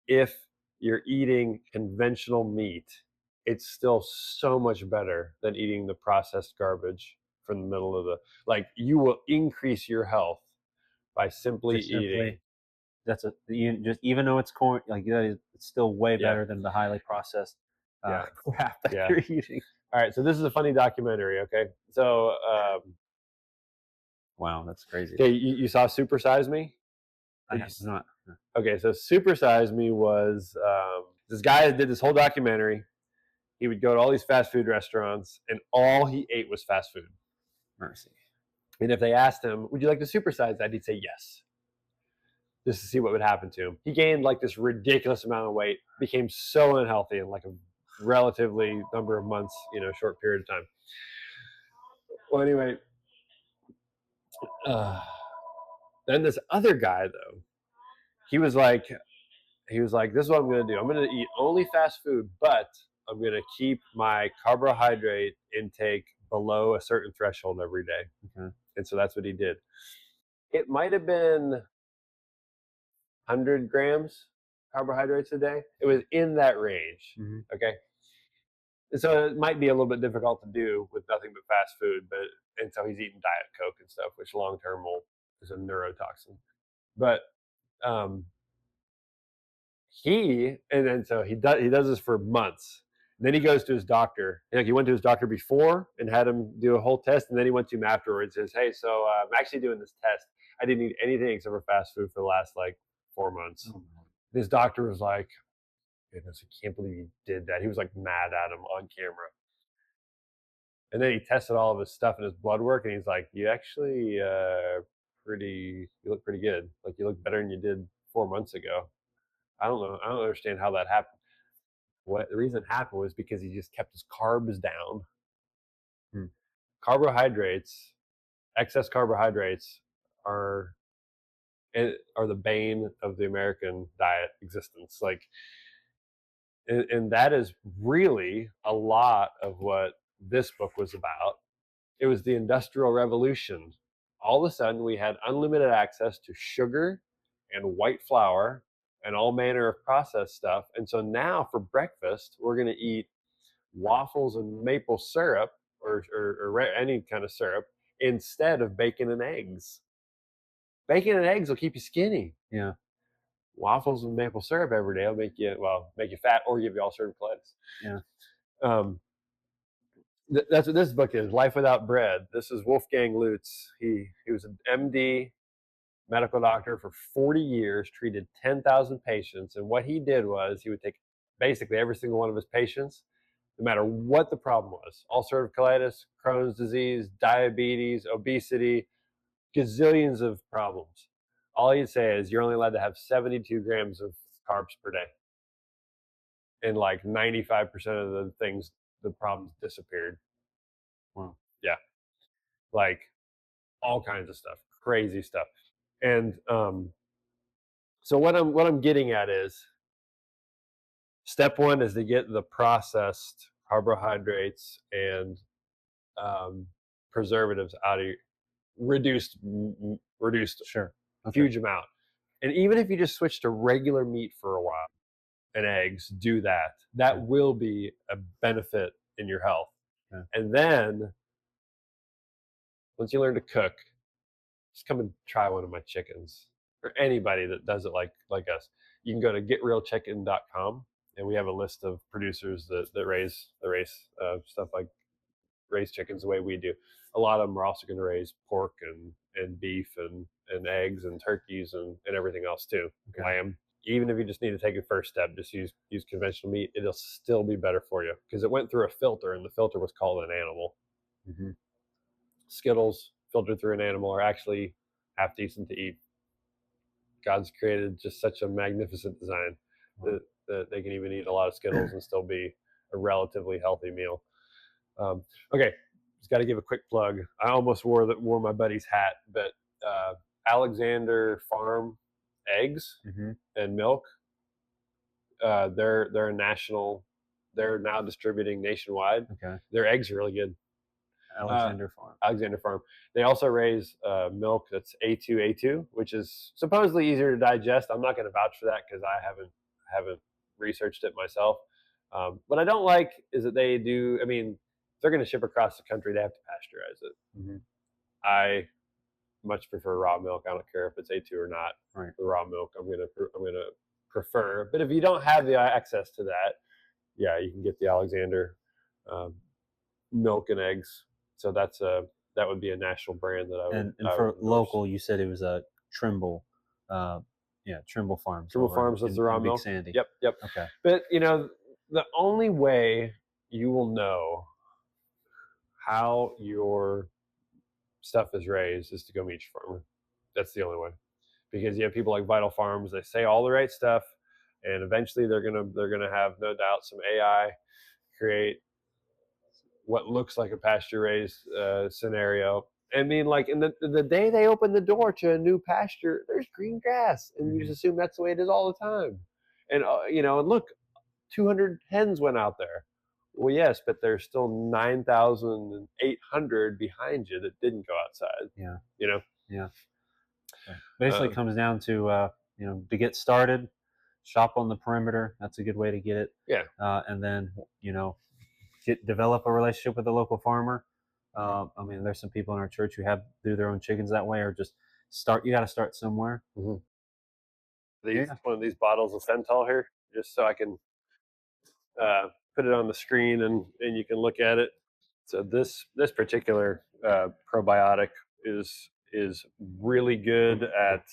[SPEAKER 2] if you're eating conventional meat, it's still so much better than eating the processed garbage from the middle of the, like, you will increase your health by simply
[SPEAKER 1] Just
[SPEAKER 2] eating.
[SPEAKER 1] simply, just even though it's corn, like it's still way
[SPEAKER 2] Yeah.
[SPEAKER 1] better than the highly processed
[SPEAKER 2] Yeah.
[SPEAKER 1] crap that
[SPEAKER 2] Yeah.
[SPEAKER 1] you're eating.
[SPEAKER 2] All right, so this is a funny documentary. Okay, so
[SPEAKER 1] Wow, that's crazy.
[SPEAKER 2] okay, you saw Super Size Me?
[SPEAKER 1] I have not.
[SPEAKER 2] Okay, so Super Size Me was this guy that did this whole documentary. He would go to all these fast food restaurants, and all he ate was fast food.
[SPEAKER 1] Mercy.
[SPEAKER 2] And if they asked him, "Would you like to supersize that?" he'd say yes, just to see what would happen to him. He gained like this ridiculous amount of weight, became so unhealthy in like a relatively number of months, short period of time. Well, anyway, then this other guy though, he was like, this is what I'm going to do. I'm going to eat only fast food, but I'm going to keep my carbohydrate intake below a certain threshold every day.
[SPEAKER 1] Okay.
[SPEAKER 2] And so that's what he did. It might have been 100 grams carbohydrates a day. It was in that range.
[SPEAKER 1] Mm-hmm.
[SPEAKER 2] Okay. And so it might be a little bit difficult to do with nothing but fast food, and so he's eating Diet Coke and stuff, which long term is a neurotoxin. But um, he does this for months. And then he goes to his doctor. Like, he went to his doctor before and had him do a whole test, and then he went to him afterwards and says, "Hey, so I'm actually doing this test. I didn't eat anything except for fast food for the last like 4 months."
[SPEAKER 1] Oh,
[SPEAKER 2] His doctor was like, "Goodness, I can't believe you did that." He was like mad at him on camera. And then he tested all of his stuff in his blood work, and he's like, "You actually you look pretty good. Like, you look better than you did 4 months ago." I don't know. I don't understand how that happened. What the reason it happened was because he just kept his carbs down.
[SPEAKER 1] Hmm.
[SPEAKER 2] Carbohydrates, excess carbohydrates, are are the bane of the American diet existence. Like, and that is really a lot of what this book was about. It was the Industrial Revolution. All of a sudden, we had unlimited access to sugar and white flour and all manner of processed stuff. And so now for breakfast, we're going to eat waffles and maple syrup, or any kind of syrup, instead of bacon and eggs. Bacon and eggs will keep you skinny.
[SPEAKER 1] Yeah.
[SPEAKER 2] Waffles and maple syrup every day will make you fat or give you ulcerative colitis.
[SPEAKER 1] Yeah.
[SPEAKER 2] That's what this book is, Life Without Bread. This is Wolfgang Lutz. He was an MD, medical doctor for 40 years, treated 10,000 patients. And what he did was he would take basically every single one of his patients, no matter what the problem was: ulcerative colitis, Crohn's disease, diabetes, obesity, gazillions of problems. All he'd say is, you're only allowed to have 72 grams of carbs per day. And like 95% of the things, the problems disappeared.
[SPEAKER 1] Wow.
[SPEAKER 2] Yeah. Like all kinds of stuff, crazy stuff. And so what I'm getting at is, step one is to get the processed carbohydrates and preservatives out of your reduced,
[SPEAKER 1] Sure. Okay.
[SPEAKER 2] huge amount. And even if you just switch to regular meat for a while and eggs, do that. That will be a benefit in your health.
[SPEAKER 1] Yeah.
[SPEAKER 2] And then once you learn to cook, just come and try one of my chickens, or anybody that does it like us. You can go to getrealchicken.com, and we have a list of producers that raise stuff, like raise chickens the way we do. A lot of them are also going to raise pork and beef and eggs and turkeys and everything else too. Okay. Lamb. Even if you just need to take a first step, just use conventional meat. It'll still be better for you because it went through a filter, and the filter was called an animal. Mm-hmm. Skittles filtered through an animal are actually half decent to eat. God's created just such a magnificent design that they can even eat a lot of Skittles and still be a relatively healthy meal. Okay, just got to give a quick plug. I almost wore my buddy's hat, but Alexander Farm eggs and milk. They're a national. They're now distributing nationwide.
[SPEAKER 1] Okay.
[SPEAKER 2] Their eggs are really good.
[SPEAKER 1] Alexander Farm.
[SPEAKER 2] Alexander Farm. They also raise milk that's A2, which is supposedly easier to digest. I'm not going to vouch for that because I haven't researched it myself. What I don't like is that they do. I mean, if they're going to ship across the country, they have to pasteurize it. I much prefer raw milk. I don't care if it's A2 or not.
[SPEAKER 1] Right.
[SPEAKER 2] The raw milk, I'm gonna prefer. But if you don't have the access to that, yeah, you can get the Alexander milk and eggs. So that would be a national brand that I would.
[SPEAKER 1] And for local, you said it was a Trimble. Trimble Farms.
[SPEAKER 2] Trimble Farms is the raw milk.
[SPEAKER 1] Big Sandy.
[SPEAKER 2] Yep.
[SPEAKER 1] Okay.
[SPEAKER 2] But the only way you will know how your stuff is raised is to go meet your farmer. That's the only way, because you have people like Vital Farms. They say all the right stuff, and eventually they're gonna have, no doubt, some AI create what looks like a pasture raised scenario. I mean, like in the day they open the door to a new pasture, there's green grass, and you just assume that's the way it is all the time. And and look, 200 hens went out there. Well, yes, but there's still 9,800 behind you that didn't go outside.
[SPEAKER 1] Yeah.
[SPEAKER 2] Yeah.
[SPEAKER 1] Basically, comes down to to get started, shop on the perimeter. That's a good way to get it.
[SPEAKER 2] Yeah.
[SPEAKER 1] And then develop a relationship with the local farmer. I mean, there's some people in our church who do their own chickens that way, or just start. You got to start somewhere.
[SPEAKER 2] One of these bottles of Centol here, just so I can put it on the screen and you can look at it. So this particular probiotic is really good at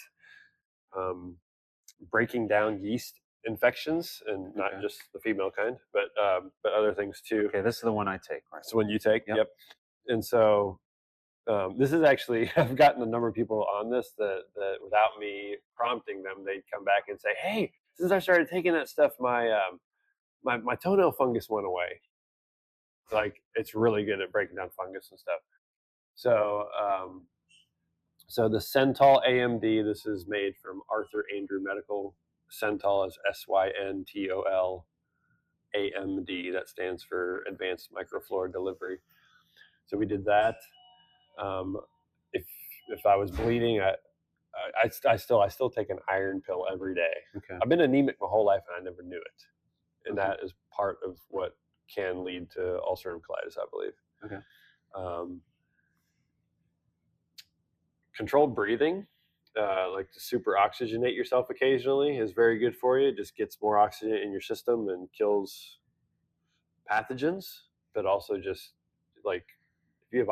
[SPEAKER 2] breaking down yeast infections, and not just the female kind, but other things too.
[SPEAKER 1] Okay, this is the one I take. Right.
[SPEAKER 2] It's the one you take. Yep. And so this is actually, I've gotten a number of people on this that without me prompting them, they'd come back and say, "Hey, since I started taking that stuff, my toenail fungus went away." Like, it's really good at breaking down fungus and stuff. So so the Centol AMD, this is made from Arthur Andrew Medical. Centol is SYNTOL AMD. That stands for Advanced Microfluoride Delivery. So we did that. If I was bleeding, I still take an iron pill every day.
[SPEAKER 1] Okay.
[SPEAKER 2] I've been anemic my whole life and I never knew it, and that is part of what can lead to ulcerative colitis, I believe.
[SPEAKER 1] Okay.
[SPEAKER 2] Controlled breathing, like to super oxygenate yourself occasionally, is very good for you. It just gets more oxygen in your system and kills pathogens, but also just like, if you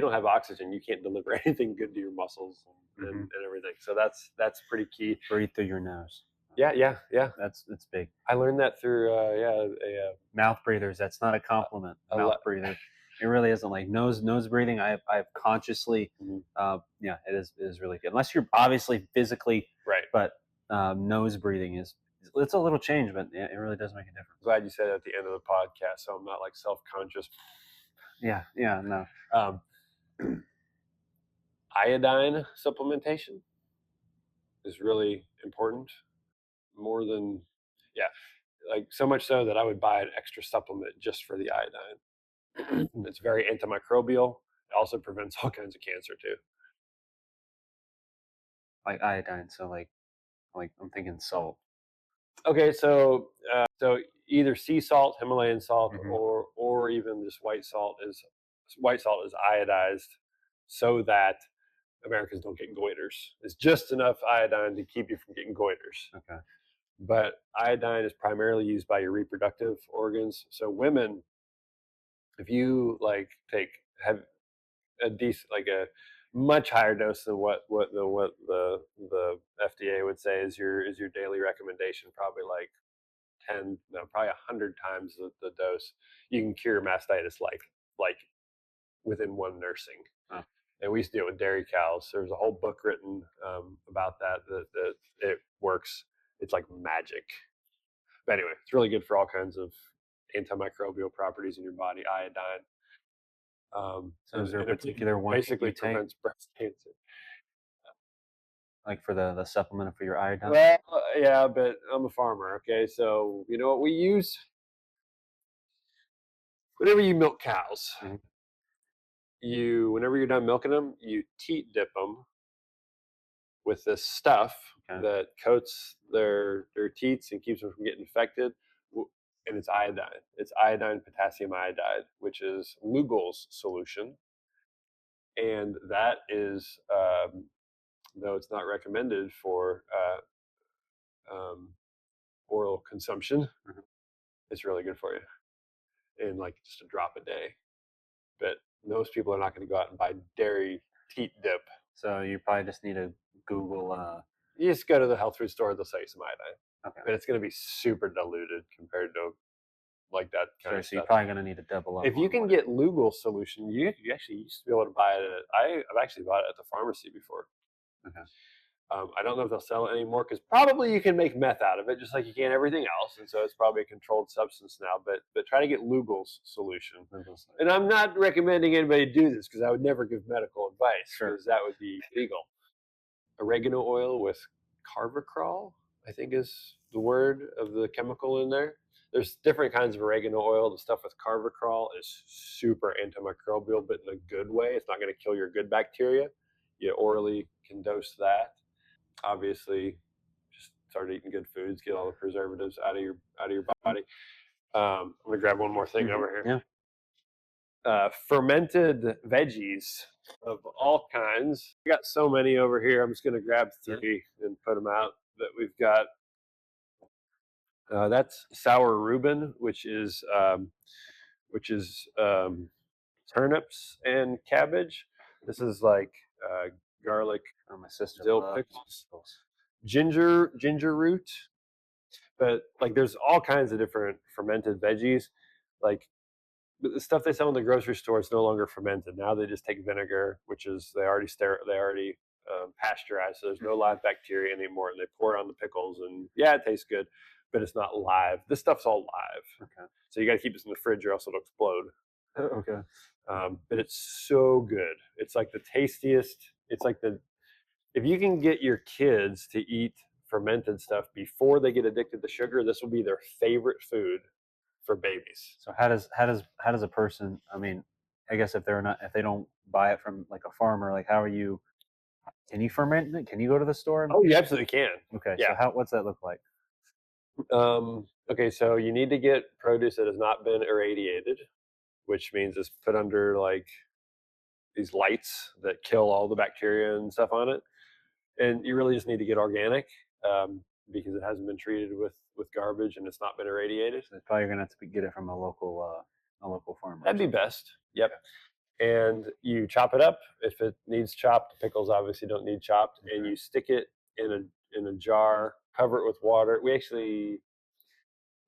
[SPEAKER 2] don't have oxygen, you can't deliver anything good to your muscles and everything. So that's pretty key.
[SPEAKER 1] Breathe through your nose.
[SPEAKER 2] Yeah.
[SPEAKER 1] That's big.
[SPEAKER 2] I learned that through
[SPEAKER 1] mouth breathers. That's not a compliment. Mouth breather. It really isn't. Like nose breathing. I've consciously, it is really good. Unless you're obviously physically
[SPEAKER 2] right,
[SPEAKER 1] but nose breathing it's a little change, but it really does make a difference.
[SPEAKER 2] Glad you said it at the end of the podcast, so I'm not like self-conscious.
[SPEAKER 1] Yeah, no.
[SPEAKER 2] Iodine supplementation is really important. More than, like so much so that I would buy an extra supplement just for the iodine. It's very antimicrobial. It also prevents all kinds of cancer too.
[SPEAKER 1] Like iodine, so like I'm thinking salt.
[SPEAKER 2] Okay, so either sea salt, Himalayan salt, or even just white salt is iodized so that Americans don't get goiters. It's just enough iodine to keep you from getting goiters.
[SPEAKER 1] Okay.
[SPEAKER 2] But iodine is primarily used by your reproductive organs. So women, if you have a decent, like a much higher dose than what the FDA would say is your daily recommendation, probably like 100 times the dose, you can cure mastitis like within one nursing.
[SPEAKER 1] Oh.
[SPEAKER 2] And we used to do it with dairy cows. There's a whole book written about that it works. It's like magic. But anyway, it's really good for all kinds of antimicrobial properties in your body, iodine.
[SPEAKER 1] So is there a
[SPEAKER 2] and it
[SPEAKER 1] particular one
[SPEAKER 2] basically
[SPEAKER 1] you take,
[SPEAKER 2] prevents breast cancer.
[SPEAKER 1] like for the supplement for your iodine?
[SPEAKER 2] Well, yeah, but I'm a farmer. Okay, so you know what we use? Whenever you milk cows,
[SPEAKER 1] Mhm.
[SPEAKER 2] whenever you're done milking them, you teat dip them with this stuff
[SPEAKER 1] Okay.
[SPEAKER 2] that coats their teats and keeps them from getting infected. And it's iodine. It's iodine potassium iodide, which is Lugol's solution, and that is, though it's not recommended for um, oral consumption,
[SPEAKER 1] Mhm.
[SPEAKER 2] it's really good for you, and like just a drop a day. But most people are not going to go out and buy dairy teat dip.
[SPEAKER 1] So you probably just need to Google.
[SPEAKER 2] You just go to the health food store; they'll sell you some iodine,
[SPEAKER 1] Okay.
[SPEAKER 2] but it's going to be super diluted compared to like that kind
[SPEAKER 1] Sure.
[SPEAKER 2] of
[SPEAKER 1] So you're
[SPEAKER 2] stuff.
[SPEAKER 1] probably going to need to double up.
[SPEAKER 2] If you
[SPEAKER 1] on
[SPEAKER 2] can
[SPEAKER 1] what
[SPEAKER 2] get Lugol's solution, you actually used to be able to buy it. I've actually bought it at the pharmacy before.
[SPEAKER 1] Okay.
[SPEAKER 2] I don't know if they'll sell it anymore because probably you can make meth out of it, just like you can everything else, and so it's probably a controlled substance now. But try to get Lugol's solution. And I'm not recommending anybody do this because I would never give medical advice
[SPEAKER 1] Sure.
[SPEAKER 2] because that would be illegal. Oregano oil with carvacrol, I think is the word of the chemical in there. There's different kinds of oregano oil. The stuff with carvacrol is super antimicrobial, but in a good way. It's not going to kill your good bacteria. You orally can dose that. Obviously, just start eating good foods. Get all the preservatives out of your body. I'm gonna grab one more thing over here.
[SPEAKER 1] Yeah.
[SPEAKER 2] Fermented veggies of all kinds. We got so many over here. I'm just going to grab 3 and put them out that we've got. That's sour Reuben, which is turnips and cabbage. This is like garlic,
[SPEAKER 1] Oh, my sister
[SPEAKER 2] dill
[SPEAKER 1] loves
[SPEAKER 2] pickles,
[SPEAKER 1] Skittles.
[SPEAKER 2] ginger root. But like, there's all kinds of different fermented veggies. Like the stuff they sell in the grocery store is no longer fermented. Now they just take vinegar, which is they already pasteurized, so there's no live bacteria anymore, and they pour it on the pickles, and yeah, it tastes good, but it's not live. This stuff's all live,
[SPEAKER 1] Okay.
[SPEAKER 2] so you got to keep this in the fridge or else it'll explode.
[SPEAKER 1] Okay.
[SPEAKER 2] But it's so good. It's like the tastiest. It's like the if you can get your kids to eat fermented stuff before they get addicted to sugar, this will be their favorite food for babies.
[SPEAKER 1] So how does a person? I mean, I guess if they don't buy it from like a farmer, like how are you? Can you ferment it? Can you go to the store?
[SPEAKER 2] Oh, you absolutely can.
[SPEAKER 1] Okay.
[SPEAKER 2] Yeah.
[SPEAKER 1] So what's that look like?
[SPEAKER 2] Okay, so you need to get produce that has not been irradiated, which means it's put under like these lights that kill all the bacteria and stuff on it. And you really just need to get organic because it hasn't been treated with garbage and it's not been irradiated.
[SPEAKER 1] So probably you're gonna have to get it from a local farmer.
[SPEAKER 2] That'd be best. Yep. And you chop it up if it needs chopped. Pickles obviously don't need chopped, and you stick it in a jar, cover it with water. We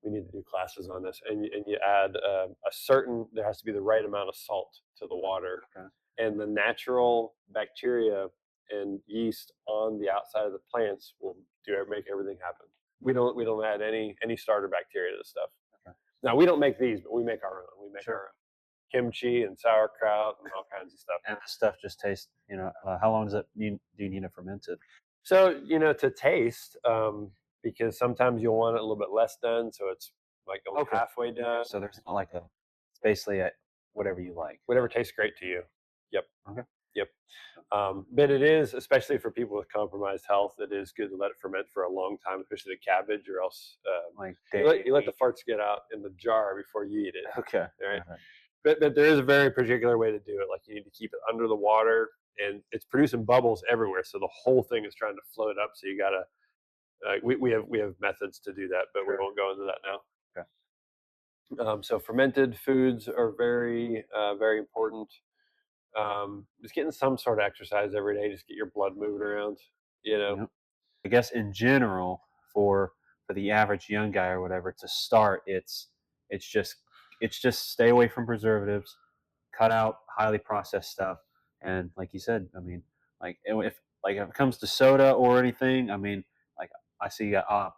[SPEAKER 2] need to do classes on this, and you add there has to be the right amount of salt to the water,
[SPEAKER 1] Okay.
[SPEAKER 2] and the natural bacteria and yeast on the outside of the plants will make everything happen. We don't add any starter bacteria to this stuff.
[SPEAKER 1] Okay.
[SPEAKER 2] Now we don't make these, but we make our own. We make
[SPEAKER 1] Sure.
[SPEAKER 2] our own kimchi and sauerkraut and all kinds of stuff.
[SPEAKER 1] And the stuff just tastes. How long do you need it fermented?
[SPEAKER 2] So to taste, because sometimes you'll want it a little bit less done, so it's like only halfway done.
[SPEAKER 1] So there's not like it's basically whatever you like.
[SPEAKER 2] Whatever tastes great to you. Yep.
[SPEAKER 1] Okay.
[SPEAKER 2] Yep. But it is, especially for people with compromised health, it is good to let it ferment for a long time, especially the cabbage, or else
[SPEAKER 1] Like
[SPEAKER 2] you let the farts get out in the jar before you eat it.
[SPEAKER 1] Okay.
[SPEAKER 2] All right.
[SPEAKER 1] Okay.
[SPEAKER 2] But there is a very particular way to do it. Like you need to keep it under the water, and it's producing bubbles everywhere, so the whole thing is trying to float up. So you gotta we have methods to do that, but we won't go into that now.
[SPEAKER 1] Okay.
[SPEAKER 2] So fermented foods are very very important. Just getting some sort of exercise every day, just get your blood moving around.
[SPEAKER 1] Yep. I guess in general, for the average young guy or whatever, to start, it's just stay away from preservatives, cut out highly processed stuff, and like you said, I mean, if it comes to soda or anything, I mean, like I see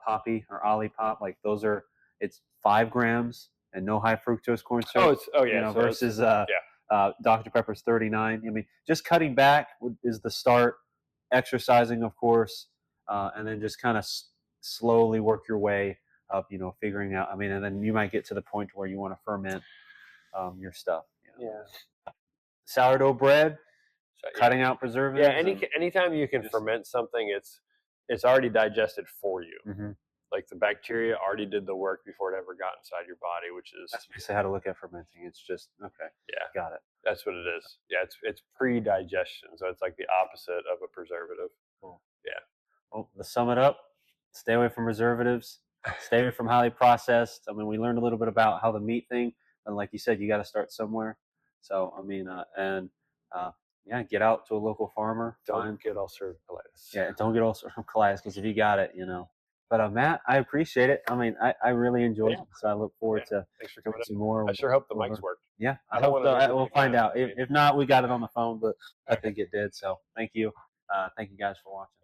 [SPEAKER 1] Poppy or Olipop, like those are it's 5 grams and no high fructose corn syrup.
[SPEAKER 2] Yeah. So
[SPEAKER 1] versus
[SPEAKER 2] yeah.
[SPEAKER 1] Dr. Pepper's 39. I mean, just cutting back is the start. Exercising, of course, and then just kind of slowly work your way up. Figuring out. I mean, and then you might get to the point where you want to ferment your stuff.
[SPEAKER 2] Yeah.
[SPEAKER 1] Sourdough bread,
[SPEAKER 2] So,
[SPEAKER 1] cutting out
[SPEAKER 2] yeah.
[SPEAKER 1] preservatives.
[SPEAKER 2] Anytime you can ferment something, it's already digested for you.
[SPEAKER 1] Mhm.
[SPEAKER 2] Like the bacteria already did the work before it ever got inside your body, which is
[SPEAKER 1] That's basically how to look at fermenting. It's just okay.
[SPEAKER 2] yeah,
[SPEAKER 1] Got it.
[SPEAKER 2] that's what it is. Yeah, it's pre-digestion, so it's like the opposite of a preservative.
[SPEAKER 1] Cool.
[SPEAKER 2] Yeah.
[SPEAKER 1] Well, to sum it up, stay away from preservatives. Stay away from highly processed. I mean, we learned a little bit about how the meat thing, and like you said, you got to start somewhere. So, I mean, uh, yeah, get out to a local farmer.
[SPEAKER 2] Don't get ulcerative colitis.
[SPEAKER 1] Yeah, don't get ulcerative colitis because if you got it. But Matt, I appreciate it. I mean, I really enjoyed it, so I look forward to
[SPEAKER 2] Thanks for
[SPEAKER 1] doing
[SPEAKER 2] coming
[SPEAKER 1] some
[SPEAKER 2] in.
[SPEAKER 1] more.
[SPEAKER 2] I sure hope the
[SPEAKER 1] over.
[SPEAKER 2] mics worked.
[SPEAKER 1] Yeah, I
[SPEAKER 2] I don't
[SPEAKER 1] hope
[SPEAKER 2] wanna
[SPEAKER 1] so.
[SPEAKER 2] do
[SPEAKER 1] We'll
[SPEAKER 2] anything
[SPEAKER 1] find
[SPEAKER 2] bad.
[SPEAKER 1] out. If not, we got it on the phone, but I think it did. So thank you. Thank you guys for watching.